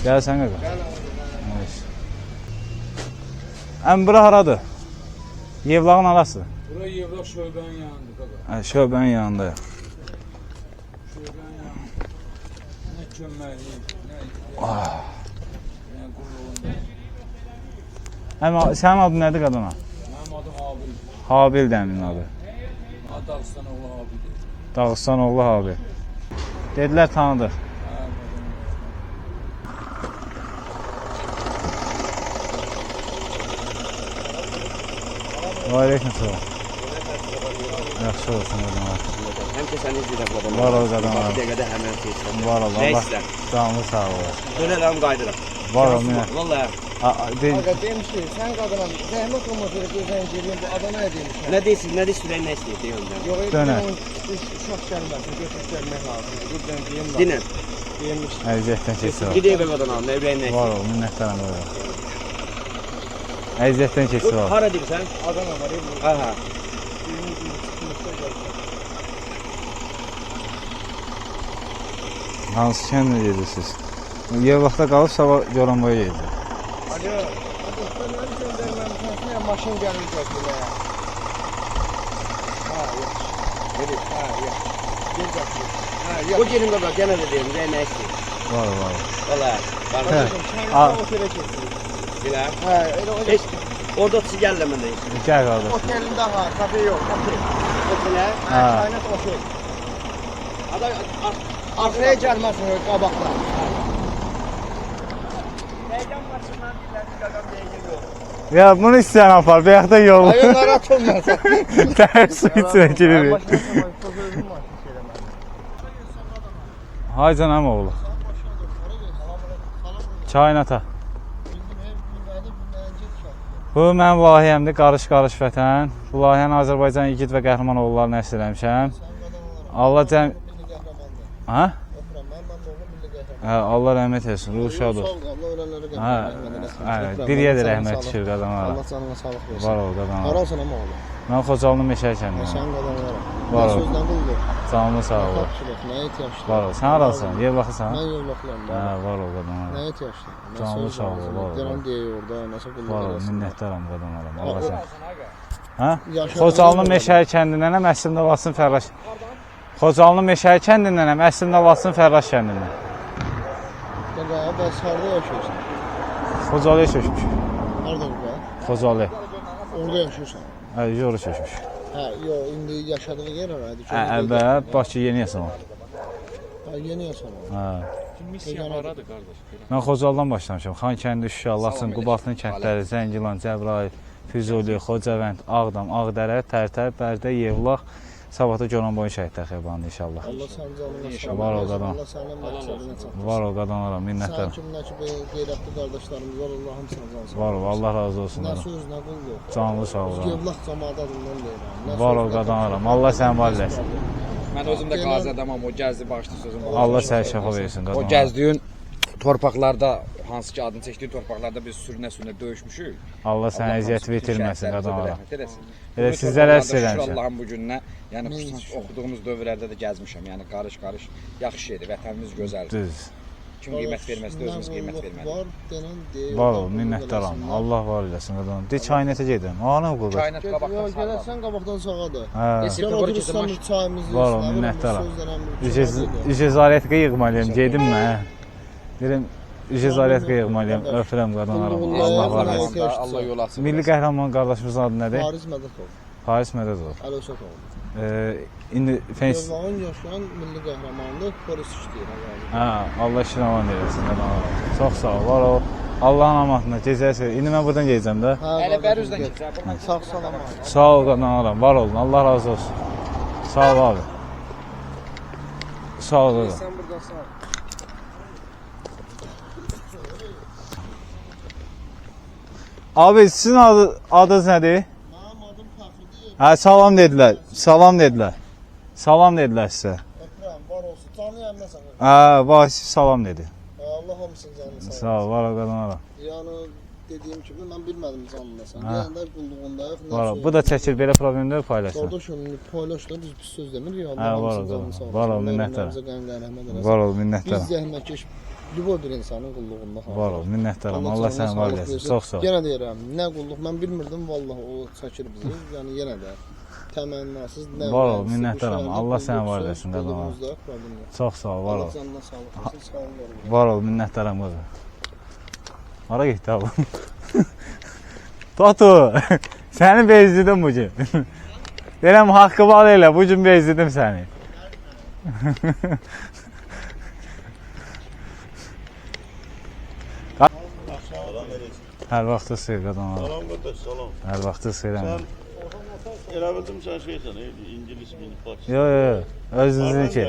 Gəlsən qaqa. Əmi, bura haradır? Yevlağın arası. Bura Yevlaq şöbənin yanıdır qaqa. Şöbənin yanında. Şöbənin yanında. Nə köməklik, nə qurulunda. Əmi, sənin adın nədir qadına? Mənim adım Habil. Habil dəmin adı. Dağıstan oğlu Habildir. Dağıstan oğlu Habil. Dedilər tanıdıq. Aleyküm selam. Yaxşı olsun qadınlar. Həmişə səni izləyirəm qadınlar. Var ol qadınlar. Bir dəqiqədə həmən tezdən. Var ol. Allah canlı sağ ol. Dönərəm, qayıdıram. Var ol, minə. Vallahi. Aga demişdi, sən qadınam, zəhmət olmasa gözən gelin, bu adana demişəm. Nə deyirsin, nə deyirsin, ürəyin nə istəyir, deyim mən. Yox, Dönər. uşaq gəlməsin, götürüb gəlmək lazımdır. Buradan deyim lazım. Dinən. Deyilmiş. Əziyyətdən keçir. Gidəyim və qadanam, nə ürəyin nə istəyir. Var ol, minnətdaram öyle. Əziyyətdən keçir var. Hara deyirsən? Adana var, ev. Aha. Hansı kəndə gedirsiniz? Yevlaxda qalıb sabah Coromboya gedir. Alo, dostlarları göndərməmişsən, maşın gəlir götürməyə. Ha, yox. Gedir, ha, yox. Gel götür. Ha, yox. O gelin qaba, gənə də deyim, ürəyin nə istəyir. Var ol, var ol. Vallahi. Kardeşim, sen otele kesin. Bilə. Ha, öyle öyle. Heç, orada otusu gəllə mən deyirsin. Gəl qardaş. Otelin daha, kafe yok, kafe. Otelə. Ha, kaynat otel. Arkaya gelmesin öyle kabaklar. Heyecan maçından birlədik, qaqam heyecan yox. Ya bunu istəyən apar, bayaqda yol. Ayınlar atılmaz. Dərsi içinə girir. Başına koy, sözünü maçı şeylemez. Aycan Əmoğlu. Kainata. Bu mənim layihəmdir, Qarış Vətən. Bu layihəni Azərbaycan igid və qəhrəman oğullarına nəsr eləmişəm. Allah cəm... Ha? Allah rəhmət etsin, ruhu şad olsun. Diriyə də rəhmət düşür qadınlara. Allah canına sağlıq versin. Var ol qadınlara. Haransan Əmoğlu? Mən Xocalının Meşəyi kəndiyəm. Sən qadınlara. Var Nə ol. sözdən qıldı? Canlı sağ ol. Nəyə ehtiyacdır? Var ol. Sən haralsan? Yevlaxısan? Mən yevlaxıyam. Var ol qadınlara. Nəyə ehtiyacdır? Canlı sağ ol. Var ol. Gələn deyə orada, nəsə qıldı. Var ol, minnətdaram qadınlara. Allah sən. Hə? Yaşadığın Xocalının yerdə. Meşəyi kəndindənəm, əslində Laçın Fərraş. Xocalının Meşəyi kəndindənəm, əslində Laçın Fərraş kəndindən. Bəs harada yaşıyorsun? Xocalıya köçmüş. Harada burada? Xocalı. Orada yaşıyorsan. Hə, yoru köçmüş. Hə, yox, indi yaşadığı yer haraydı? Bə, Bakı Yeni Yasamal. Ha, yeni yaşamaq. Hə. Missiya haradır qardaş? Mən Xocalıdan başlamışam. Xankəndi, Şuşa, Laçın, Qubadlı kəndləri, Zəngilan, Cəbrayıl, Füzuli, Xocavənd, Ağdam, Ağdərə, Tərtər, Bərdə, Yevlax, Sabahda Goranboyun şəhidlər xiyabanı inşallah. Allah sənin canına sağ Var ol qadın. Allah sənin məqsədinə çatdırsın. Var ol qadınlara, minnətdaram. Sənin kimdəki bu qeyrətli qardaşlarımız var, Allah hamısına cansın. Var ol, Allah razı olsun. Nə söz, nə qulluq. Canlı sağ ol. Yevlax cəmaat adından deyirəm. Var ol qadınlara, Allah səni var eləsin. Mən özüm də qazi adamam, o gəzdi başlı sözüm. Allah səni şəfa versin O qadınlara. gəzdiyin torpaqlarda, hansı ki adını çəkdiyin torpaqlarda biz sürünə döyüşmüşük. Allah səni əziyyət verməsin qadınlara. Elə sizlər əsr eləmişəm. Allahın bu gününə, yəni oxuduğumuz dövrlərdə də gəzmişəm. Yəni qarış yaxşı şeydir, vətənimiz gözəldir. Düz. Kim qiymət verməzsə özümüz qiymət verməliyik. Var, denən deyir. Var ol, minnətdaram. Allah var eləsin qadınlara. De çaynətə gedirəm. Ana qulaq. Çaynət qabaqdan Yox, sağ. gələrsən qabaqdan sağadır. Hə. Gəl oturursan bir çayımızı. Var ol, minnətdaram. Ücezarət qıyığmalıyam, gedim mən. Deyirəm, ücezarət qıyığmalıyam, öpürəm qadınlara. Allah var eləsin. Allah yol açsın. Milli qəhrəman qardaşımızın adı nədir? Faris Mədətov. Faris Mədətov. Əlövsətov. İndi Yevlaxın yaşayan milli qəhrəmanlıq polis işləyir. Hə, Allah işin aman eləsin qadınlara. Çox sağ ol, var ol. Allahın amanatına gecəsi. İndi mən buradan gedəcəm də. Hələ bəri üzdən keçəcək. Sağ salamat. Sağ ol qadınlara, var olun. Allah razı olsun. Sağ ol abi. Sağ ol qadın. Sən buradan sağ. Abi sizin adınız nədir? Mənim adım Fəxridir. Hə, salam dedilər. Salam dedilər. Salam dedilər sizə. Öpürəm, var olsun. Canlıyam mən sənə. Hə, Vasif salam dedi. Allah hamısını canını sağ. Sağ ol, var ol qadınlara. Yəni dediyim kimi mən bilmədim canını sən. Deyəndə qulluğundayıq. Var ol. Bu da çəkir belə problemlər paylaşsın. Qardaşım, paylaşdı, biz pis söz demirik. Hə, var ol. Var ol, minnətdaram. Var ol, minnətdaram. Biz zəhmətkeş Lübov bir insanın qulluğunda qalır. Var ol, minnətdaram. Allah səni var eləsin. Çox sağ ol. Yenə deyirəm, nə qulluq mən bilmirdim vallahi o çəkir bizi. Yəni yenə də təmənnasız nə. Var ol, minnətdaram. Allah səni var eləsin qadınlara. Çox sağ ol, var ol. Canına sağlıq olsun, sağ ol. Var ol, minnətdaram qızım. Hara getdi abi? Totu, səni bezdirdim bu gün. Deyirəm, haqqı var elə, bu gün bezdirdim səni. Hər vaxtı xeyir qadınlar. Salam qardaş, salam. Hər vaxtı xeyir. Sən elə bildim sən şeysən, ingilis mi, farsça? Yox, özünüzün ki.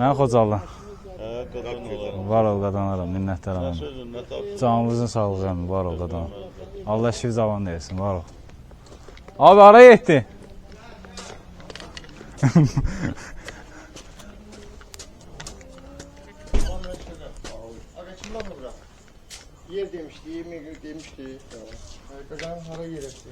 Mən Xocalıdan. Hə, qadınlar. Var ol qadınlara, minnətdaram. Nə sözün, nə tapdın? Canınızın sağlığı, var ol qadınlar. Allah şifi zavan versin, var ol. Abi ara getdi. Yer demişdi, yemeği demişdi. Bakalım hara yerleşti.